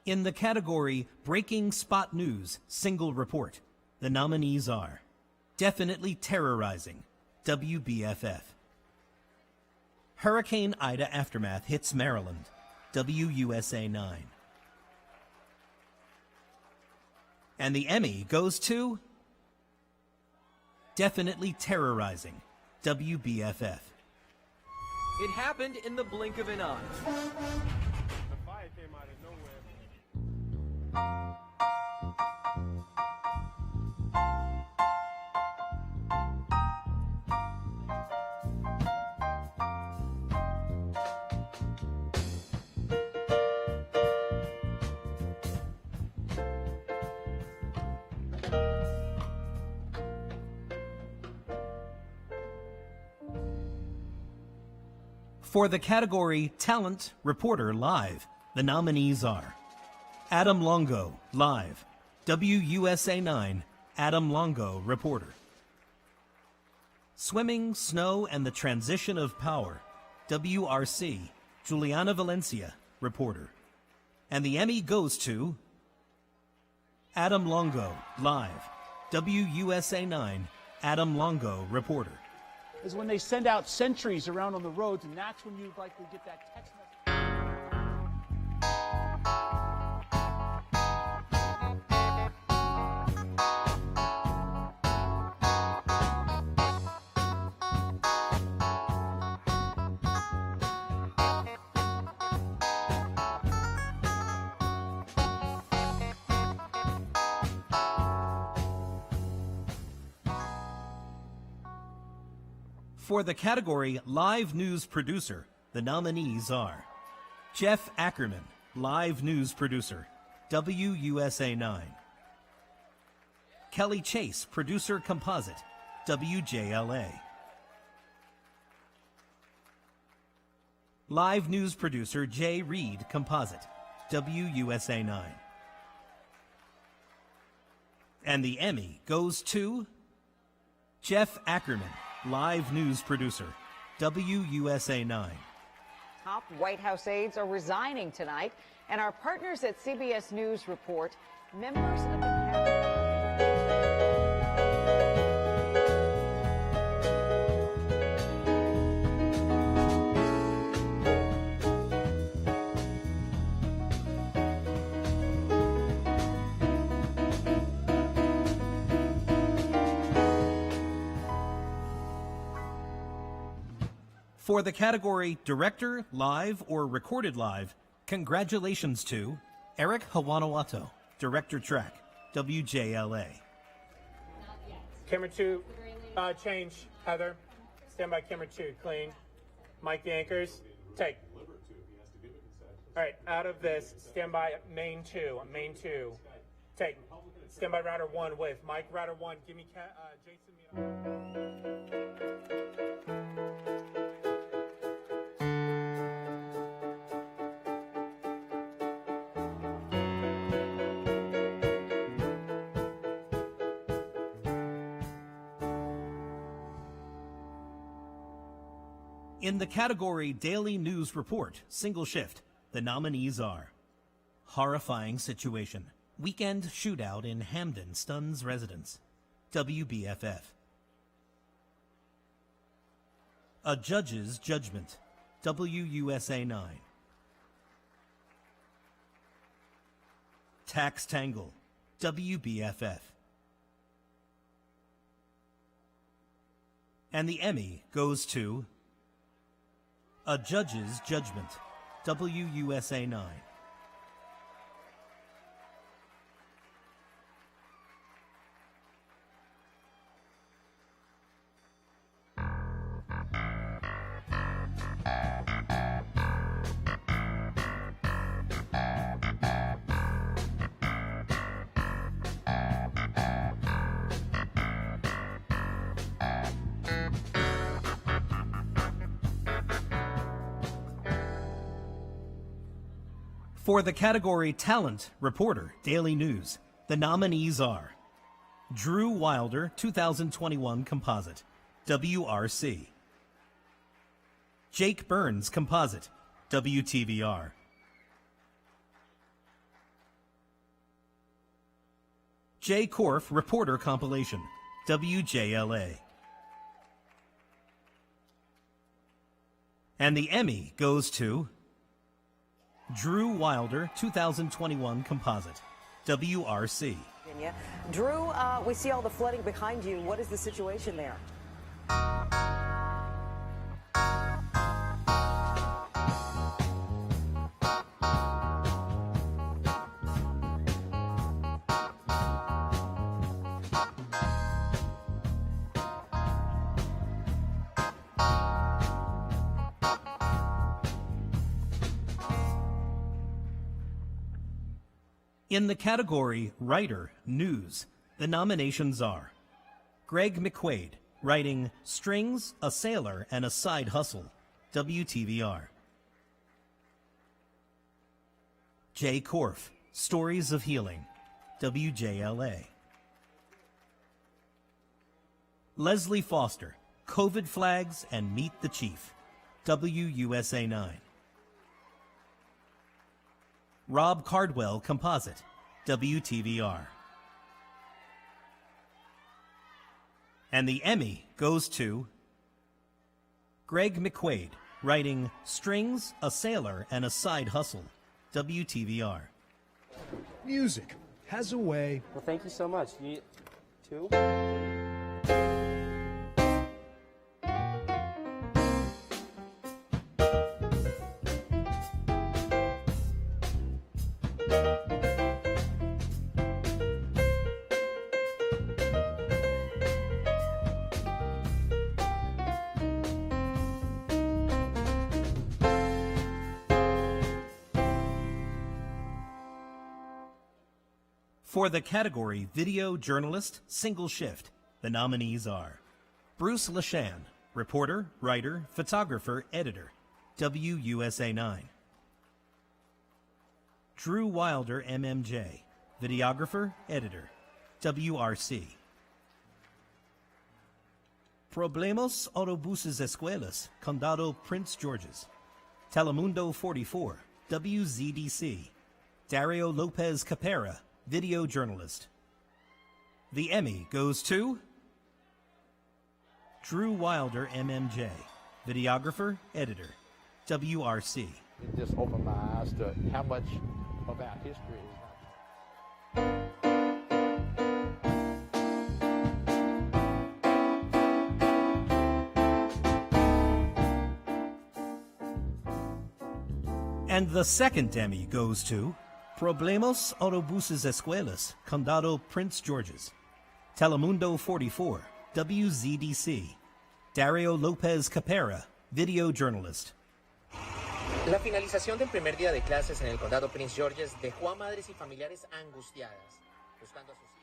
In the category Breaking Spot News Single Report, the nominees are Definitely Terrorizing, WBFF. Hurricane Ida Aftermath Hits Maryland, WUSA 9. And the Emmy goes to Definitely Terrorizing, WBFF. It happened in the blink of an eye. For the category Talent Reporter Live, the nominees are Adam Longo, Live, WUSA 9, Adam Longo, Reporter. Swimming, Snow, and the Transition of Power, WRC, Juliana Valencia, Reporter. And the Emmy goes to Adam Longo, Live, WUSA 9, Adam Longo, Reporter. Is when they send out sentries around on the roads, and that's when you likely get that text message. For the category Live News Producer, the nominees are Jeff Ackerman, Live News Producer, WUSA 9. Kelly Chase, Producer Composite, WJLA. Live News Producer Jay Reed, Composite, WUSA 9. And the Emmy goes to Jeff Ackerman, Live News Producer, WUSA 9. Top White House aides are resigning tonight, and our partners at CBS News report members of the For the category Director, Live, or Recorded Live, congratulations to Eric Hawanawato, Director Track, WJLA. Camera 2, change. Heather, stand by camera 2, clean. Mike the anchors, take. All right, out of this, stand by main 2, take. Stand by router 1 with Mike, router 1, give me Jason. In the category Daily News Report, Single Shift, the nominees are Horrifying Situation, Weekend Shootout in Hamden Stuns Residence, WBFF. A Judge's Judgment, WUSA 9. Tax Tangle, WBFF. And the Emmy goes to A Judge's Judgment, WUSA 9. For the category Talent, Reporter, Daily News, the nominees are Drew Wilder, 2021 Composite, WRC. Jake Burns, Composite, WTVR. Jay Korf, Reporter Compilation, WJLA. And the Emmy goes to Drew Wilder, 2021 Composite, WRC. Virginia. Drew, we see all the flooding behind you. What is the situation there? In the category Writer, News, the nominations are Greg McQuaid, writing Strings, A Sailor, and a Side Hustle, WTVR. Jay Korf, Stories of Healing, WJLA. Leslie Foster, COVID Flags and Meet the Chief, WUSA 9. Rob Cardwell, Composite, WTVR. And the Emmy goes to Greg McQuaid, writing Strings, A Sailor, and a Side Hustle, WTVR. Music has a way. Well, thank you so much. You too? For the category Video Journalist Single Shift, the nominees are Bruce Leshan, reporter, writer, photographer, editor, WUSA 9. Drew Wilder, MMJ, videographer, editor, WRC. Problemos Autobuses Escuelas, Condado Prince George's, Telemundo 44, WZDC, Dario Lopez Capera, video journalist. The Emmy goes to Drew Wilder, MMJ, videographer, editor, WRC. It just opened my eyes to how much of our history is not. And the second Emmy goes to Problemos Autobuses Escuelas, Condado Prince George's, Telemundo 44, WZDC, Dario Lopez Capera, video journalist. La finalización del primer día de clases en el condado Prince George's dejó a madres y familiares angustiadas, buscando a sus hijos.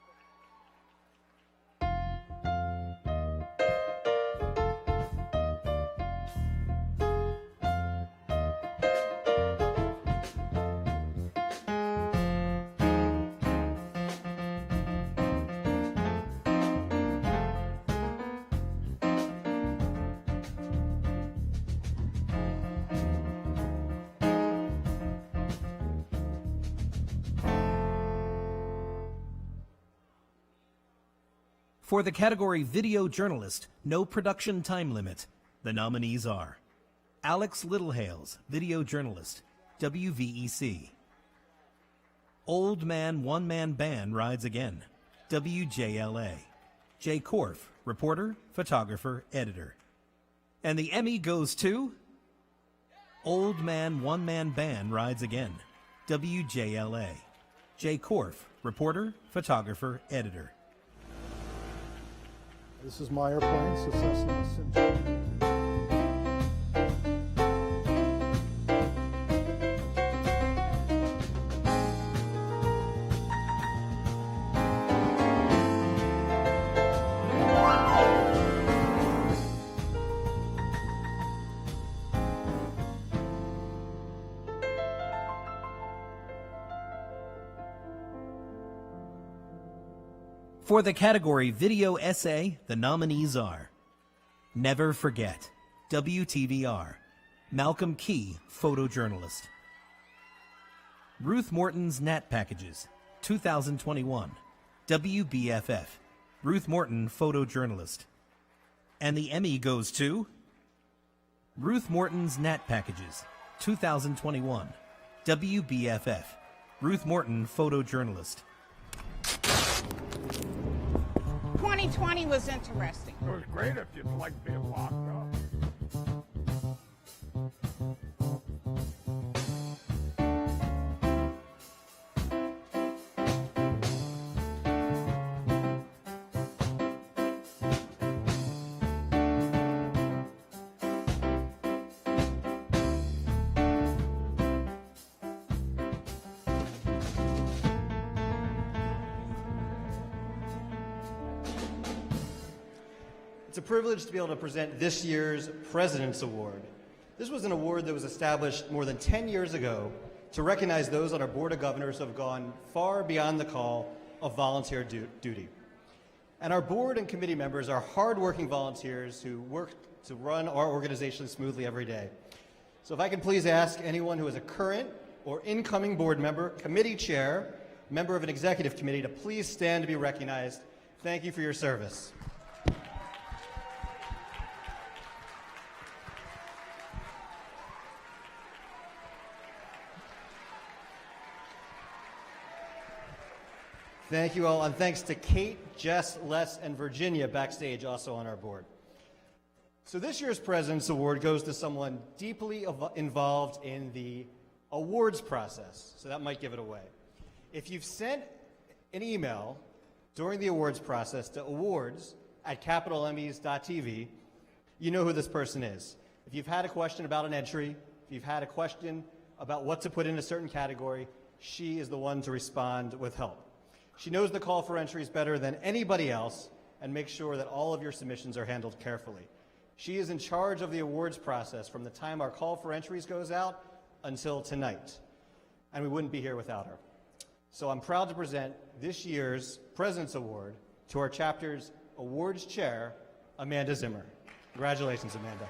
For the category Video Journalist, no production time limit, the nominees are Alex Littlehales, video journalist, WVEC. Old Man One Man Band Rides Again, WJLA. Jay Korf, reporter, photographer, editor. And the Emmy goes to Old Man One Man Band Rides Again, WJLA. Jay Korf, reporter, photographer, editor. This is my airplane, so Cessna Centurion. For the category Video Essay, the nominees are Never Forget, WTVR, Malcolm Key, photojournalist. Ruth Morton's Nat Packages, 2021, WBFF, Ruth Morton, photojournalist. And the Emmy goes to Ruth Morton's Nat Packages, 2021, WBFF, Ruth Morton, photojournalist. 2020 was interesting. It was great if you'd like being locked up. It's a privilege to be able to present this year's President's Award. This was an award that was established more than 10 years ago to recognize those on our Board of Governors who have gone far beyond the call of volunteer duty. And our board and committee members are hardworking volunteers who work to run our organization smoothly every day. So if I can please ask anyone who is a current or incoming board member, committee chair, member of an executive committee to please stand to be recognized. Thank you for your service. Thank you all, and thanks to Kate, Jess, Les, and Virginia backstage, also on our board. So this year's President's Award goes to someone deeply involved in the awards process, so that might give it away. If you've sent an email during the awards process to awards@capitalemmys.tv, you know who this person is. If you've had a question about an entry, if you've had a question about what to put in a certain category, she is the one to respond with help. She knows the call for entries better than anybody else and makes sure that all of your submissions are handled carefully. She is in charge of the awards process from the time our call for entries goes out until tonight, and we wouldn't be here without her. So I'm proud to present this year's President's Award to our chapter's awards chair, Amanda Zimmer. Congratulations, Amanda.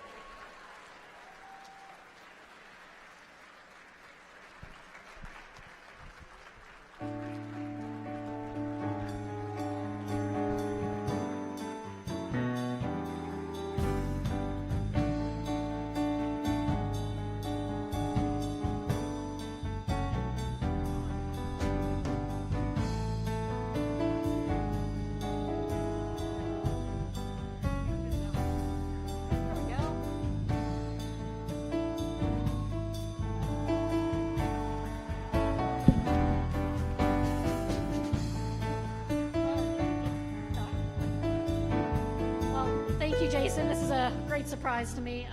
Jason, this is a great surprise to me.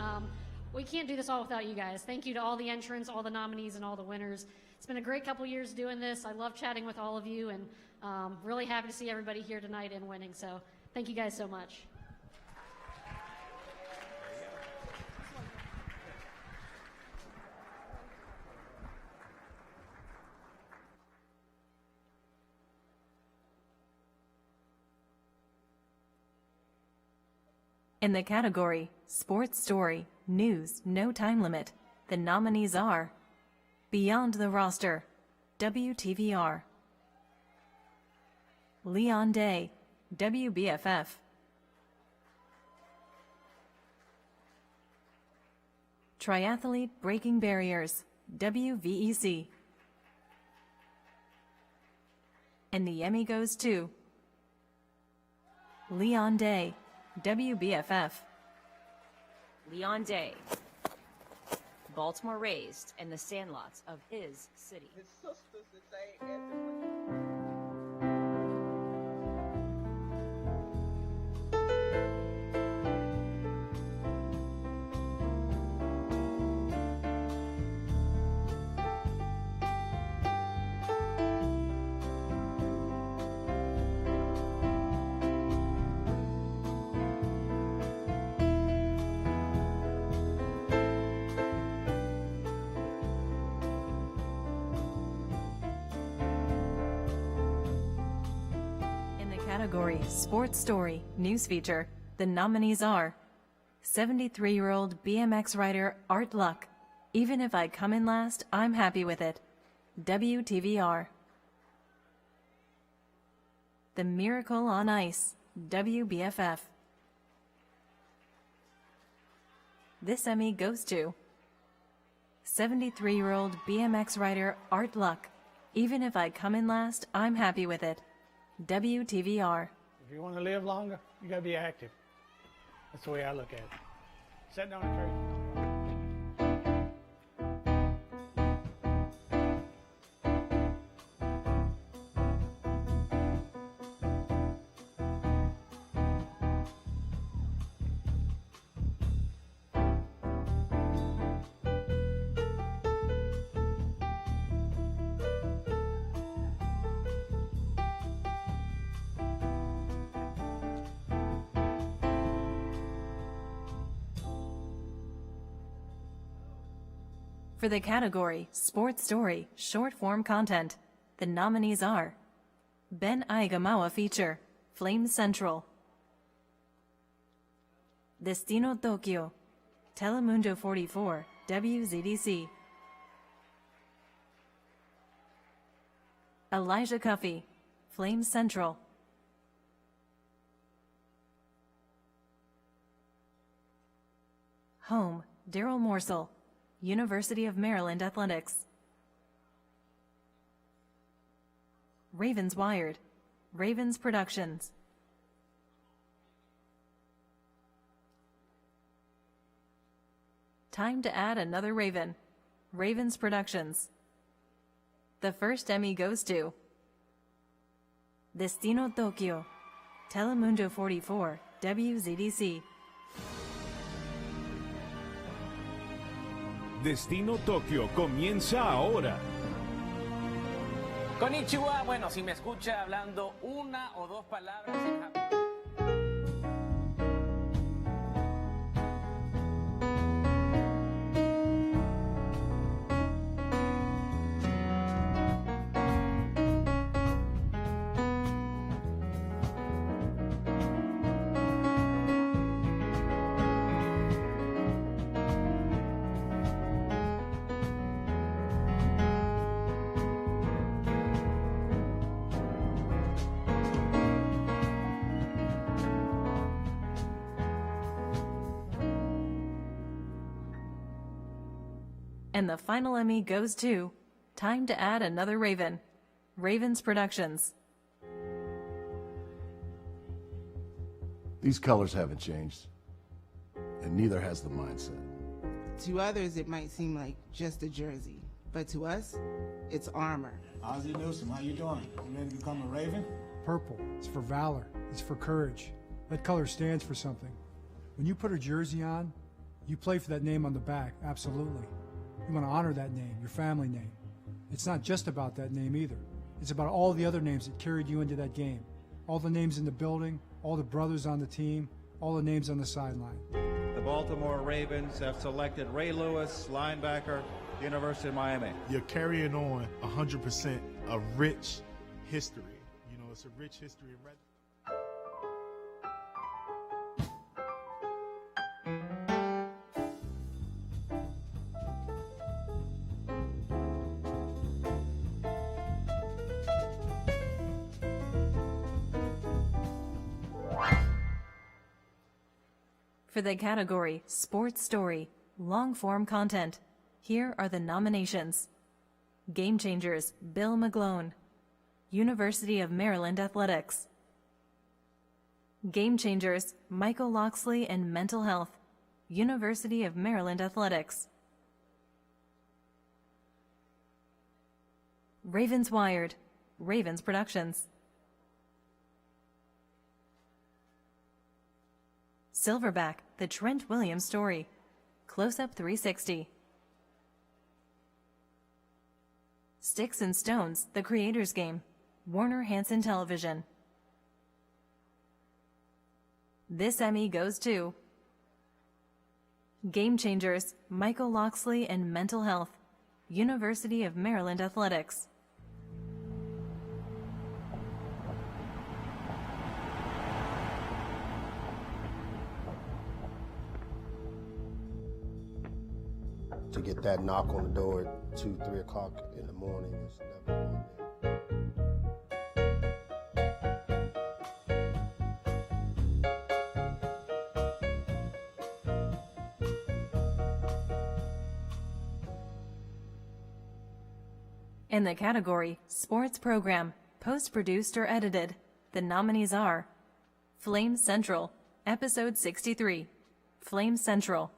We can't do this all without you guys. Thank you to all the entrants, all the nominees, and all the winners. It's been a great couple years doing this. I love chatting with all of you, and really happy to see everybody here tonight and winning. So thank you guys so much. In the category Sports Story, News, No Time Limit, the nominees are Beyond the Roster, WTVR, Leon Day, WBFF, Triathlete Breaking Barriers, WVEC, and the Emmy goes to Leon Day, WBFF. Leon Day, Baltimore raised in the sandlots of his city. His sisters that say Category Sports Story, News Feature, the nominees are 73-year-old BMX rider Art Luck, Even If I Come in Last, I'm Happy With It, WTVR. The Miracle on Ice, WBFF. This Emmy goes to 73-year-old BMX rider Art Luck, Even If I Come in Last, I'm Happy With It, WTVR. If you want to live longer, you got to be active. That's the way I look at it. Sit down and carry. For the category Sports Story, Short Form Content, the nominees are Ben Aigamawa Feature, Flame Central, Destino Tokyo, Telemundo 44, WZDC, Elijah Cuffey, Flame Central, Home, Daryl Morsell, University of Maryland Athletics, Ravens Wired, Ravens Productions, Time to Add Another Raven, Ravens Productions. The first Emmy goes to Destino Tokyo, Telemundo 44, WZDC. Destino Tokio comienza ahora. Konnichiwa, bueno, si me escucha hablando una o dos palabras en japonés. And the final Emmy goes to Time to Add Another Raven, Ravens Productions. These colors haven't changed, and neither has the mindset. To others, it might seem like just a jersey, but to us, it's armor. Ozzie Newsome, how you doing? You ready to become a Raven? Purple, it's for valor, it's for courage. That color stands for something. When you put a jersey on, you play for that name on the back, absolutely. You want to honor that name, your family name. It's not just about that name either. It's about all the other names that carried you into that game. All the names in the building, all the brothers on the team, all the names on the sideline. The Baltimore Ravens have selected Ray Lewis, linebacker, University of Miami. You're carrying on 100% a rich history. You know, it's a rich history in red. For the category Sports Story, Long-Form Content, here are the nominations. Game Changers, Bill McGlone, University of Maryland Athletics. Game Changers, Michael Locksley and Mental Health, University of Maryland Athletics. Ravens Wired, Ravens Productions. Silverback, The Trent Williams Story, Close-Up 360. Sticks and Stones, The Creator's Game, Warner Hanson Television. This Emmy goes to Game Changers, Michael Locksley and Mental Health, University of Maryland Athletics. To get that knock on the door at 2, 3 o'clock in the morning is never one thing. In the category Sports Program, Post-Produced or Edited, the nominees are Flame Central, Episode 63, Flame Central.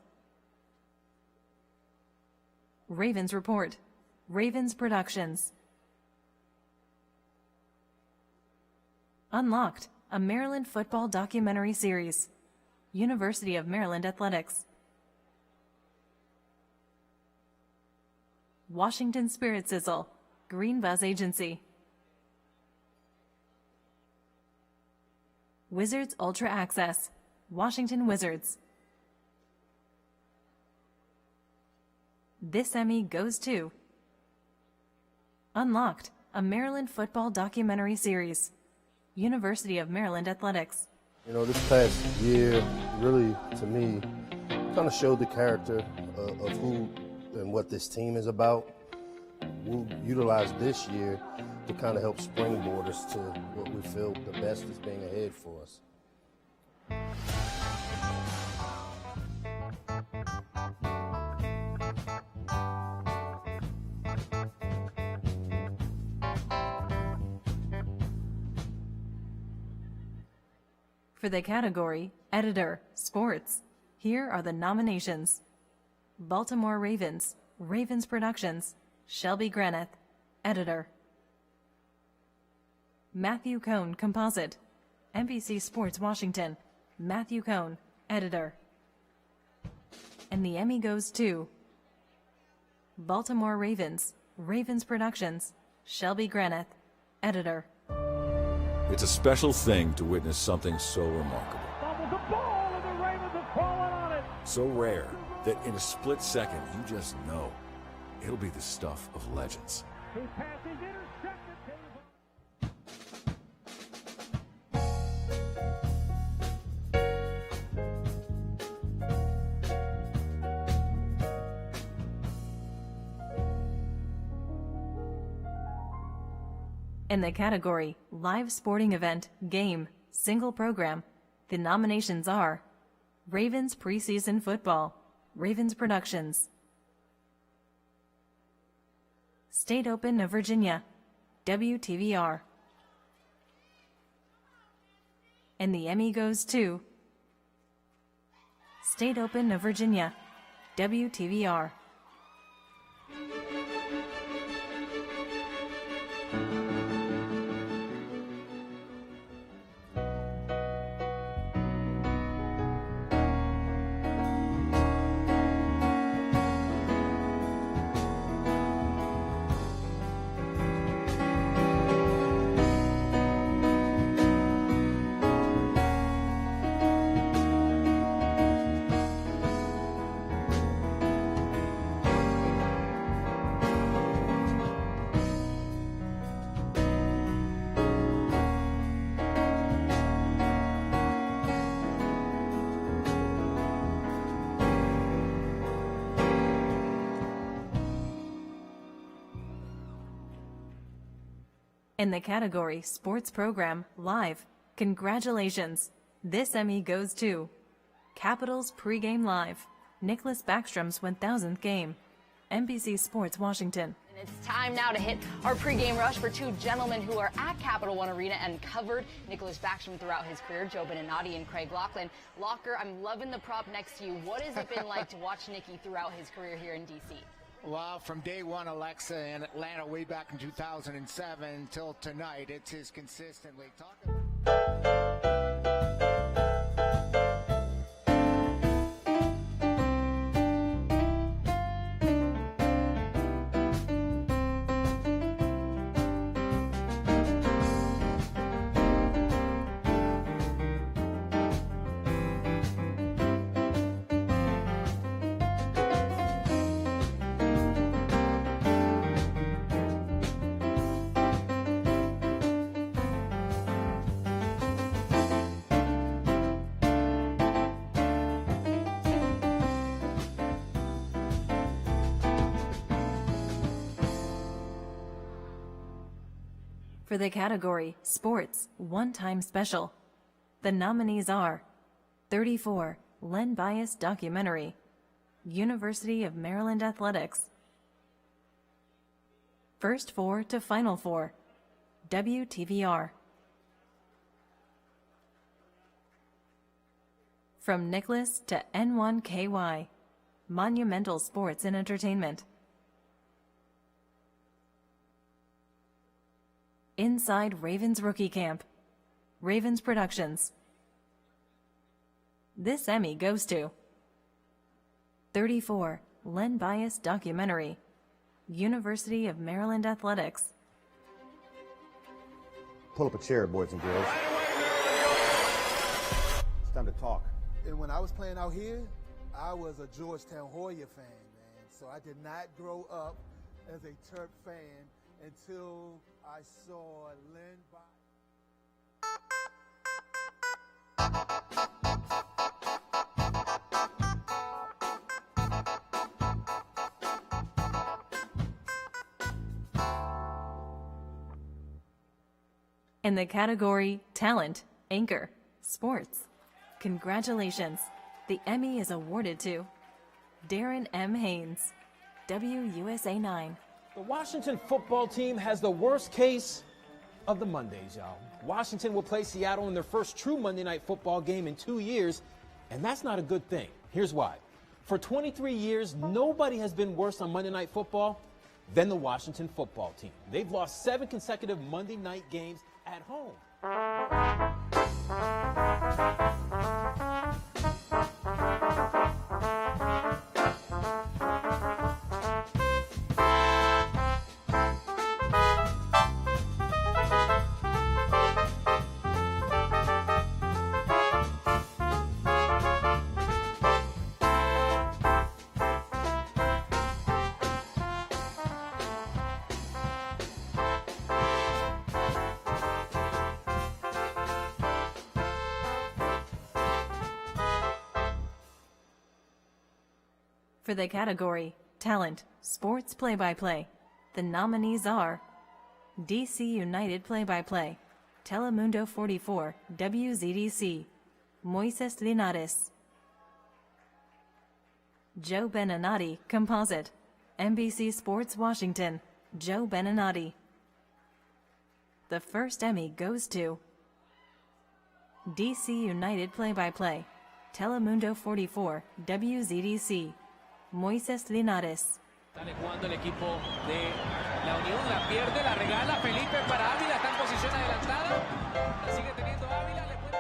Ravens Report, Ravens Productions. Unlocked, a Maryland football documentary series, University of Maryland Athletics. Washington Spirit Sizzle, Green Buzz Agency. Wizards Ultra Access, Washington Wizards. This Emmy goes to Unlocked, a Maryland football documentary series, University of Maryland Athletics. You know, this past year, really, to me, kind of showed the character of who and what this team is about. We'll utilize this year to kind of help springboard us to what we feel the best is being ahead for us. For the category Editor, Sports, here are the nominations. Baltimore Ravens, Ravens Productions, Shelby Graneth, Editor. Matthew Cohn, Composite, NBC Sports Washington, Matthew Cohn, Editor. And the Emmy goes to Baltimore Ravens, Ravens Productions, Shelby Graneth, editor. It's a special thing to witness something so remarkable. So rare that in a split second you just know it'll be the stuff of legends. In the category Live Sporting Event, Game, Single Program, the nominations are Ravens Preseason Football, Ravens Productions. State Open of Virginia, WTVR. And the Emmy goes to State Open of Virginia, WTVR. In the category Sports Program, Live, congratulations! This Emmy goes to Capitals Pregame Live, Nicholas Backstrom's 1000th game, NBC Sports Washington. And it's time now to hit our pregame rush for two gentlemen who are at Capital One Arena and covered Nicholas Backstrom throughout his career, Joe Benavidez and Craig Laughlin. Locker, I'm loving the prop next to you. What has it been like to watch Nicky throughout his career here in D.C.? Well, from day one, Alexa, in Atlanta way back in 2007 till tonight, it's his consistently talking. For the category Sports One-Time Special, the nominees are 34 Len Bias Documentary, University of Maryland Athletics, First Four to Final Four, WTVR. From Nicholas to N1KY, Monumental Sports and Entertainment. Inside Ravens Rookie Camp, Ravens Productions. This Emmy goes to 34 Len Bias Documentary, University of Maryland Athletics. Pull up a chair, boys and girls. It's time to talk. And when I was playing out here, I was a Georgetown Hoya fan, man. So I did not grow up as a Terp fan until I saw Len In the category Talent, Anchor, Sports, congratulations. The Emmy is awarded to Darren M. Haynes, WUSA 9. The Washington football team has the worst case of the Mondays, y'all. Washington will play Seattle in their first true Monday Night Football game in 2 years, and that's not a good thing. Here's why. For 23 years, nobody has been worse on Monday Night Football than the Washington football team. They've lost 7 consecutive Monday night games at home. For the category Talent, Sports Play-by-Play, the nominees are DC United Play-by-Play, Telemundo 44, WZDC, Moises Linares. Joe Beninati, Composite, NBC Sports Washington, Joe Beninati. The first Emmy goes to DC United Play-by-Play, Telemundo 44, WZDC, Moises Linares. Sale jugando el equipo de la Unión, la pierde, la regala Felipe para Ávila, está en posición adelantada, la sigue teniendo Ávila, le puede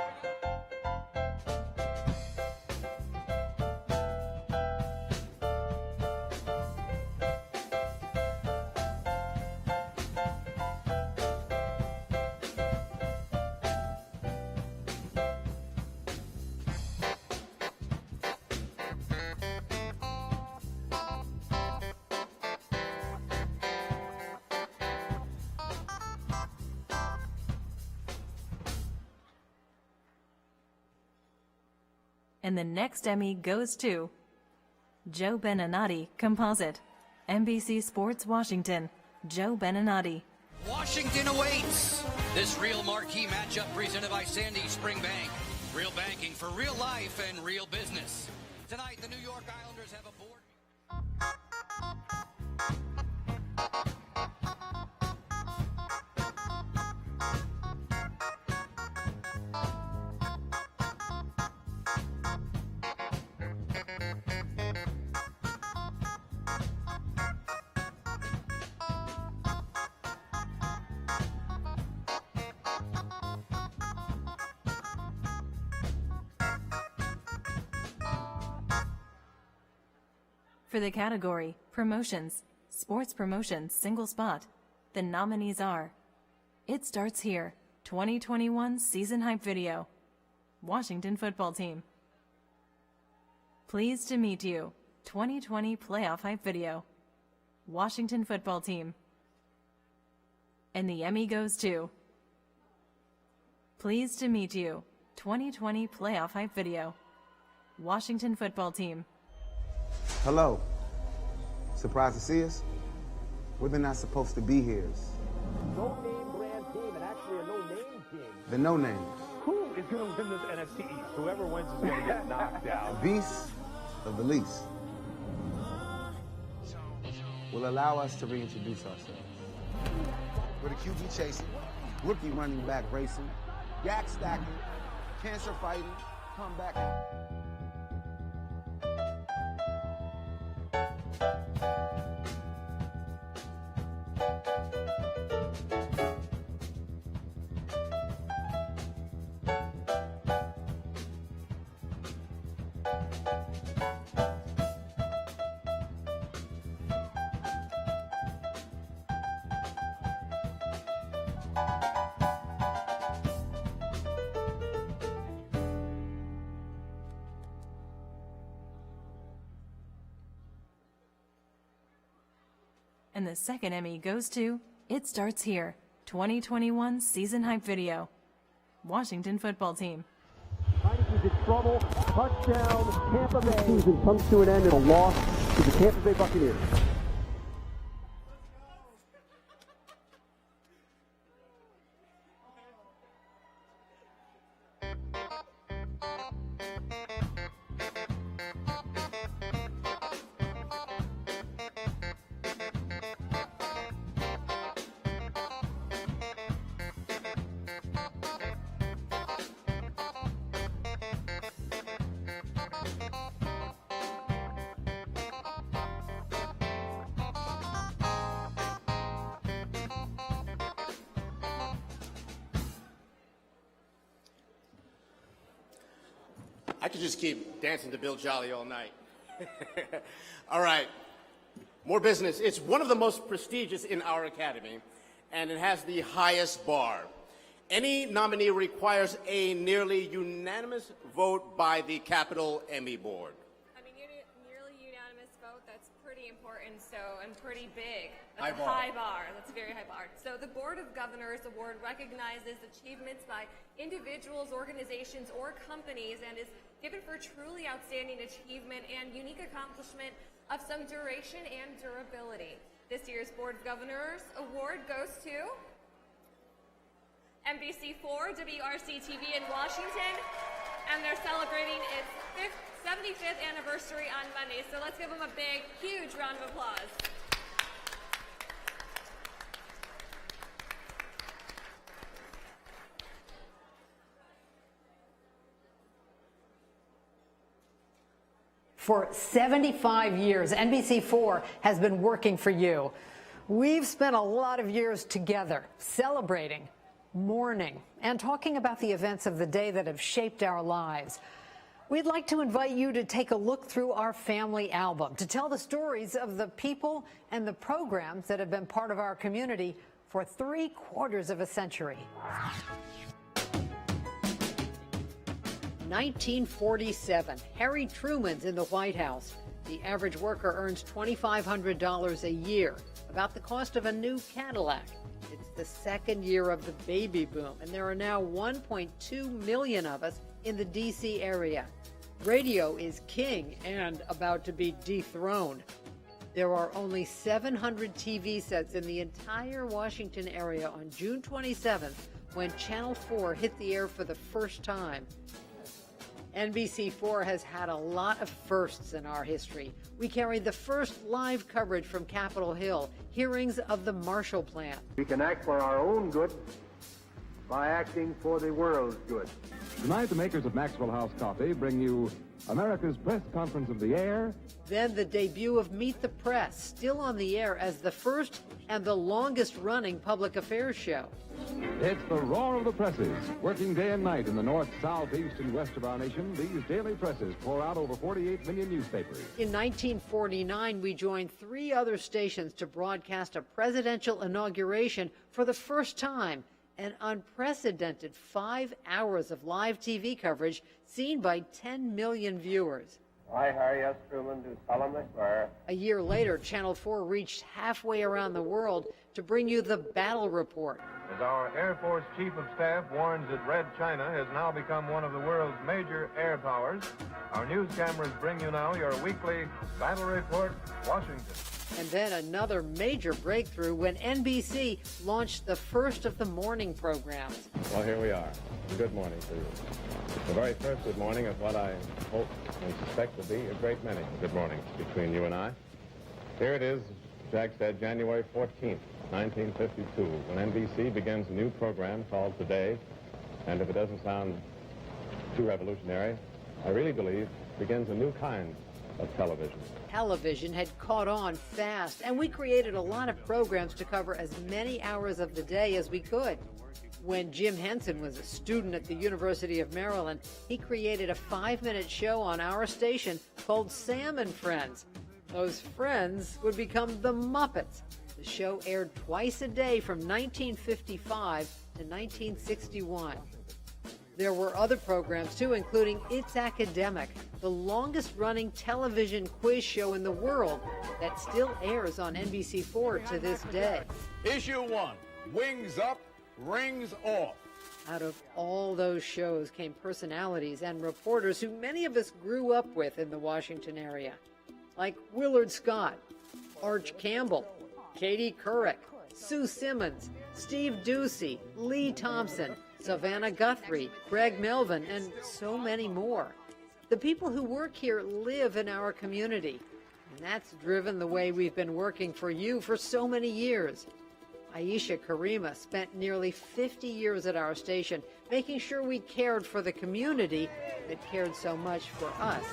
And the next Emmy goes to Joe Beninati, Composite, NBC Sports Washington, Joe Beninati. Washington awaits this real marquee matchup presented by Sandy Spring Bank. Real banking for real life and real business. Tonight, the New York Islanders have a board. For the category Promotions, Sports Promotions, Single Spot, the nominees are It Starts Here, 2021 Season Hype Video, Washington Football Team. Pleased to Meet You, 2020 Playoff Hype Video, Washington Football Team. And the Emmy goes to Pleased to Meet You, 2020 Playoff Hype Video, Washington Football Team. Hello. Surprised to see us? Well, they're not supposed to be here. No-name brand team and actually a no-name team. The no-names. Who is going to win this NFC East? Whoever wins is going to get knocked out. Beasts of the least will allow us to reintroduce ourselves. We're the QB chasing, rookie running back racing, yak stacking, cancer fighting, comeback. And the second Emmy goes to It Starts Here, 2021 Season Hype Video, Washington Football Team. Heineke's in trouble. Touchdown, Tampa Bay. The season comes to an end in a loss to the Tampa Bay Buccaneers. I could just keep dancing to Bill Jolly all night. All right, more business. It's one of the most prestigious in our academy, and it has the highest bar. Any nominee requires a nearly unanimous vote by the Capital Emmy Board. I mean, nearly unanimous vote, that's pretty important, and pretty big. High That's a bar. high bar. That's a very high bar. So the Board of Governors Award recognizes achievements by individuals, organizations, or companies and is given for truly outstanding achievement and unique accomplishment of some duration and durability. This year's Board of Governors award goes to NBC4 WRC-TV in Washington, and they're celebrating its 75th anniversary on Monday. So let's give them a big, huge round of applause. For 75 years, NBC4 has been working for you. We've spent a lot of years together, celebrating, mourning, and talking about the events of the day that have shaped our lives. We'd like to invite you to take a look through our family album to tell the stories of the people and the programs that have been part of our community for 3/4 of a century. 1947, Harry Truman's in the White House. The average worker earns $2,500 a year, about the cost of a new Cadillac. It's the second year of the baby boom, and there are now 1.2 million of us in the D.C. area. Radio is king and about to be dethroned. There are only 700 TV sets in the entire Washington area on June 27th when Channel 4 hit the air for the first time. NBC4 has had a lot of firsts in our history. We carried the first live coverage from Capitol Hill, hearings of the Marshall Plan. We can act for our own good by acting for the world's good. Tonight, the makers of Maxwell House Coffee bring you America's Press Conference of the Air. Then the debut of Meet the Press, still on the air as the first and the longest-running public affairs show. It's the roar of the presses. Working day and night in the north, south, east, and west of our nation, these daily presses pour out over 48 million newspapers. In 1949, we joined 3 other stations to broadcast a presidential inauguration for the first time. An unprecedented 5 hours of live TV coverage seen by 10 million viewers. I, Harry S. Truman, do solemnly swear. A year later, Channel 4 reached halfway around the world to bring you the Battle Report. As our Air Force Chief of Staff warns that Red China has now become one of the world's major air powers, our news cameras bring you now your weekly Battle Report, Washington. And then another major breakthrough when NBC launched the first of the morning programs. Well, here we are. Good morning to you. The very first good morning of what I hope and suspect will be a great many good mornings between you and I. Here it is, Jack said, January 14th, 1952, when NBC begins a new program called Today. And if it doesn't sound too revolutionary, I really believe begins a new kind of television. Television had caught on fast, and we created a lot of programs to cover as many hours of the day as we could. When Jim Henson was a student at the University of Maryland, he created a 5-minute show on our station called Sam and Friends. Those friends would become the Muppets. The show aired twice a day from 1955 to 1961. There were other programs, too, including It's Academic, the longest-running television quiz show in the world that still airs on NBC4 to this day. Issue 1, Wings Up, Rings Off. Out of all those shows came personalities and reporters who many of us grew up with in the Washington area, like Willard Scott, Arch Campbell, Katie Couric, Sue Simmons, Steve Ducey, Lee Thompson, Savannah Guthrie, Craig Melvin, and so many more. The people who work here live in our community, and that's driven the way we've been working for you for so many years. Aisha Karima spent nearly 50 years at our station, making sure we cared for the community that cared so much for us.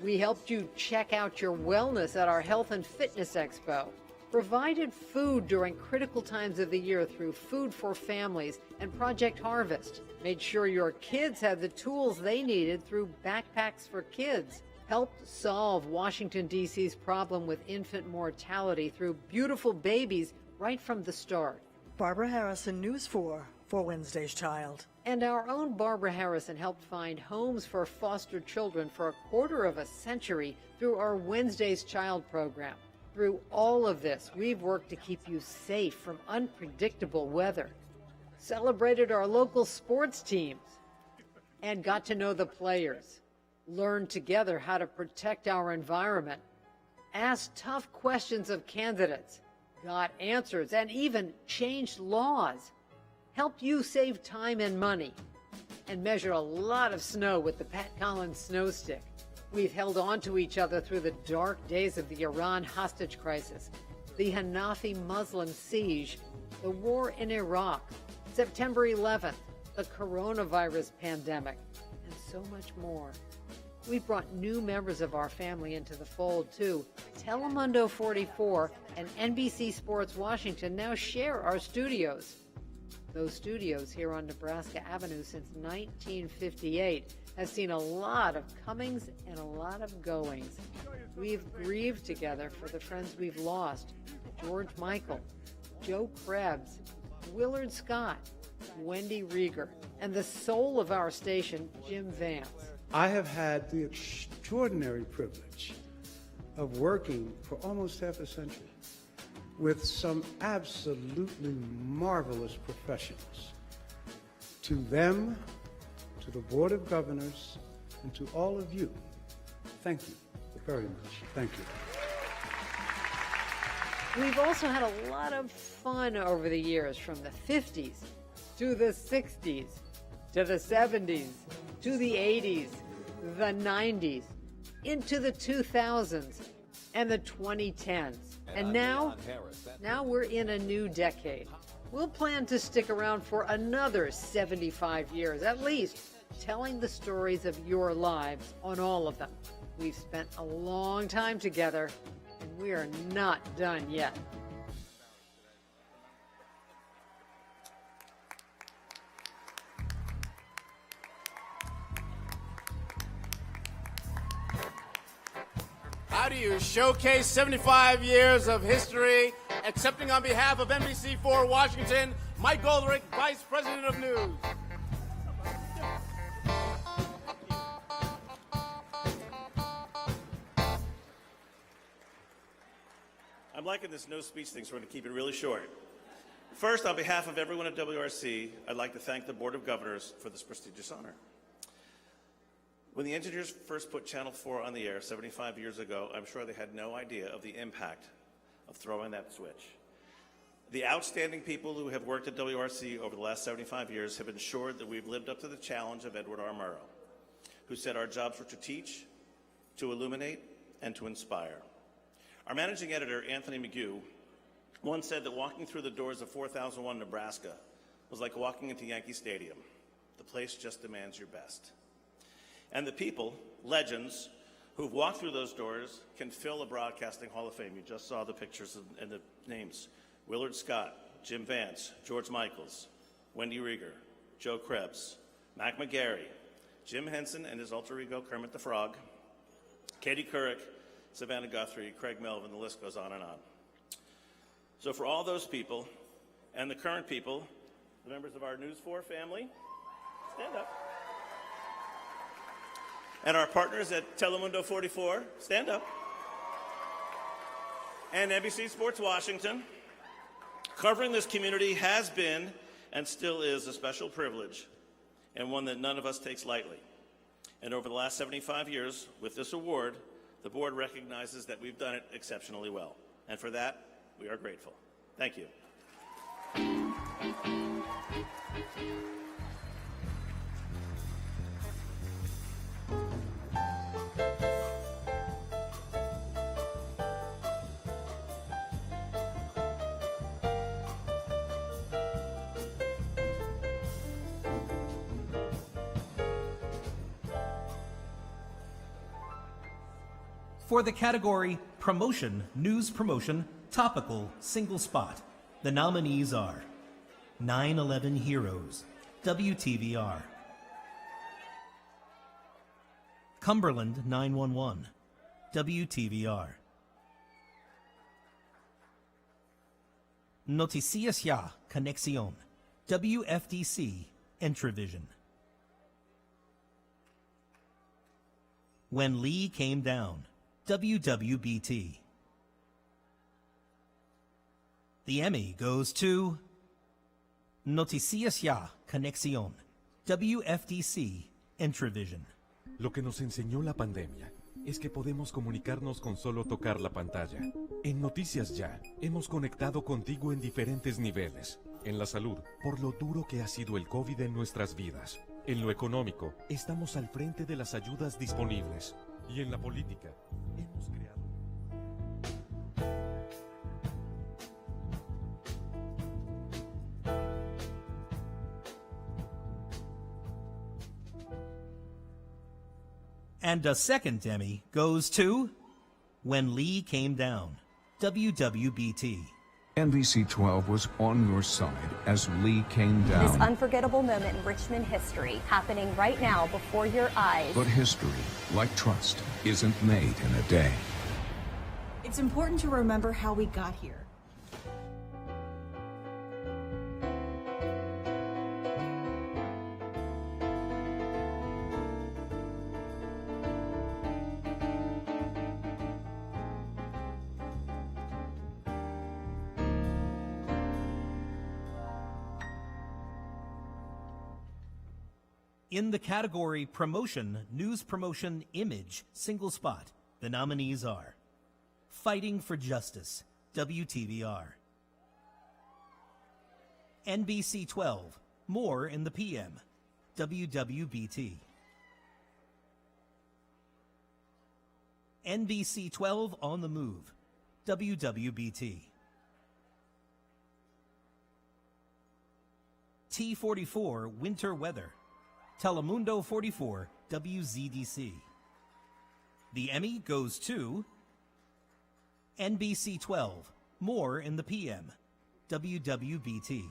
We helped you check out your wellness at our Health and Fitness Expo, provided food during critical times of the year through Food for Families and Project Harvest, made sure your kids had the tools they needed through Backpacks for Kids, helped solve Washington, D.C.'s problem with infant mortality through Beautiful Babies right from the start. Barbara Harrison, News 4 for Wednesday's Child. And our own Barbara Harrison helped find homes for foster children for a quarter of a century through our Wednesday's Child program. Through all of this, we've worked to keep you safe from unpredictable weather, celebrated our local sports teams, and got to know the players, learned together how to protect our environment, asked tough questions of candidates, got answers, and even changed laws, helped you save time and money, and measure a lot of snow with the Pat Collins snow stick. We've held on to each other through the dark days of the Iran hostage crisis, the Hanafi Muslim siege, the war in Iraq, September 11th, the coronavirus pandemic, and so much more. We've brought new members of our family into the fold, too. Telemundo 44 and NBC Sports Washington now share our studios. Those studios here on Nebraska Avenue since 1958 has seen a lot of comings and a lot of goings. We've grieved together for the friends we've lost: George Michael, Joe Krebs, Willard Scott, Wendy Rieger, and the soul of our station, Jim Vance. I have had the extraordinary privilege of working for almost half a century with some absolutely marvelous professionals. To them, to the Board of Governors, and to all of you, thank you very much. Thank you. We've also had a lot of fun over the years, from the 50s to the 60s to the 70s to the 80s, the 90s, into the 2000s and the 2010s. And now we're in a new decade. We'll plan to stick around for another 75 years, at least, telling the stories of your lives on all of them. We've spent a long time together, and we are not done yet. How do you showcase 75 years of history? Accepting on behalf of NBC4 Washington, Mike Goldrick, Vice President of News. I'm liking this no speech thing, so we're going to keep it really short. First, on behalf of everyone at WRC, I'd like to thank the Board of Governors for this prestigious honor. When the engineers first put Channel 4 on the air 75 years ago, I'm sure they had no idea of the impact of throwing that switch. The outstanding people who have worked at WRC over the last 75 years have ensured that we've lived up to the challenge of Edward R. Murrow, who said our jobs were to teach, to illuminate, and to inspire. Our managing editor, Anthony McGew, once said that walking through the doors of 4001 Nebraska was like walking into Yankee Stadium. The place just demands your best. And the people, legends, who've walked through those doors can fill a broadcasting hall of fame. You just saw the pictures and the names. Willard Scott, Jim Vance, George Michaels, Wendy Rieger, Joe Krebs, Mac McGarry, Jim Henson and his alter ego Kermit the Frog, Katie Couric, Savannah Guthrie, Craig Melvin, the list goes on and on. So for all those people and the current people, the members of our News 4 family, stand up. And our partners at Telemundo 44, stand up. And NBC Sports Washington, covering this community has been and still is a special privilege, and one that none of us takes lightly. And over the last 75 years, with this award, the board recognizes that we've done it exceptionally well. And for that, we are grateful. Thank you. For the category Promotion, News Promotion, Topical, Single Spot, the nominees are 9/11 Heroes, WTVR; Cumberland 911, WTVR; Noticias Ya, Conexión, WFDC, Entravision; When Lee Came Down, WWBT. The Emmy goes to Noticias Ya, Conexión, WFDC, Entravision. Lo que nos enseñó la pandemia es que podemos comunicarnos con solo tocar la pantalla. En Noticias Ya, hemos conectado contigo en diferentes niveles. En la salud, por lo duro que ha sido el COVID en nuestras vidas. En lo económico, estamos al frente de las ayudas disponibles. Y en la política, hemos creado... And a second Emmy goes to When Lee Came Down, WWBT. NBC 12 was on your side as Lee came down. This unforgettable moment in Richmond history happening right now before your eyes. But history, like trust, isn't made in a day. It's important to remember how we got here. In the category Promotion, News Promotion, Image, Single Spot, the nominees are Fighting for Justice, WTVR. NBC 12, More in the PM, WWBT. NBC 12 On the Move, WWBT. T44 Winter Weather, Telemundo 44, WZDC. The Emmy goes to NBC 12, More in the PM, WWBT.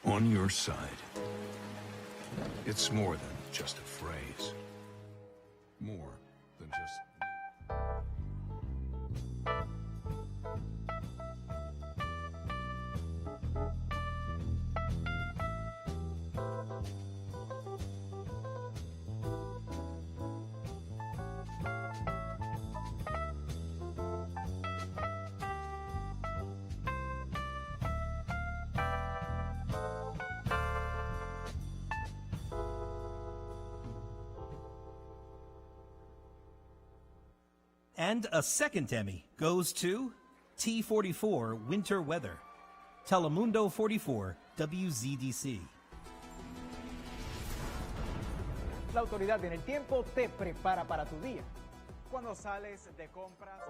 On your side. It's more than just a phrase. More than just... And a second Emmy goes to T44 Winter Weather, Telemundo 44, WZDC. La autoridad en el tiempo te prepara para tu día. Cuando sales de compras,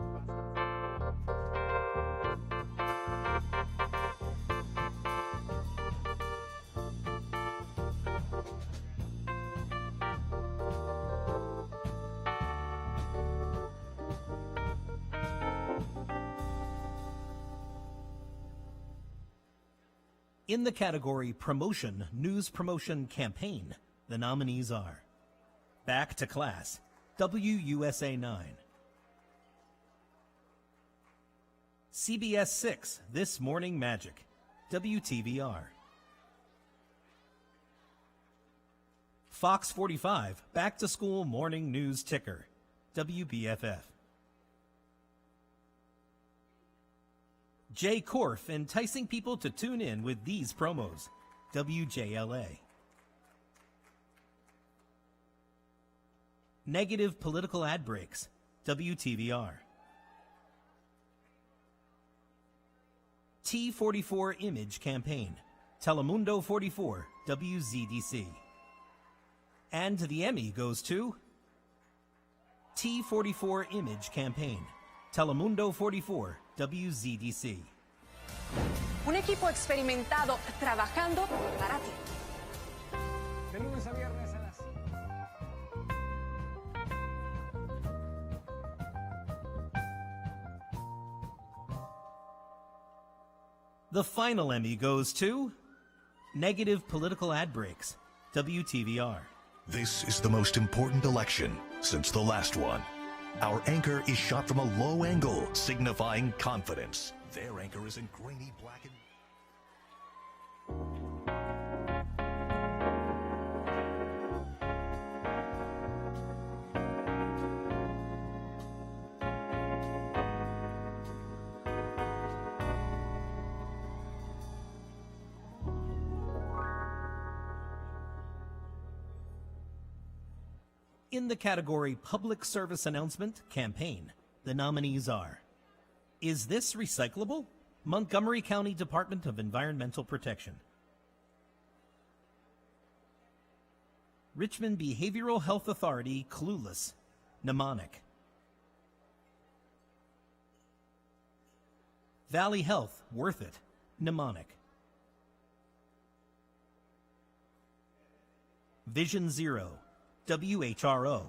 In the category Promotion, News Promotion, Campaign, the nominees are Back to Class, WUSA 9. CBS 6, This Morning Magic, WTVR. Fox 45, Back to School Morning News Ticker, WBFF. Jay Korf enticing people to tune in with these promos, WJLA. Negative political ad breaks, WTVR. T44 Image Campaign, Telemundo 44, WZDC. And the Emmy goes to T44 Image Campaign, Telemundo 44, WZDC. Un equipo experimentado trabajando para ti. de lunes a viernes a las 5. The final Emmy goes to Negative Political Ad Breaks, WTVR. This is the most important election since the last one. Our anchor is shot from a low angle, signifying confidence. Their anchor is in grainy black and... In the category Public Service Announcement Campaign, the nominees are: Is This Recyclable? Montgomery County Department of Environmental Protection. Richmond Behavioral Health Authority Clueless, Mnemonic. Valley Health Worth It, Mnemonic. Vision Zero, WHRO.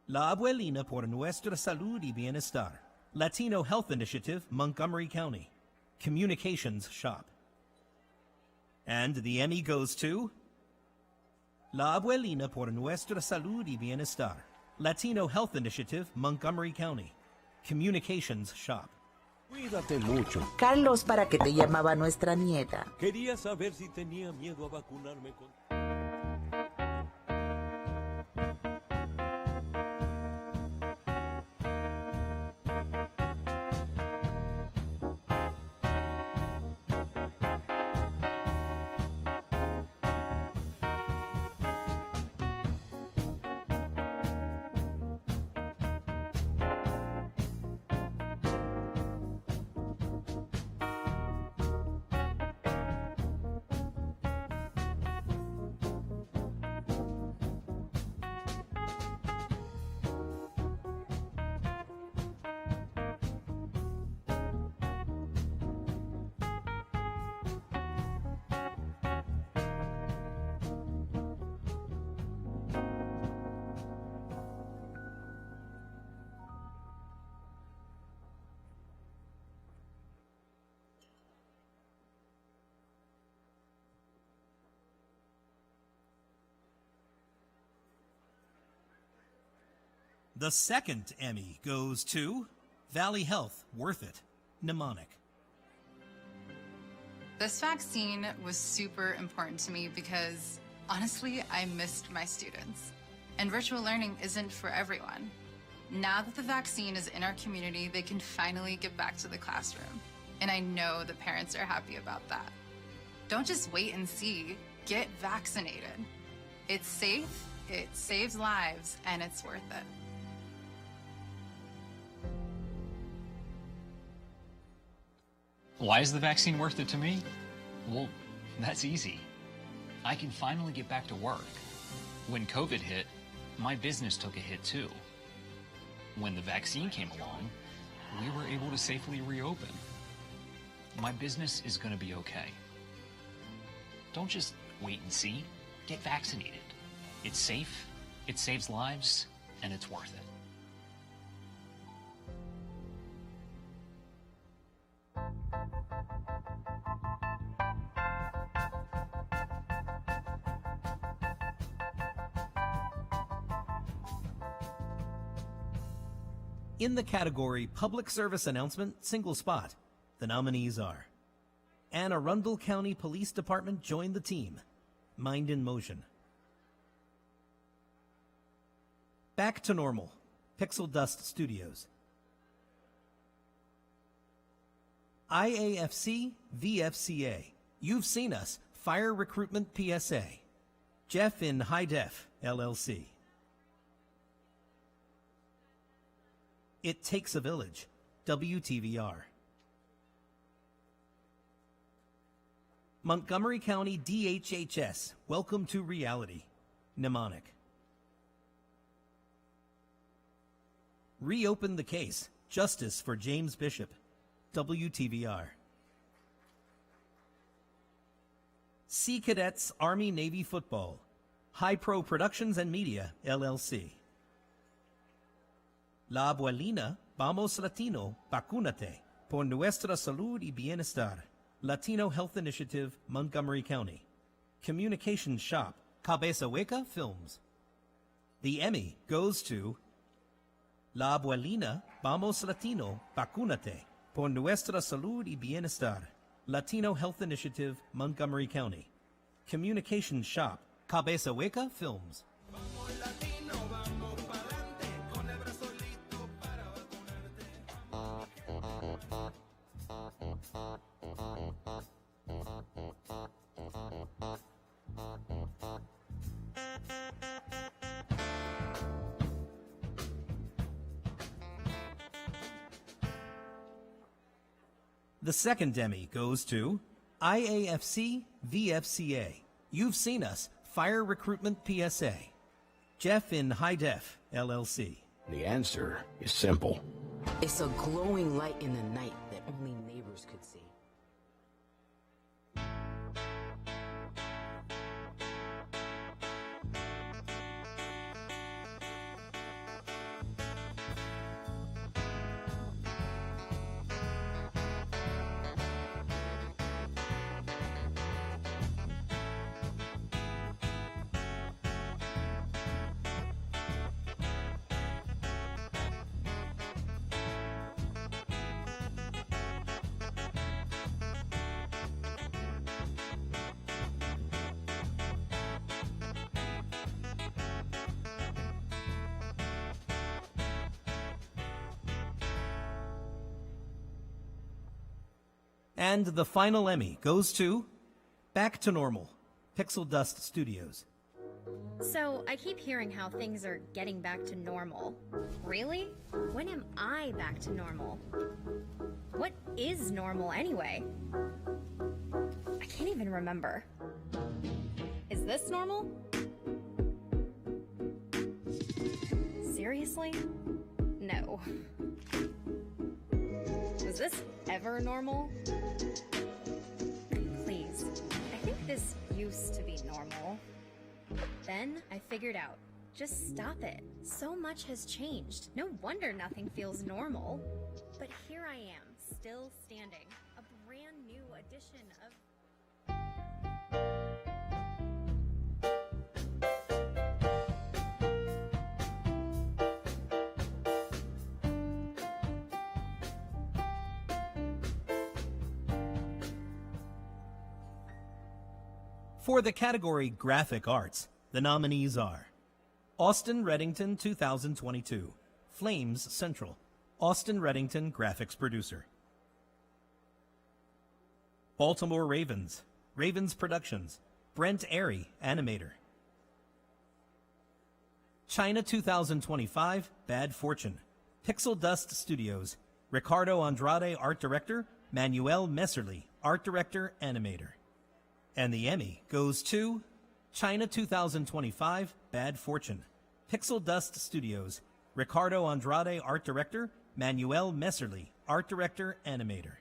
La Abuelina por Nuestra Salud y Bienestar, Latino Health Initiative, Montgomery County, Communications Shop. And the Emmy goes to La Abuelina por Nuestra Salud y Bienestar, Latino Health Initiative, Montgomery County, Communications Shop. Cuídate mucho. Carlos, ¿para qué te llamaba nuestra nieta? Quería saber si tenía miedo a vacunarme con... The second Emmy goes to Valley Health Worth It, Mnemonic. This vaccine was super important to me because, honestly, I missed my students. And virtual learning isn't for everyone. Now that the vaccine is in our community, they can finally get back to the classroom. And I know the parents are happy about that. Don't just wait and see. Get vaccinated. It's safe, it saves lives, and it's worth it. Why is the vaccine worth it to me? Well, that's easy. I can finally get back to work. When COVID hit, my business took a hit too. When the vaccine came along, we were able to safely reopen. My business is going to be okay. Don't just wait and see. Get vaccinated. It's safe, it saves lives, and it's worth it. In the category Public Service Announcement Single Spot, the nominees are: Anne Arundel County Police Department joined the team, Mind in Motion. Back to Normal, Pixel Dust Studios. IAFC VFCA, You've Seen Us, Fire Recruitment PSA. Jeff in High Def, LLC. It Takes a Village, WTVR. Montgomery County DHHS, Welcome to Reality, Mnemonic. Reopen the Case, Justice for James Bishop, WTVR. Sea Cadets Army-Navy Football, High Pro Productions and Media, LLC. La Abuelina, Vamos Latino, Vacúnate, por Nuestra Salud y Bienestar, Latino Health Initiative, Montgomery County. Communications Shop, Cabeza Hueca Films. The Emmy goes to La Abuelina, Vamos Latino, Vacúnate, por Nuestra Salud y Bienestar, Latino Health Initiative, Montgomery County. Communications Shop, Cabeza Hueca Films. The second Emmy goes to IAFC VFCA. You've Seen Us, Fire Recruitment PSA. Jeff in High Def, LLC. The answer is simple. It's a glowing light in the night that only neighbors could see. And the final Emmy goes to Back to Normal, Pixel Dust Studios. So, I keep hearing how things are getting back to normal. Really? When am I back to normal? What is normal anyway? I can't even remember. Is this normal? Seriously? No. Was this ever normal? Please. I think this used to be normal. Then I figured out. Just stop it. So much has changed. No wonder nothing feels normal. But here I am, still standing. A brand new edition of... For the category Graphic Arts, the nominees are Austin Reddington 2022, Flames Central, Austin Reddington Graphics Producer. Baltimore Ravens, Ravens Productions, Brent Airy, Animator. China 2025, Bad Fortune, Pixel Dust Studios, Ricardo Andrade, Art Director, Manuel Messerly, Art Director, Animator. And the Emmy goes to China 2025, Bad Fortune, Pixel Dust Studios, Ricardo Andrade, Art Director, Manuel Messerly, Art Director, Animator.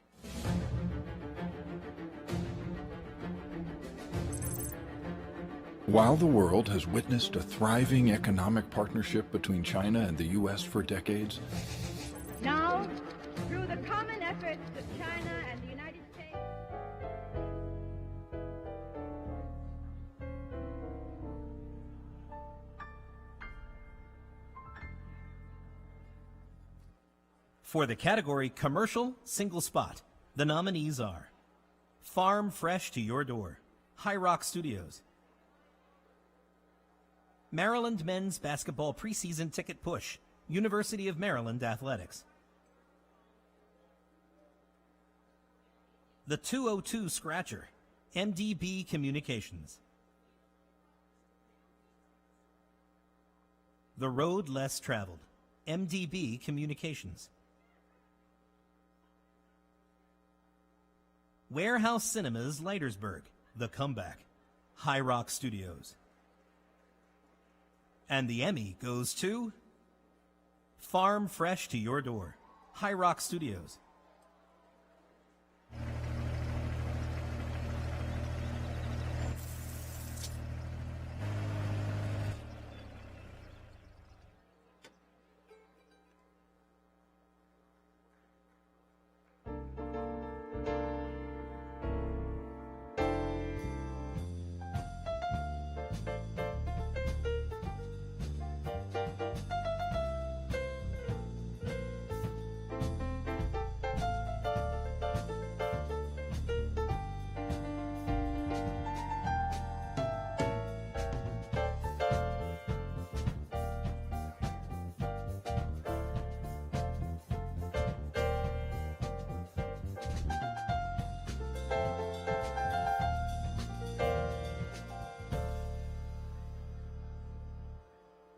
While the world has witnessed a thriving economic partnership between China and the U.S. for decades, now, through the common efforts of China and the United States, For the category Commercial Single Spot, the nominees are Farm Fresh to Your Door, High Rock Studios. Maryland Men's Basketball Preseason Ticket Push, University of Maryland Athletics. The 202 Scratcher, MDB Communications. The Road Less Traveled, MDB Communications. Warehouse Cinemas Leitersburg, The Comeback, High Rock Studios. And the Emmy goes to Farm Fresh to Your Door, High Rock Studios.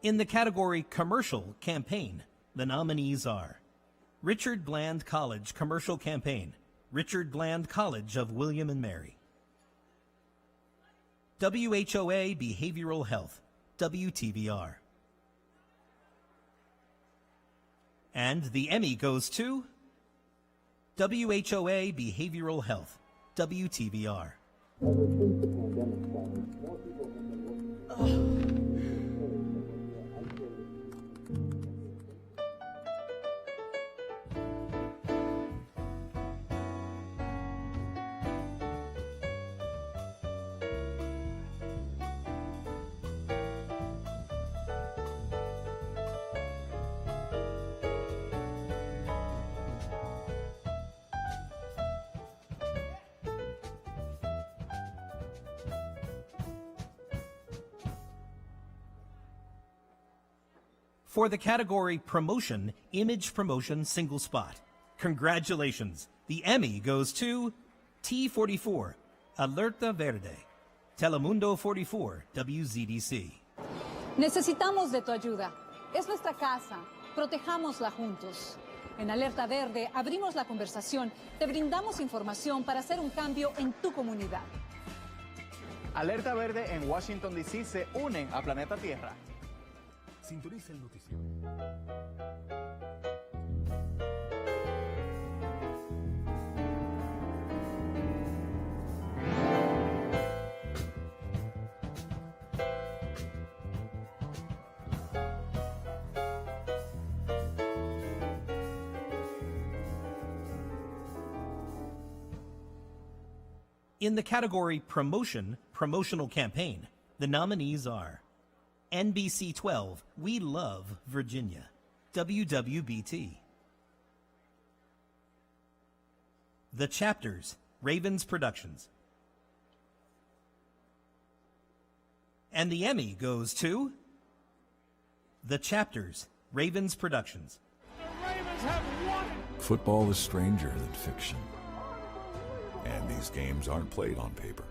In the category Commercial Campaign, the nominees are Richard Bland College Commercial Campaign, Richard Bland College of William and Mary. WHOA Behavioral Health, WTVR. And the Emmy goes to WHOA Behavioral Health, WTVR. For the category Promotion, Image Promotion Single Spot. Congratulations! The Emmy goes to T44, Alerta Verde, Telemundo 44, WZDC. Necesitamos de tu ayuda. Es nuestra casa. Protejámosla juntos. En Alerta Verde abrimos la conversación, te brindamos información para hacer un cambio en tu comunidad. Alerta Verde en Washington, D.C. se unen a Planeta Tierra. Sintoniza el noticiero. In the category Promotion, Promotional Campaign, the nominees are NBC 12, We Love Virginia, WWBT. The Chapters, Ravens Productions. And the Emmy goes to The Chapters, Ravens Productions. The Ravens have won it! Football is stranger than fiction. And these games aren't played on paper.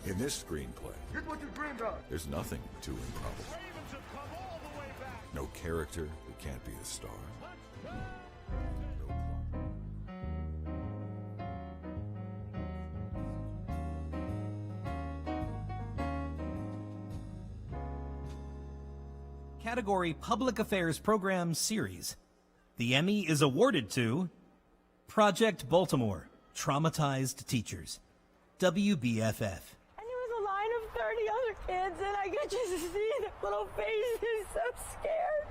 In this screenplay, Here's what you dreamed of. there's nothing too improbable. Ravens have come all the way back. No character that can't be a star. Category Public Affairs Program Series. The Emmy is awarded to Project Baltimore, Traumatized Teachers, WBFF. A line of 30 other kids, and I could just see their little faces, so scared.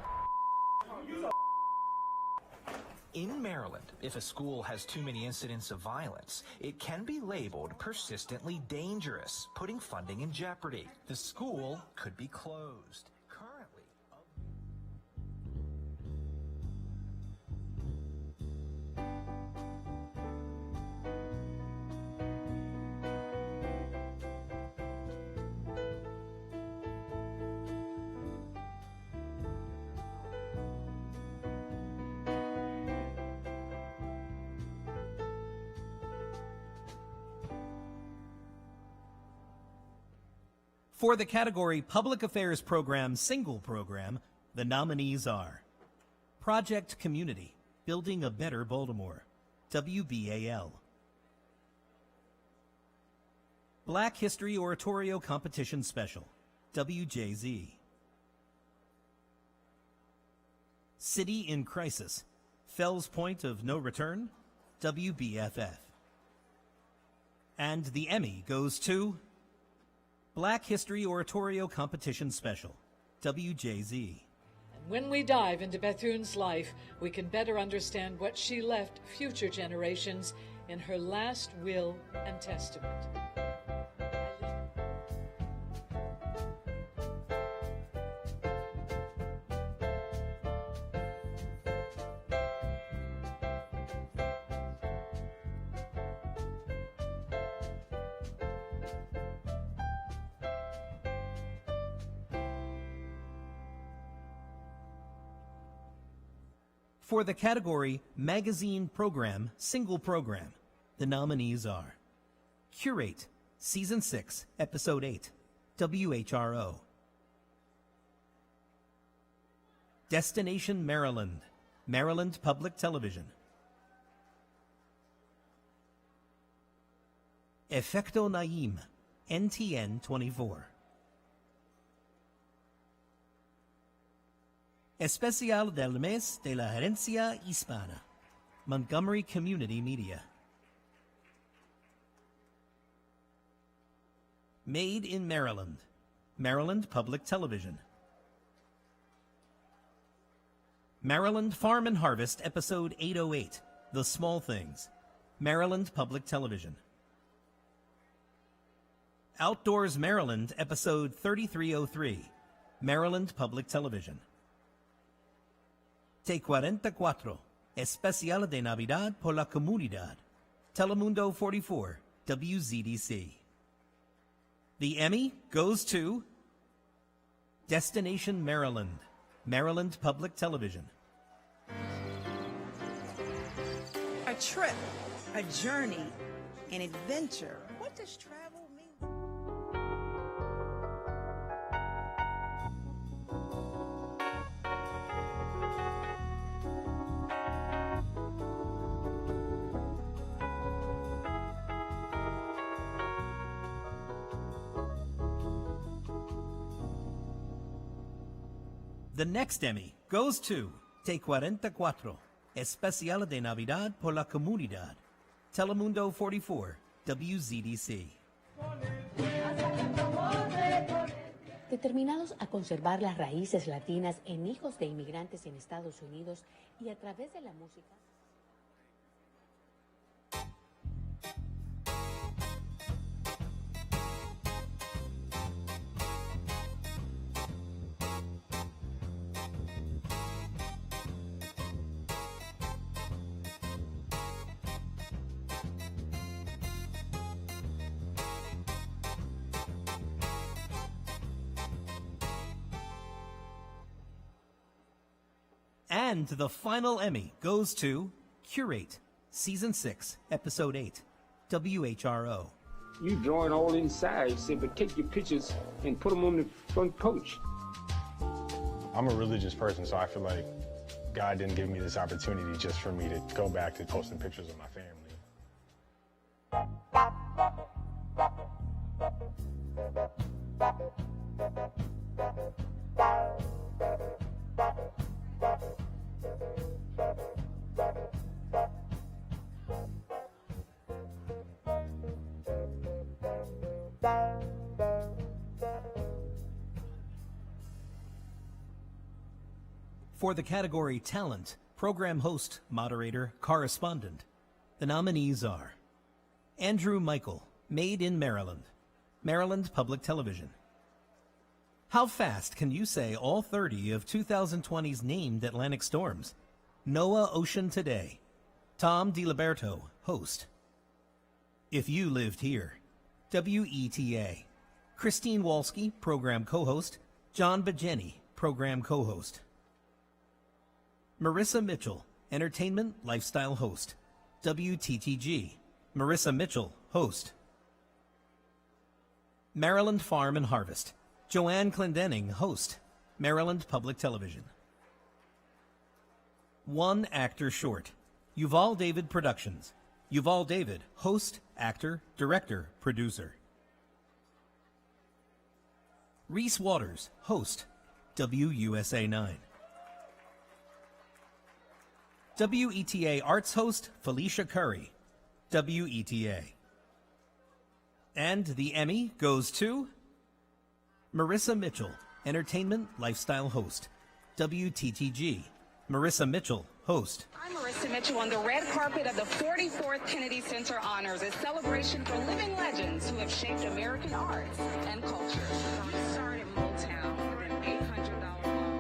In Maryland, if a school has too many incidents of violence, it can be labeled persistently dangerous, putting funding in jeopardy. The school could be closed. Currently, For the category Public Affairs Program Single Program, the nominees are Project Community, Building a Better Baltimore, WBAL. Black History Oratorio Competition Special, WJZ. City in Crisis, Fells Point of No Return, WBFF. And the Emmy goes to Black History Oratorio Competition Special, WJZ. And when we dive into Bethune's life, we can better understand what she left future generations in her last will and testament. For the category Magazine Program, Single Program, the nominees are Curate, Season 6, Episode 8, WHRO. Destination Maryland, Maryland Public Television. Efecto Naim, NTN 24. Especial del Mes de la Herencia Hispana, Montgomery Community Media. Made in Maryland, Maryland Public Television. Maryland Farm and Harvest, Episode 808, The Small Things, Maryland Public Television. Outdoors Maryland, Episode 3303, Maryland Public Television. T44, Especial de Navidad por la Comunidad, Telemundo 44, WZDC. The Emmy goes to Destination Maryland, Maryland Public Television. A trip, a journey, an adventure. What does travel mean? The next Emmy goes to T44, Especial de Navidad por la Comunidad, Telemundo 44, WZDC. Determinados a conservar las raíces latinas en hijos de inmigrantes en Estados Unidos y a través de la música. And the final Emmy goes to Curate, Season 6, Episode 8, WHRO. You drawing all inside, say, but take your pictures and put them on the front coach. I'm a religious person, so I feel like God didn't give me this opportunity just for me to go back to posting pictures of my family. For the category Talent, Program Host, Moderator, Correspondent, the nominees are Andrew Michael, Made in Maryland, Maryland Public Television. How fast can you say all 30 of 2020's named Atlantic storms? NOAA Ocean Today, Tom DiLiberto, host. If You Lived Here, WETA, Christine Walski, program co-host, John Bajeni, program co-host. Marissa Mitchell, entertainment lifestyle host, WTTG, Marissa Mitchell, host. Maryland Farm and Harvest, Joanne Clendenning, host, Maryland Public Television. One Actor Short, Yuval David Productions, Yuval David, host, actor, director, producer. Reese Waters, host, WUSA 9. WETA Arts host, Felicia Curry, WETA. And the Emmy goes to Marissa Mitchell, entertainment lifestyle host, WTTG, Marissa Mitchell, host. I'm Marissa Mitchell on the red carpet of the 44th Kennedy Center Honors, a celebration for living legends who have shaped American arts and culture. From the start in Motown with an $800 loan.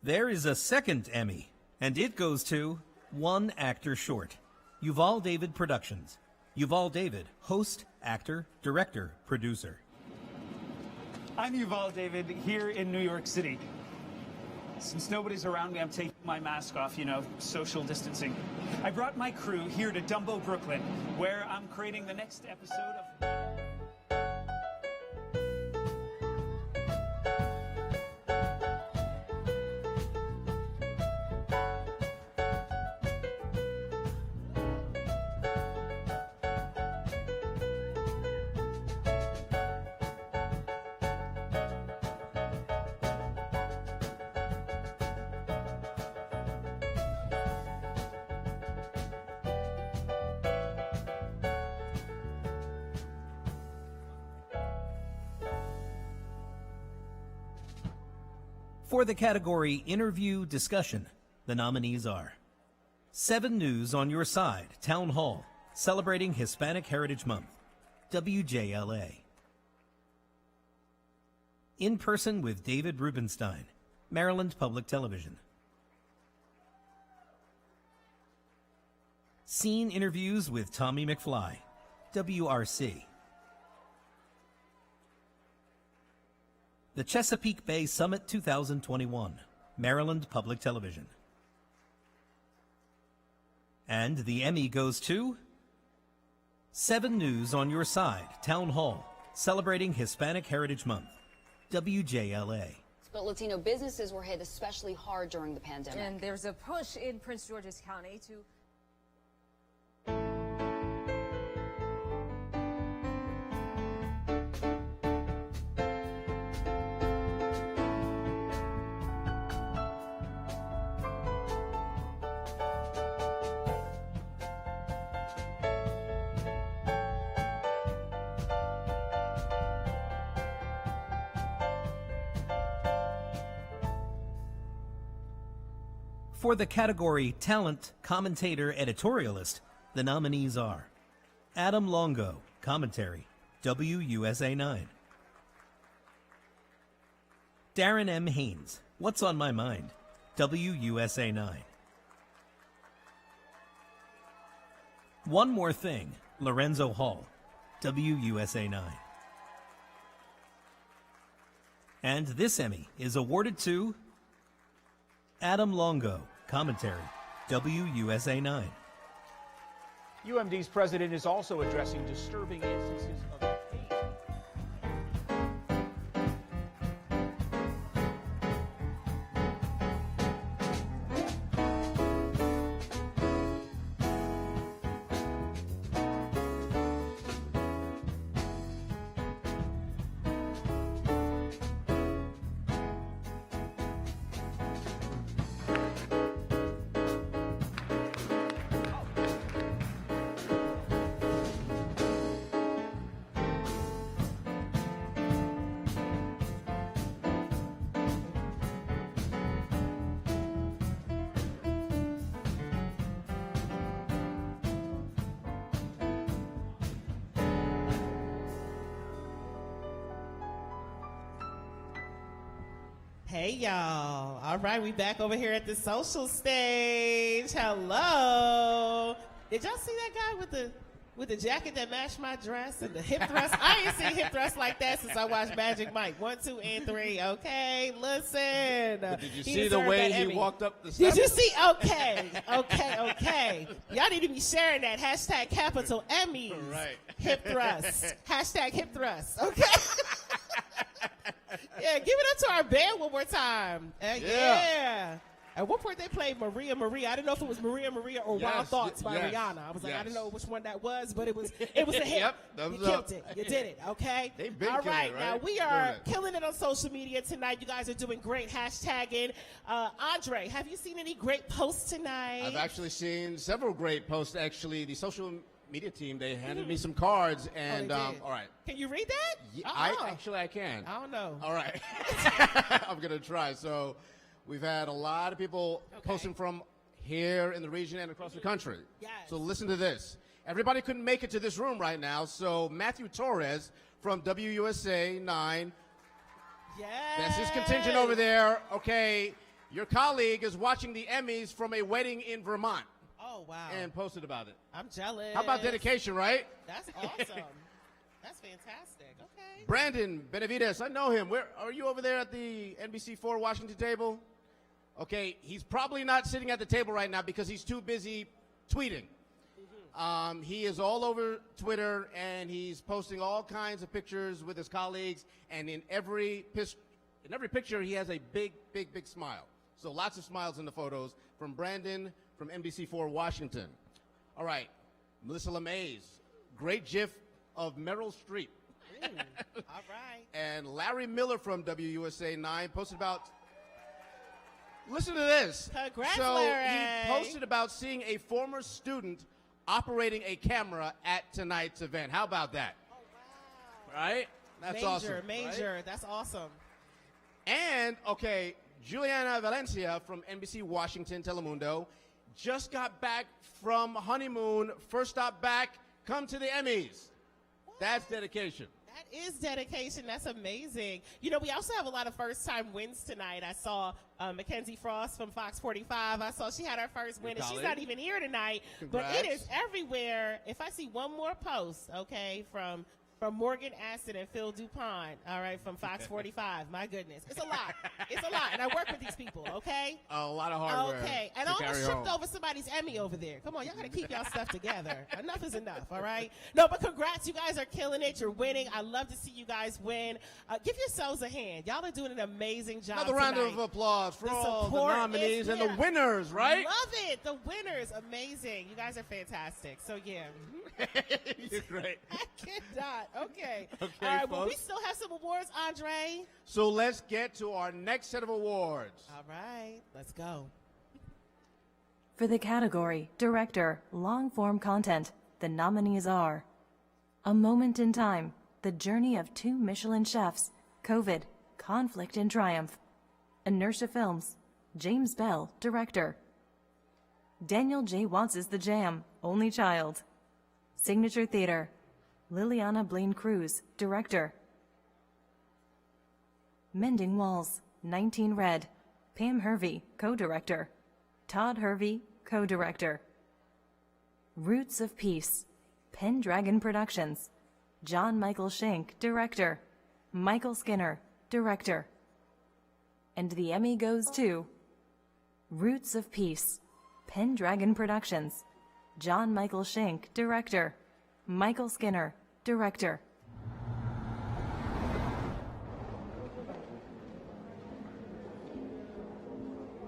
There is a second Emmy, and it goes to One Actor Short. Yuval David Productions. Yuval David, host, actor, director, producer. I'm Yuval David here in New York City. Since nobody's around me, I'm taking my mask off, social distancing. I brought my crew here to Dumbo, Brooklyn, where I'm creating the next episode of... For the category Interview Discussion, the nominees are 7 News on Your Side, Town Hall, celebrating Hispanic Heritage Month, WJLA. In Person with David Rubenstein, Maryland Public Television. Scene Interviews with Tommy McFly, WRC. The Chesapeake Bay Summit 2021, Maryland Public Television. And the Emmy goes to 7 News on Your Side, Town Hall, celebrating Hispanic Heritage Month, WJLA. But Latino businesses were hit especially hard during the pandemic. And there's a push in Prince George's County to... For the category Talent, Commentator, Editorialist, the nominees are Adam Longo, Commentary, WUSA 9. Darren M. Haynes, What's on My Mind, WUSA 9. One More Thing, Lorenzo Hall, WUSA 9. And this Emmy is awarded to Adam Longo, Commentary, WUSA 9. UMD's president is also addressing disturbing instances of hate. Hey y'all. All right, we back over here at the social stage. Hello. Did y'all see that guy with the jacket that matched my dress and the hip thrust? I ain't seen hip thrust like that since I watched Magic Mike. 1, 2, and 3. Okay, listen. But did you see the way he walked up the steps? steps? Did you see? Okay. Y'all need to be sharing that hashtag capital Emmys. Right. Hip thrust. Hashtag hip thrust. Okay. Yeah, give it up to our band one more time. Yeah. At one point they played Maria Maria. I didn't know if it was Maria Maria or Wild Thoughts by Rihanna. I was like, I didn't know which one that was, but it was a hit. Yep, you killed it. You did it, okay? They've been all right, killing it, now right? we are killing it on social media tonight. You guys are doing great hashtagging. Andre, have you seen any great posts tonight? I've actually seen several great posts. Actually, the social media team, they handed me some cards, and all right. Can you read that? Yeah, I can. I don't know. All right. I'm going to try. So we've had a lot of people posting from here in the region and across the country. Yes. So listen to this. Everybody couldn't make it to this room right now, so Matthew Torres from WUSA 9. Yes. That's his contingent over there. Okay. Your colleague is watching the Emmys from a wedding in Vermont. Oh, wow. And posted about it. I'm jealous. How about dedication, right? That's awesome. That's fantastic. Okay. Brandon Benavidez, I know him. Where are you over there at the NBC4 Washington table? Okay, he's probably not sitting at the table right now because he's too busy tweeting. He is all over Twitter, and he's posting all kinds of pictures with his colleagues, and in every picture, he has a big, big, big smile. So lots of smiles in the photos from Brandon from NBC4 Washington. All right, Melissa LeMays, great gif of Meryl Streep. All right. And Larry Miller from WUSA 9 posted about, listen to this. Congrats, so Larry. He posted about seeing a former student operating a camera at tonight's event. How about that? Oh, wow. Right? That's awesome. Major. Right? That's awesome. And, okay, Juliana Valencia from NBC Washington Telemundo just got back from honeymoon. First stop back, come to the Emmys. That's dedication. That is dedication. That's amazing. You know, we also have a lot of first-time wins tonight. I saw Mackenzie Frost from Fox 45. I saw she had her first win, and she's not even here tonight. Congrats. But it is everywhere. If I see one more post, okay, from Morgan Aston and Phil DuPont, all right, from Fox 45. My goodness. It's a lot. It's a lot. And I work with these people, okay? A lot of hardware. Okay. And I almost tripped over somebody's Emmy over there. Come on, y'all got to keep y'all stuff together. Enough is enough, all right? No, but congrats. You guys are killing it. You're winning. I love to see you guys win. Give yourselves a hand. Y'all are doing an amazing job Another round of applause for all the nominees and the winners, right? Love it. The winners. Amazing. You guys are fantastic. So, yeah. You're great. I cannot. Okay. Okay, all right, well, we folks. still have some awards, Andre. So let's get to our next set of awards. All right, let's go. For the category Director, Long-Form Content, the nominees are A Moment in Time, The Journey of Two Michelin Chefs, COVID, Conflict and Triumph. Inertia Films, James Bell, Director. Daniel J. Watts' The Jam, Only Child. Signature Theater, Liliana Blaine Cruz, Director. Mending Walls, 19 Red, Pam Hervey, Co-Director. Todd Hervey, Co-Director. Roots of Peace, Pendragon Productions, John Michael Schenk, Director. Michael Skinner, Director. And the Emmy goes to Roots of Peace, Pendragon Productions, John Michael Schenk, Director. Michael Skinner, Director.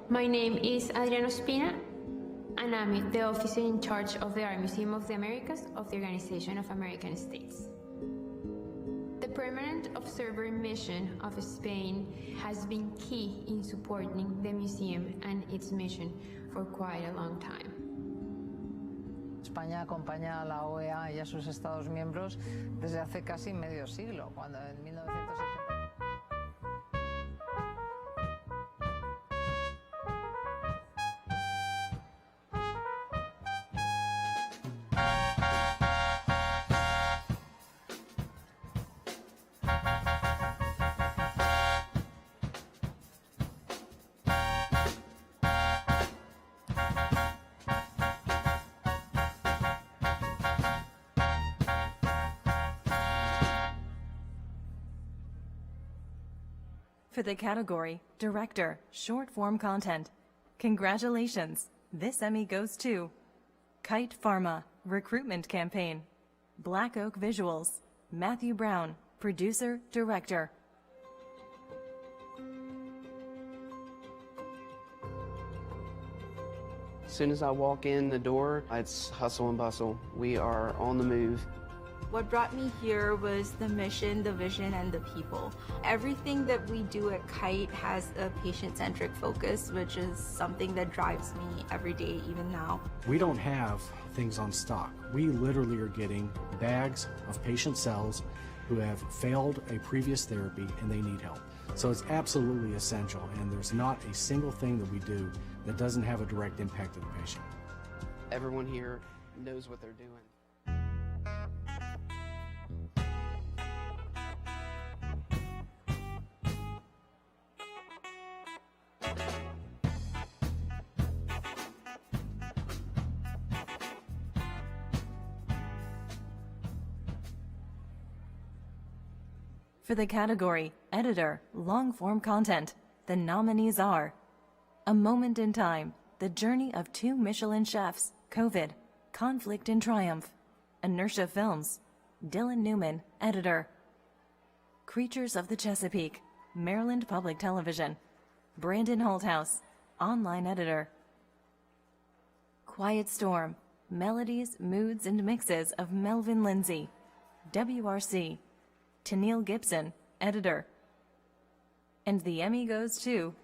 My name is Adriano Spina, and I'm the officer in charge of the Art Museum of the Americas of the Organization of American States. The permanent observer mission of Spain has been key in supporting the museum and its mission for quite a long time. España acompaña a la OEA y a sus Estados miembros desde hace casi medio siglo, cuando en 1970... For the category Director, Short Form Content, congratulations! This Emmy goes to Kite Pharma, Recruitment Campaign. Black Oak Visuals, Matthew Brown, Producer, Director. As soon as I walk in the door, it's hustle and bustle. We are on the move. What brought me here was the mission, the vision, and the people. Everything that we do at Kite has a patient-centric focus, which is something that drives me every day, even now. We don't have things on stock. We literally are getting bags of patient cells who have failed a previous therapy and they need help. So it's absolutely essential, and there's not a single thing that we do that doesn't have a direct impact to the patient. Everyone here knows what they're doing. For the category Editor, Long-Form Content, the nominees are A Moment in Time, The Journey of Two Michelin Chefs, COVID, Conflict and Triumph, Inertia Films, Dylan Newman, Editor, Creatures of the Chesapeake, Maryland Public Television, Brandon Holthouse, Online Editor, Quiet Storm, Melodies, Moods, and Mixes of Melvin Lindsay, WRC, Tennille Gibson, Editor. And the Emmy goes to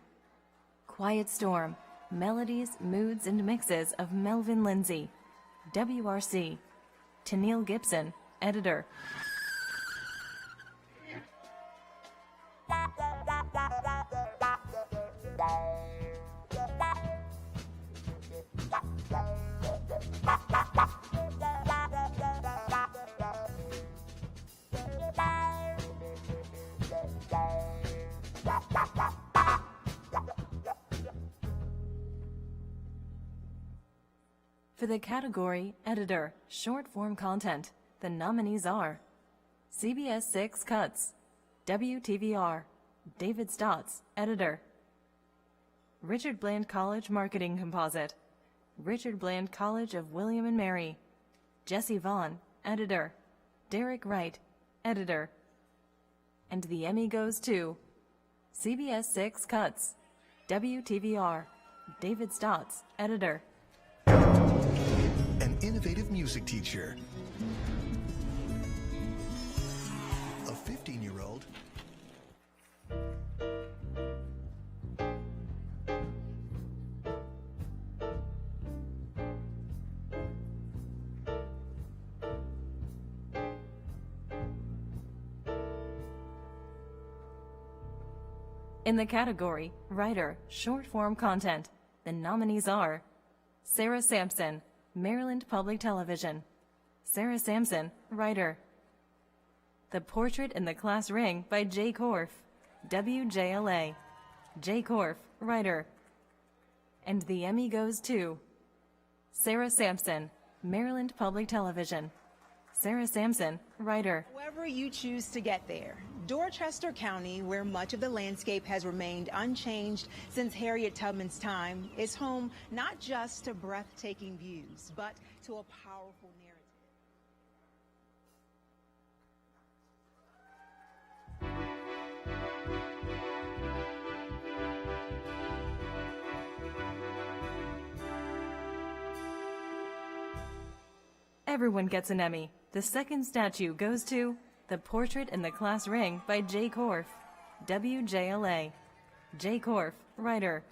Quiet Storm, Melodies, Moods, and Mixes of Melvin Lindsay, WRC, Tennille Gibson, Editor. For the category Editor, Short-Form Content, the nominees are CBS 6 Cuts, WTVR, David Stotts, Editor, Richard Bland College Marketing Composite, Richard Bland College of William & Mary, Jesse Vaughn, Editor, Derek Wright, Editor. And the Emmy goes to CBS 6 Cuts, WTVR, David Stotts, Editor. An innovative music teacher. A 15-year-old. In the category Writer, Short-Form Content, the nominees are Sarah Sampson, Maryland Public Television, Sarah Sampson, Writer, The Portrait in the Class Ring by Jay Korf, WJLA, Jay Korf, Writer. And the Emmy goes to Sarah Sampson, Maryland Public Television, Sarah Sampson, Writer. However you choose to get there, Dorchester County, where much of the landscape has remained unchanged since Harriet Tubman's time, is home not just to breathtaking views, but to a powerful Everyone gets an Emmy. The second statue goes to The Portrait in the Class Ring by Jay Korf, WJLA, Jay Korf, Writer.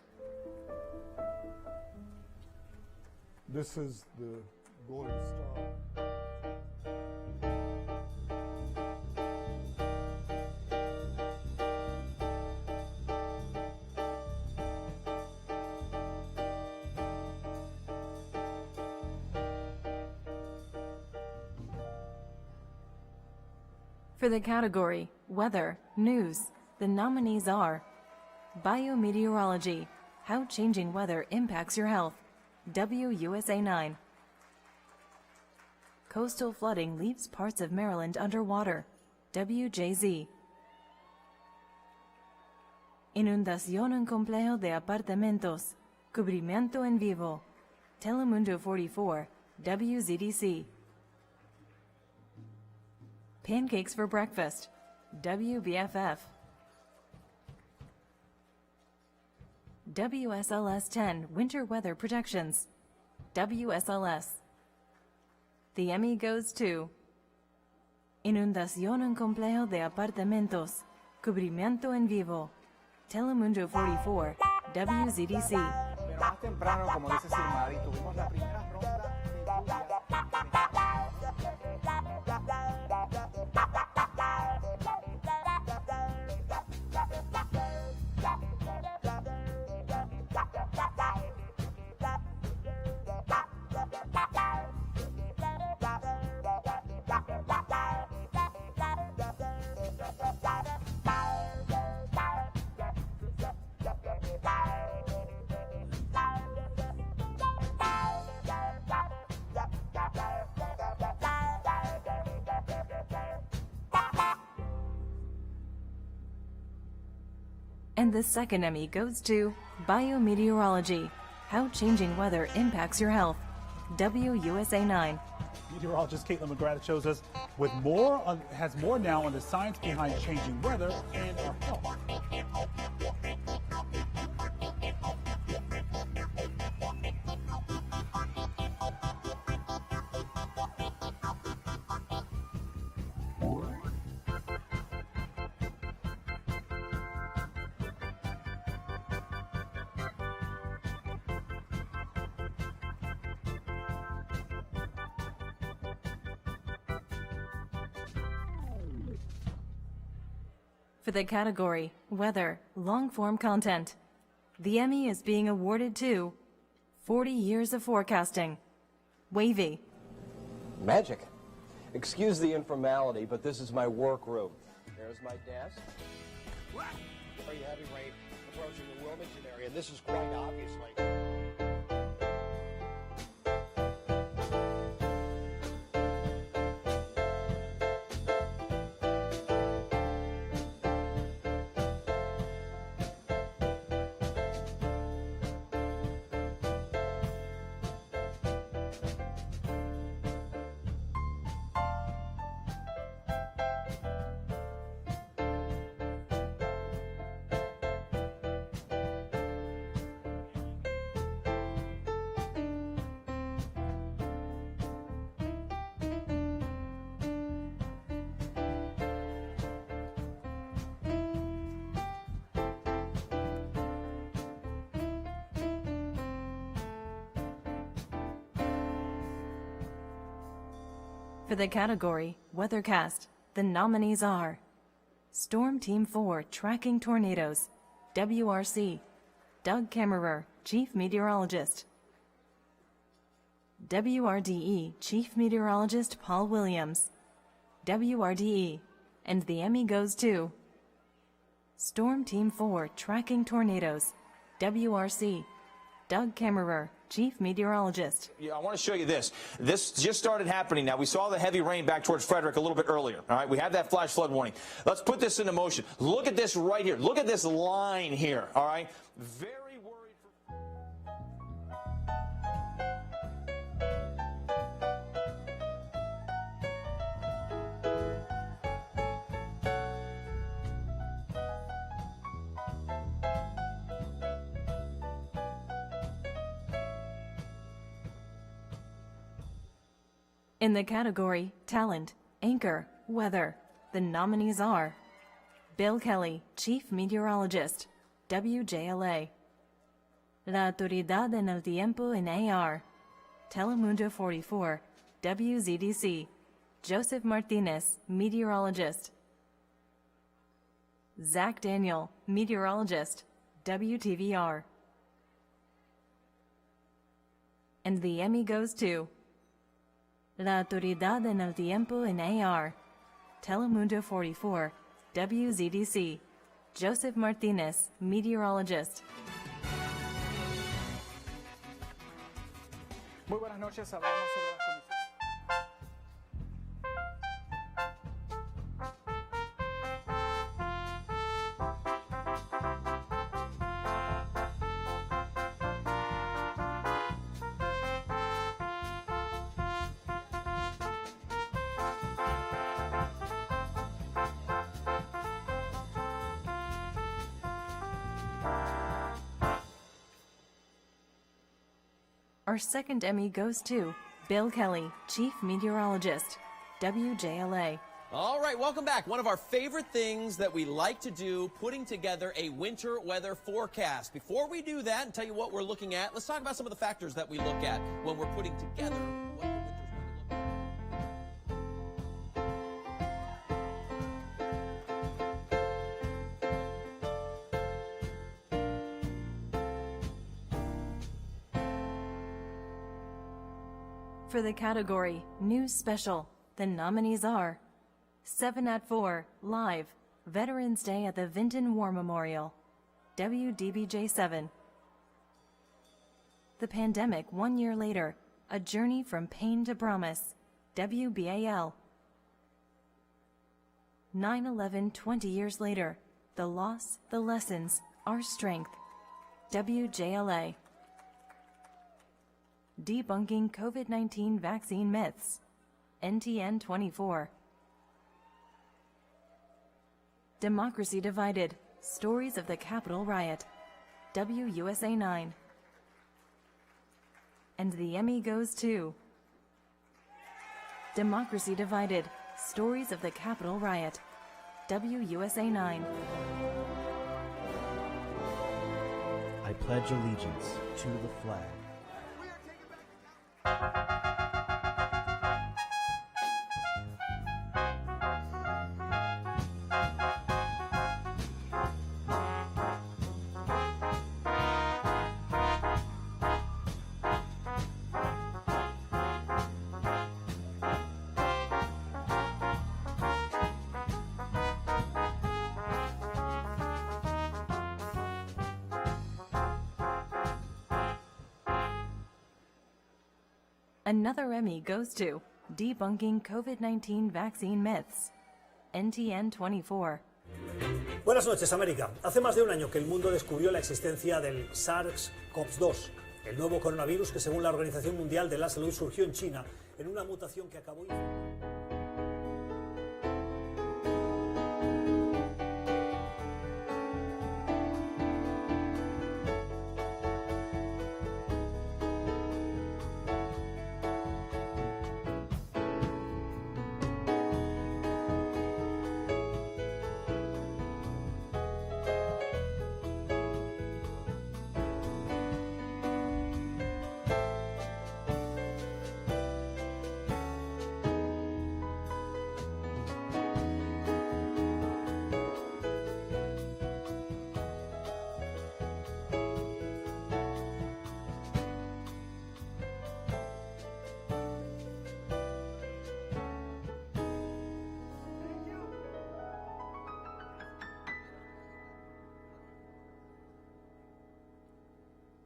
This is the Golden Star. For the category Weather, News, the nominees are Biometeorology, How Changing Weather Impacts Your Health, WUSA 9. Coastal Flooding Leaves Parts of Maryland Underwater, WJZ. Inundación en complejo de apartamentos, Cubrimiento en vivo, Telemundo 44, WZDC. Pancakes for Breakfast, WBFF. WSLS 10 Winter Weather Projections, WSLS. The Emmy goes to Inundación en complejo de apartamentos, Cubrimiento en vivo, Telemundo 44, WZDC. Pero más temprano, como dice Silmari, tuvimos la primera ronda And the second Emmy goes to Biometeorology, How Changing Weather Impacts Your Health, WUSA 9. Meteorologist Caitlin McGrath shows us has more now on the science behind changing weather and our health. For the category Weather, Long-Form Content, the Emmy is being awarded to 40 Years of Forecasting, Wavy. Magic. Excuse the informality, but this is my workroom. There's my desk. Very heavy rain approaching the Wilmington area. This is quite obviously. For the category Weathercast, the nominees are Storm Team 4 Tracking Tornadoes, WRC, Doug Kammerer, Chief Meteorologist, WRDE Chief Meteorologist Paul Williams, WRDE, and the Emmy goes to Storm Team 4 Tracking Tornadoes, WRC, Doug Kammerer, Chief Meteorologist. I want to show you this. This just started happening now. We saw the heavy rain back towards Frederick a little bit earlier. All right, we have that flash flood warning. Let's put this into motion. Look at this right here. Look at this line here. All right, very worried for... In the category Talent, Anchor, Weather, the nominees are Bill Kelly, Chief Meteorologist, WJLA, La Autoridad en el Tiempo en AR, Telemundo 44, WZDC, Joseph Martinez, Meteorologist, Zach Daniel, Meteorologist, WTVR. And the Emmy goes to La Autoridad en el Tiempo en AR, Telemundo 44, WZDC, Joseph Martinez, Meteorologist. Muy buenas noches, hablamos sobre las condiciones. Our second Emmy goes to Bill Kelly, Chief Meteorologist, WJLA. All right, welcome back. One of our favorite things that we like to do, putting together a winter weather forecast. Before we do that and tell you what we're looking at, let's talk about some of the factors that we look at when we're putting together what the winter's going to look like. For the category News Special, the nominees are 7 at 4, Live, Veterans Day at the Vinton War Memorial, WDBJ 7. The Pandemic 1 year later, A Journey from Pain to Promise, WBAL. 9/11 20 years later, The loss, the lessons, our strength. WJLA. Debunking COVID-19 vaccine myths. NTN 24. Democracy Divided. Stories of the Capitol Riot. WUSA 9. And the Emmy goes to Democracy Divided. Stories of the Capitol Riot. WUSA 9. I pledge allegiance to the flag. Another Emmy goes to Debunking COVID-19 Vaccine Myths. NTN 24. Buenas noches, América. Hace más de un año que el mundo descubrió la existencia del SARS-CoV-2, el nuevo coronavirus que, según la Organización Mundial de la Salud, surgió en China en una mutación que acabó...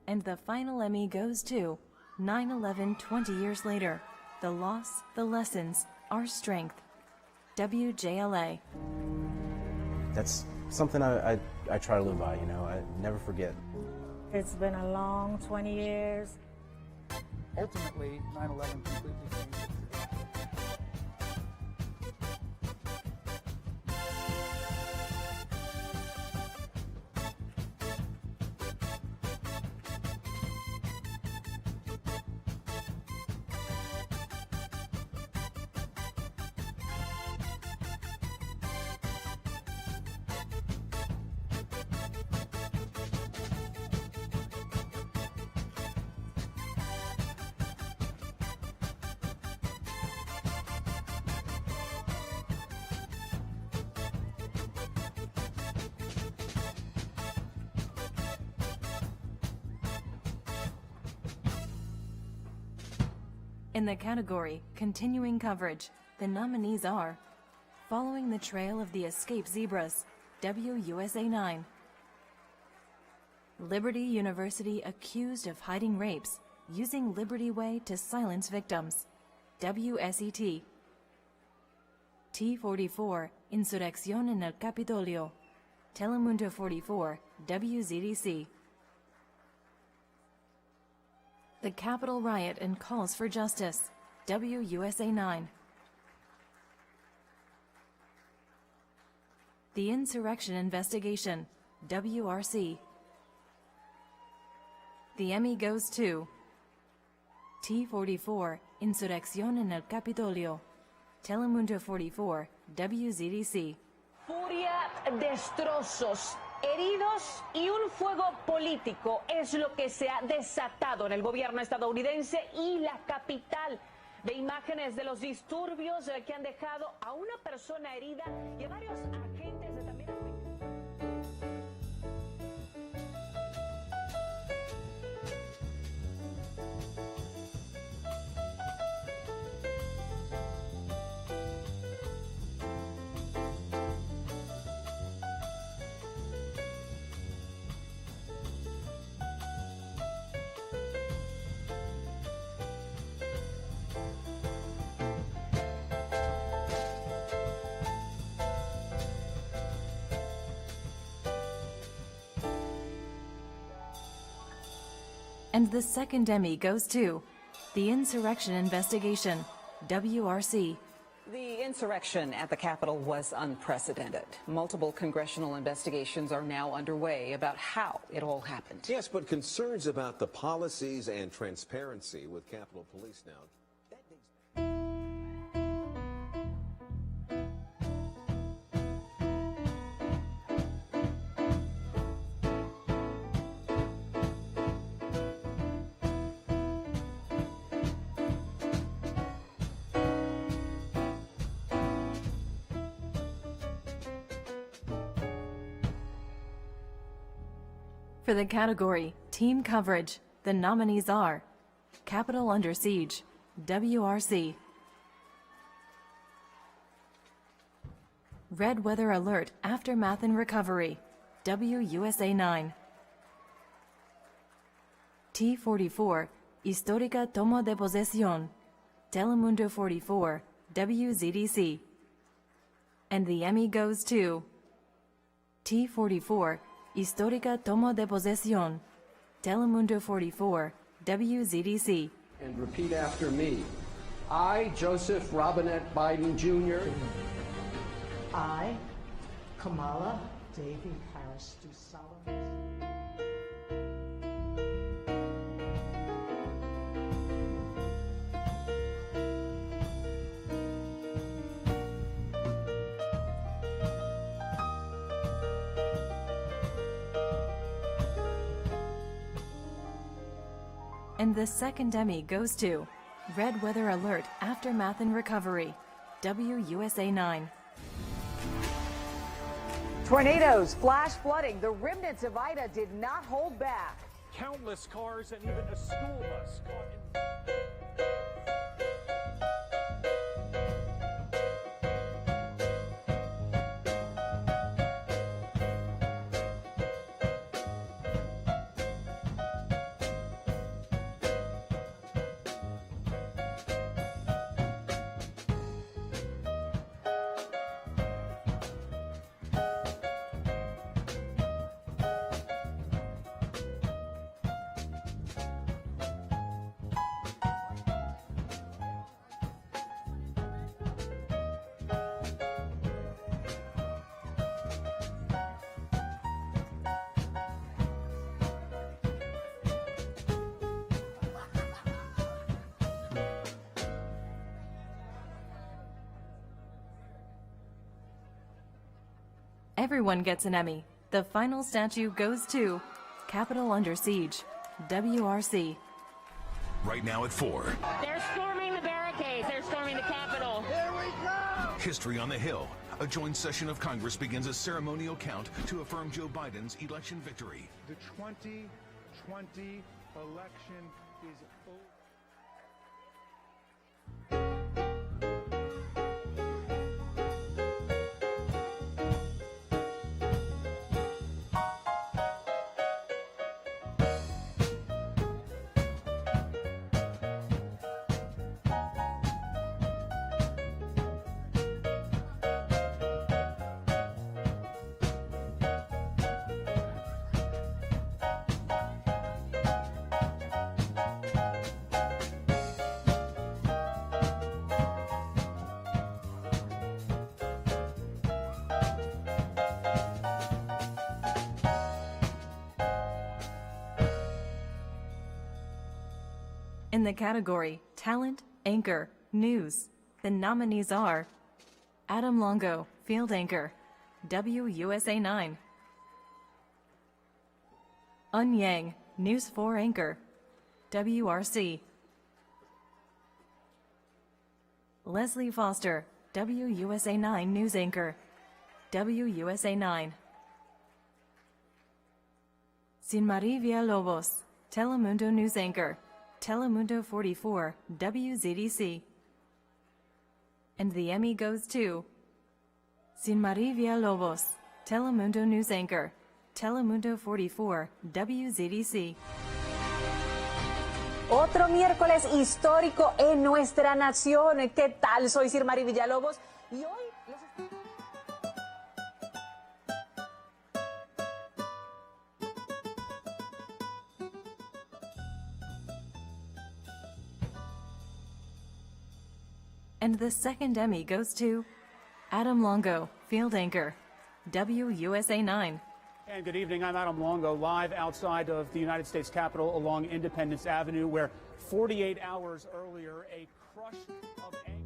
And the final Emmy goes to 9/11 20 years later. The loss, the lessons, our strength. WJLA. That's something I try to live by, you know, I never forget. It's been a long 20 years. Ultimately, 9/11 completely changed it. In the category Continuing Coverage, the nominees are Following the Trail of the Escaped Zebras, WUSA 9. Liberty University accused of hiding rapes, using Liberty Way to silence victims, WSET. T44, Insurrección en el Capitolio, Telemundo 44, WZDC. The Capitol Riot and Calls for Justice, WUSA 9. The Insurrection Investigation, WRC. The Emmy goes to T44, Insurrección en el Capitolio, Telemundo 44, WZDC. Furia, destrozos, heridos y un fuego político es lo que se ha desatado en el gobierno estadounidense y la capital. De imágenes de los disturbios que han dejado a una persona herida y a varios agentes de también... And the second Emmy goes to The Insurrection Investigation, WRC. The insurrection at the Capitol was unprecedented. Multiple congressional investigations are now underway about how it all happened. Yes, but concerns about the policies and transparency with Capitol Police now. For the category Team Coverage, the nominees are Capitol Under Siege, WRC. Red Weather Alert Aftermath and Recovery, WUSA 9. T44, Histórica Toma de Posesión, Telemundo 44, WZDC. And the Emmy goes to T44, Histórica Toma de Posesión, Telemundo 44, WZDC. And repeat after me. I, Joseph Robinette Biden Jr. I, Kamala Davy Harris, do solemnly. And the second Emmy goes to Red Weather Alert Aftermath and Recovery, WUSA 9. Tornadoes, flash flooding. The remnants of Ida did not hold back. Countless cars and even a school bus caught in... Everyone gets an Emmy. The final statue goes to Capitol Under Siege, WRC. Right now at 4. They're storming the barricades. They're storming the Capitol. Here we go! History on the Hill. A joint session of Congress begins a ceremonial count to affirm Joe Biden's election victory. The 2020 election is over. In the category Talent, Anchor, News, the nominees are Adam Longo, Field Anchor, WUSA 9. Un Yang, News 4 Anchor, WRC. Leslie Foster, WUSA 9 News Anchor, WUSA 9. Sinmarie Villalobos, Telemundo News Anchor, Telemundo 44, WZDC. And the Emmy goes to Sinmarie Villalobos, Telemundo News Anchor, Telemundo 44, WZDC. Otro miércoles histórico en nuestra nación. ¿Qué tal? Soy Sinmarie Villalobos y hoy los... And the second Emmy goes to Adam Longo, field anchor, WUSA 9. And good evening, I'm Adam Longo, live outside of the United States Capitol along Independence Avenue, where 48 hours earlier, a crush of anger.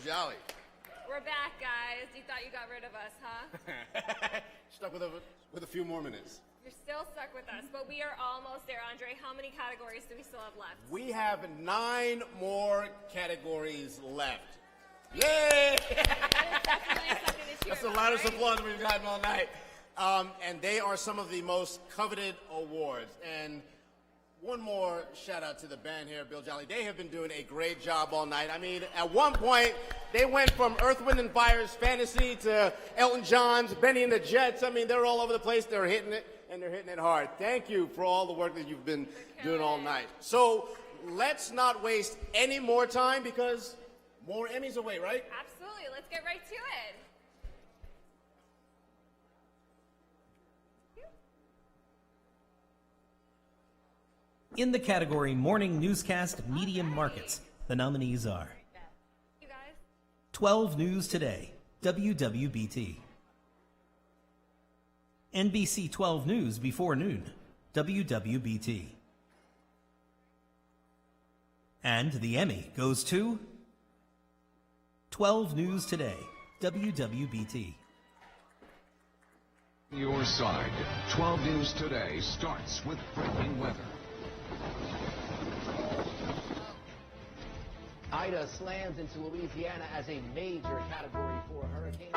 Jolly. We're back, guys. You thought you got rid of us, huh? Stuck with a few more minutes. You're still stuck with us, but we are almost there, Andre. How many categories do we still have left? We have 9 more categories left. Yay! That's the loudest applause we've gotten all night. And they are some of the most coveted awards. And one more shout out to the band here, Bill Jolly. They have been doing a great job all night. I mean, at one point, they went from Earth, Wind, and Fire's Fantasy to Elton John's Benny and the Jets. I mean, they're all over the place. They're hitting it, and they're hitting it hard. Thank you for all the work that you've been doing all night. So let's not waste any more time because more Emmys away, right? Absolutely. Let's get right to it. In the category Morning Newscast Medium Markets, the nominees are 12 News Today, WWBT. NBC 12 News Before Noon, WWBT. And the Emmy goes to 12 News Today, WWBT. Your side. 12 News Today starts with breaking weather. Ida slams into Louisiana as a major Category 4 hurricane.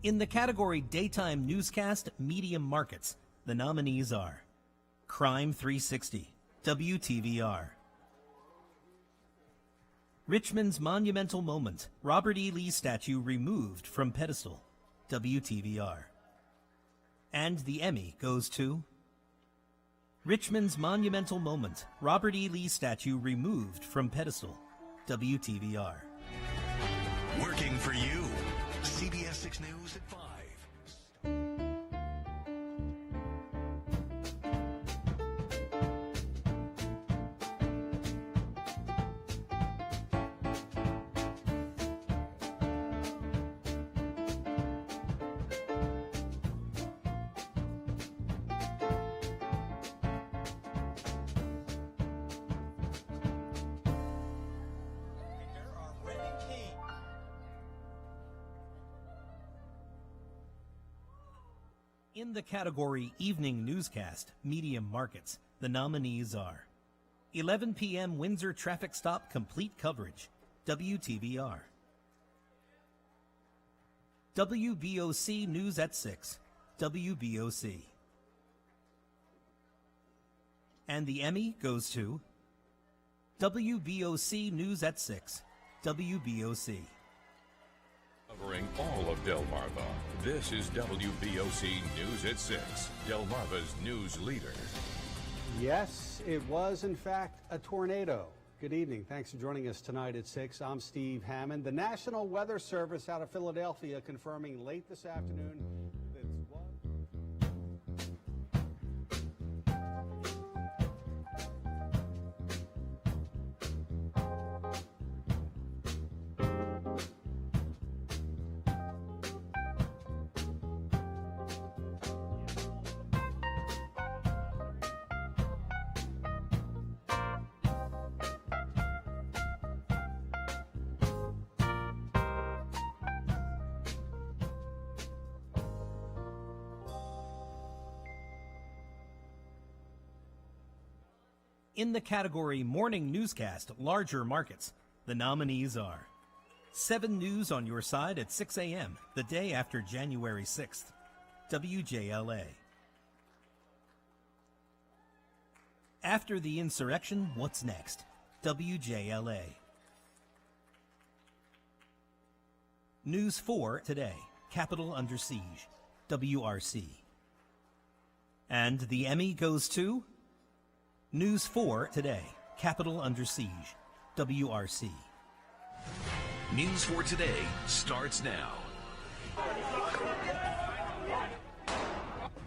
In the category Daytime Newscast Medium Markets, the nominees are Crime 360, WTVR. Richmond's Monumental Moment, Robert E. Lee statue removed from pedestal, WTVR. And the Emmy goes to Richmond's Monumental Moment, Robert E. Lee statue removed from pedestal, WTVR. Working for you. CBS 6 News at 5. In the category Evening Newscast, Medium Markets, the nominees are 11 p.m. Windsor Traffic Stop Complete Coverage, WTVR. WBOC News at 6, WBOC. And the Emmy goes to WBOC News at 6, WBOC. Covering all of Delmarva, this is WBOC News at 6, Delmarva's news leader. Yes, it was in fact a tornado. Good evening. Thanks for joining us tonight at 6. I'm Steve Hammond. The National Weather Service out of Philadelphia confirming late this afternoon that In the category Morning Newscast, Larger Markets, the nominees are 7 News on your side at 6 a.m., the day after January 6th, WJLA. After the insurrection, what's next? WJLA. News 4 today, Capitol under siege, WRC. And the Emmy goes to News 4 today, Capitol under siege, WRC. News 4 Today starts now.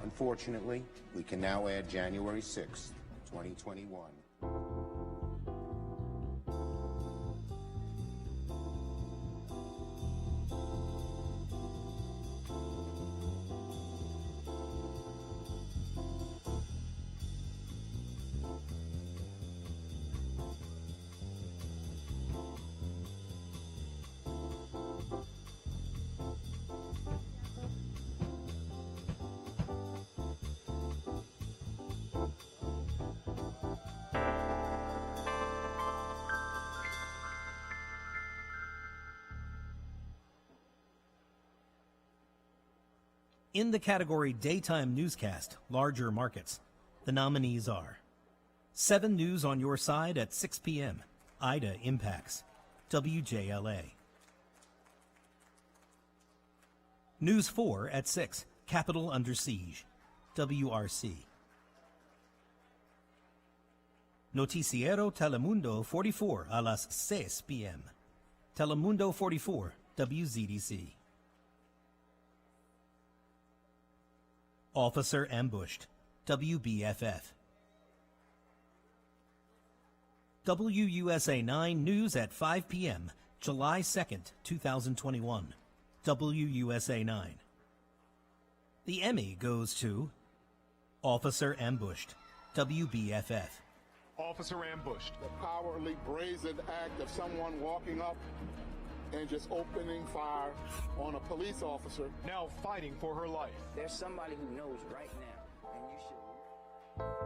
Unfortunately, we can now add January 6th, 2021. In the category Daytime Newscast, Larger Markets, the nominees are 7 News on your side at 6 p.m., Ida Impacts, WJLA. News 4 at 6, Capitol under siege, WRC. Noticiero Telemundo 44 a las 6 p.m., Telemundo 44, WZDC. Officer ambushed, WBFF. WUSA 9 News at 5 p.m., July 2nd, 2021, WUSA 9. The Emmy goes to Officer ambushed, WBFF. Officer ambushed. The cowardly, brazen act of someone walking up and just opening fire on a police officer. Now fighting for her life. There's somebody who knows right now, and you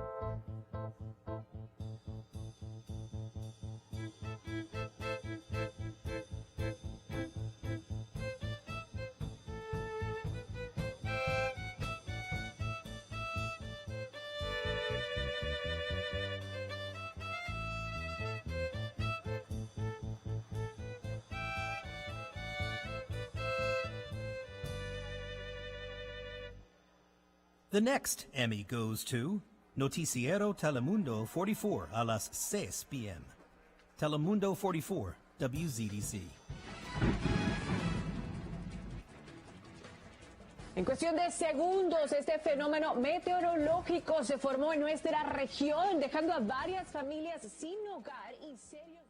The next Emmy goes to Noticiero Telemundo 44 a las 6 p.m. Telemundo 44, WZDC. En cuestión de segundos, este fenómeno meteorológico se formó en nuestra región, dejando a varias familias sin hogar y serios...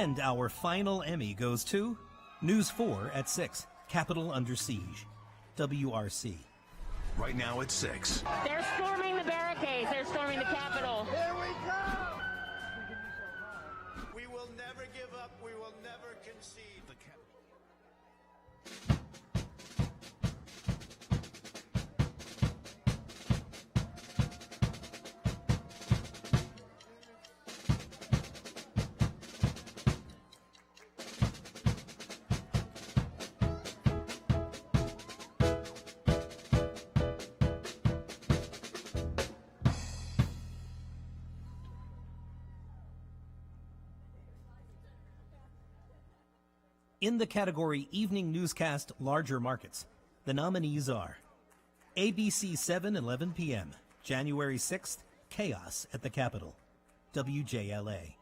And our final Emmy goes to News 4 at 6, Capitol under siege, WRC. Right now at 6. They're storming the barricades. They're storming the Capitol. Here we go! We will never give up. We will never concede. In the category Evening Newscast, Larger Markets, the nominees are ABC 7, 11 p.m., January 6th, Chaos at the Capitol, WJLA.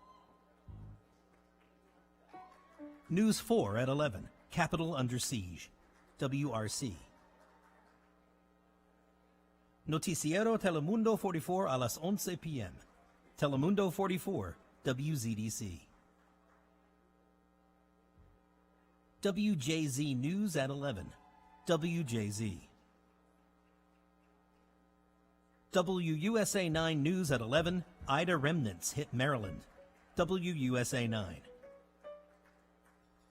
News 4 at 11, Capitol under siege, WRC. Noticiero Telemundo 44 a las 11 p.m., Telemundo 44, WZDC. WJZ News at 11, WJZ. WUSA 9 News at 11, Ida remnants hit Maryland, WUSA 9.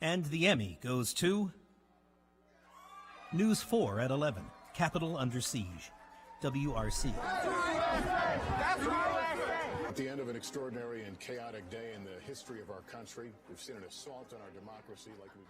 And the Emmy goes to News 4 at 11, Capitol under siege, WRC. At the end of an extraordinary and chaotic day in the history of our country, we've seen an assault on our democracy like we've...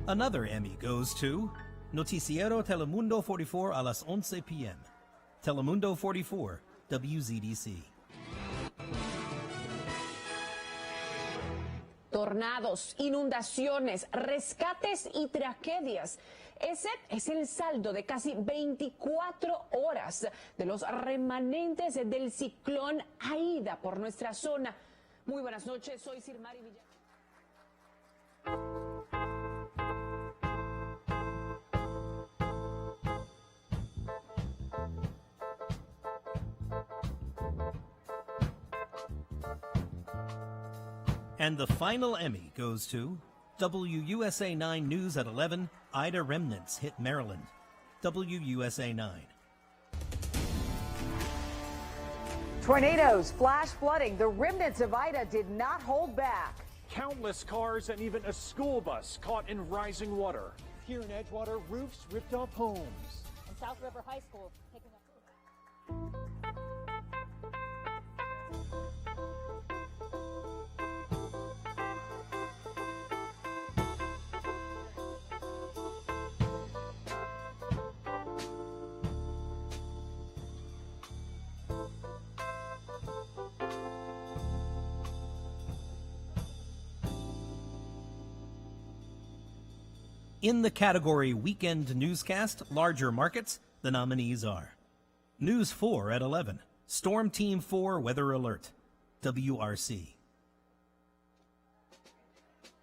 Another Emmy goes to Noticiero Telemundo 44 a las 11 p.m. Telemundo 44, WZDC. Tornados, inundaciones, rescates y tragedias. Ese es el saldo de casi 24 horas de los remanentes del ciclón Aida por nuestra zona. Muy buenas noches, soy Sirmari Villar. And the final Emmy goes to WUSA 9 News at 11, Ida remnants hit Maryland, WUSA 9. Tornadoes, flash flooding, the remnants of Ida did not hold back. Countless cars and even a school bus caught in rising water. Here in Edgewater, roofs ripped off homes. And South River High School taking up. In the category Weekend Newscast, Larger Markets, the nominees are News 4 at 11, Storm Team 4 Weather Alert, WRC.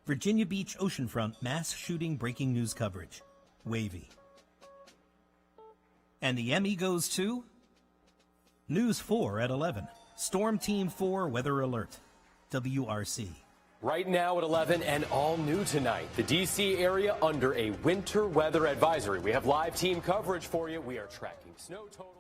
Virginia Beach Oceanfront Mass Shooting Breaking News Coverage, Wavy. And the Emmy goes to News 4 at 11, Storm Team 4 Weather Alert, WRC. Right now at 11 and all new tonight, the D.C. area under a winter weather advisory. We have live team coverage for you. We are tracking snow totals.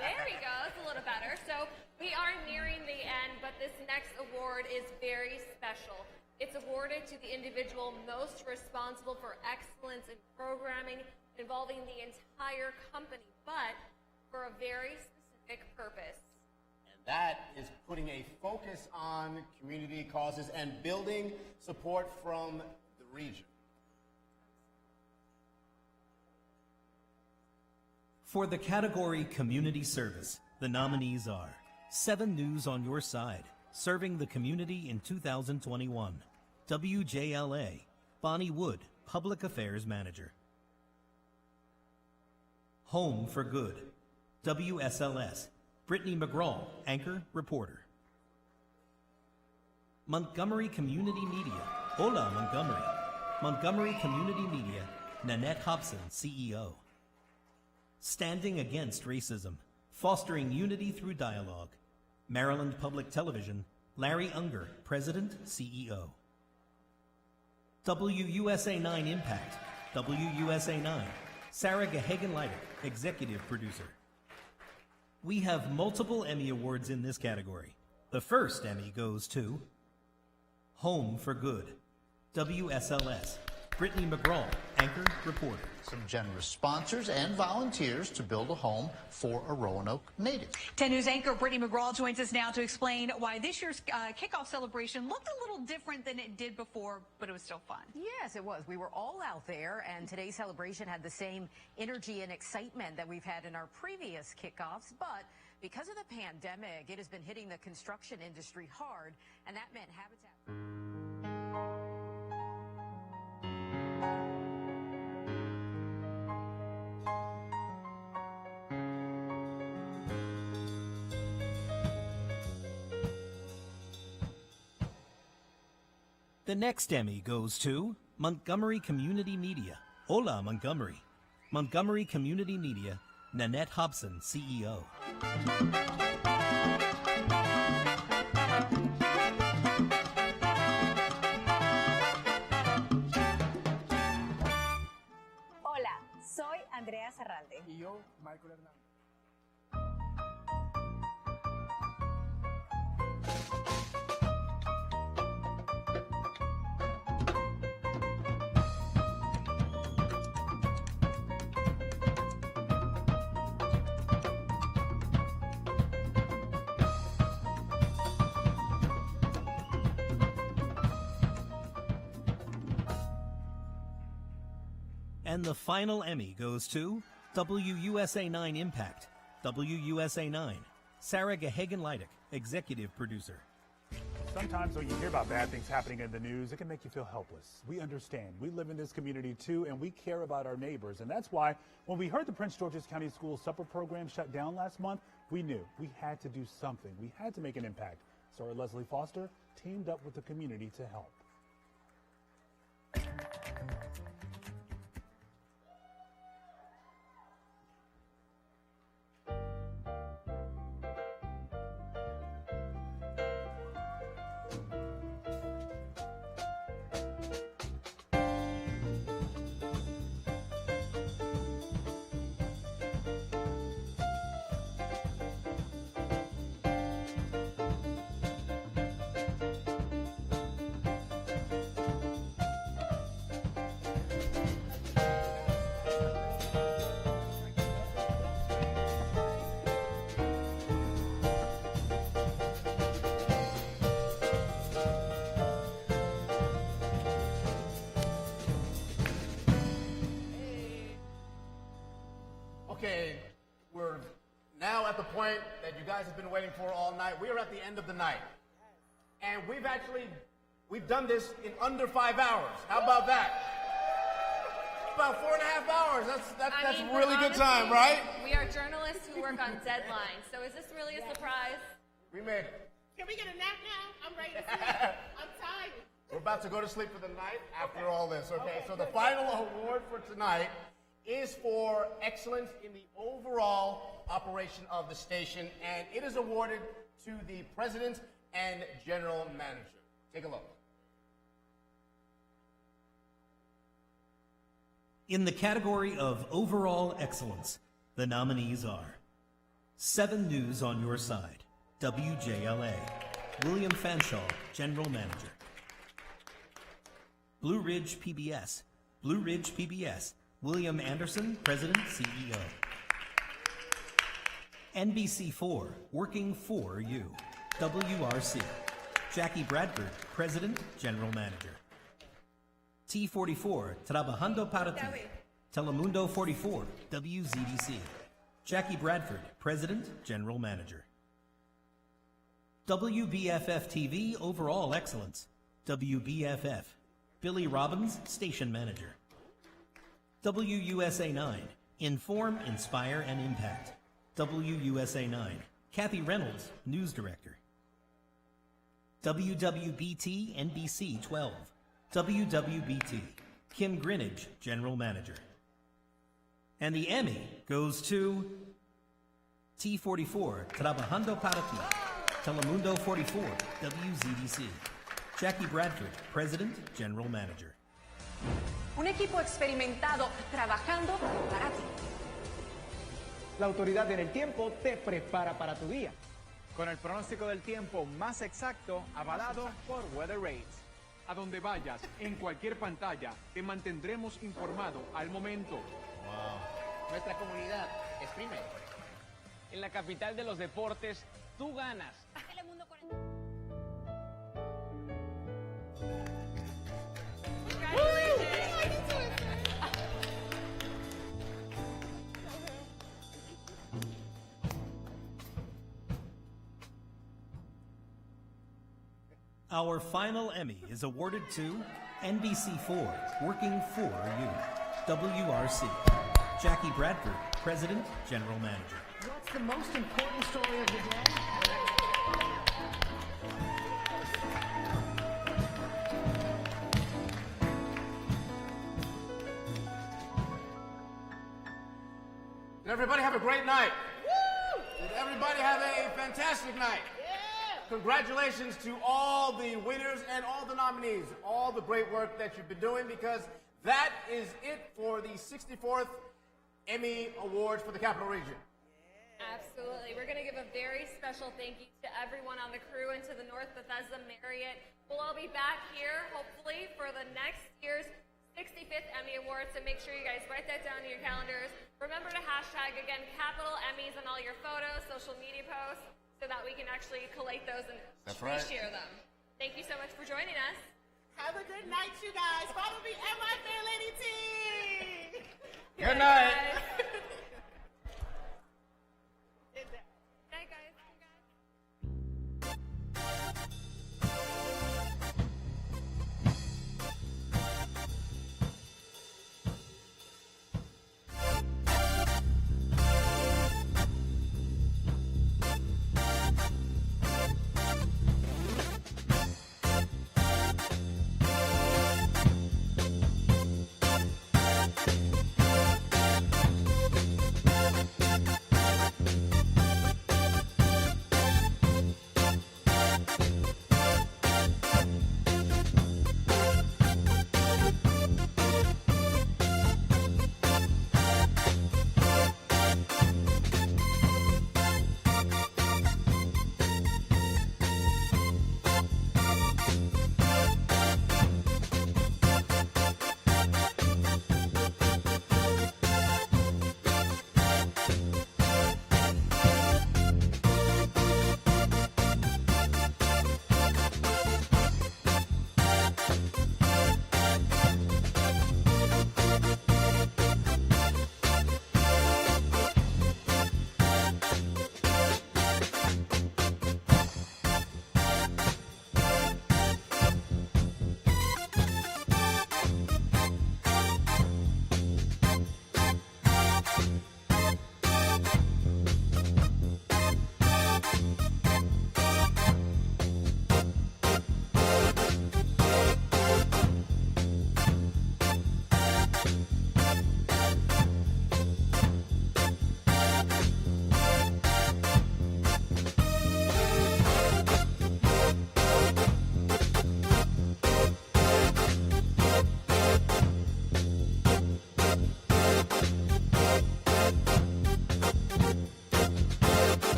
There we go. It's a little better. So we are nearing the end, but this next award is very special. It's awarded to the individual most responsible for excellence in programming involving the entire company, but for a very specific purpose. And that is putting a focus on community causes and building support from the region. For the category Community Service, the nominees are 7 News on Your Side, serving the community in 2021. WJLA, Bonnie Wood, Public Affairs Manager. Home for Good. WSLS. Brittany McGraw, anchor, reporter. Montgomery Community Media. Hola, Montgomery. Montgomery Community Media. Nanette Hobson, CEO. Standing Against Racism. Fostering Unity Through Dialogue. Maryland Public Television. Larry Unger, President, CEO. WUSA 9 Impact. WUSA 9. Sarah Gahagan-Leiter, Executive Producer. We have multiple Emmy Awards in this category. The first Emmy goes to Home for Good. WSLS. Brittany McGraw, anchor, reporter. Some generous sponsors and volunteers to build a home for a Roanoke native. 10 News anchor Brittany McGraw joins us now to explain why this year's kickoff celebration looked a little different than it did before, but it was still fun. Yes, it was. We were all out there, and today's celebration had the same energy and excitement that we've had in our previous kickoffs, but because of the pandemic, it has been hitting the construction industry hard, and that meant Habitat... The next Emmy goes to Montgomery Community Media. Hola, Montgomery. Montgomery Community Media. Nanette Hobson, CEO. Hola, soy Andrea Zarralde. Y yo, Michael Hernández. And the final Emmy goes to WUSA 9 Impact. WUSA 9. Sarah Gahagan-Leiter, Executive Producer. Sometimes when you hear about bad things happening in the news, it can make you feel helpless. We understand. We live in this community too, and we care about our neighbors. And that's why when we heard the Prince George's County School supper program shut down last month, we knew we had to do something. We had to make an impact. So our Leslie Foster teamed up with the community to help. Okay, we're now at the point that you guys have been waiting for all night. We are at the end of the night. And we've done this in under 5 hours. How about that? About 4.5 hours. That's really good time, right? We are journalists who work on deadlines. So is this really a surprise? We made it. Can we get a nap now? I'm ready to sleep. I'm tired. We're about to go to sleep for the night after all this, okay? So the final award for tonight is for excellence in the overall operation of the station, and it is awarded to the president and general manager. Take a look. In the category of overall excellence, the nominees are 7 News on Your Side, WJLA, William Fanshaw, General Manager. Blue Ridge PBS, William Anderson, President, CEO. NBC4, Working For You, WRC, Jackie Bradford, President, General Manager. T44, Trabajando Para Ti, Telemundo 44, WZDC, Jackie Bradford, President, General Manager. WBFF TV, Overall Excellence, WBFF, Billy Robbins, Station Manager. WUSA 9, Inform, Inspire, and Impact. WUSA 9. Kathy Reynolds, News Director. WWBT NBC 12. WWBT. Kim Greenidge, General Manager. And the Emmy goes to T44, Trabajando para Ti. Telemundo 44, WZDC. Jackie Bradford, President, General Manager. Un equipo experimentado trabajando para ti. La autoridad en el tiempo te prepara para tu día. Con el pronóstico del tiempo más exacto, avalado por Weather Rates. A donde vayas, en cualquier pantalla, te mantendremos informado al momento. Wow. Nuestra comunidad es primero. En la capital de los deportes, tú ganas. Our final Emmy is awarded to NBC4, Working for You. WRC. Jackie Bradford, President, General Manager. What's the most important story of the day? Did everybody have a great night? Woo! Did everybody have a fantastic night? Congratulations to all the winners and all the nominees, all the great work that you've been doing, because that is it for the 64th Emmy Awards for the Capital Region. Absolutely. We're going to give a very special thank you to everyone on the crew and to the North Bethesda Marriott. We'll all be back here, hopefully, for the next year's 65th Emmy Awards, so make sure you guys write that down in your calendars. Remember to hashtag, again, Capital Emmys on all your photos, social media posts, so that we can actually collate those and share them. Thank you so much for joining us. Have a good night, you guys. Follow me and my Fair Lady team. Good night.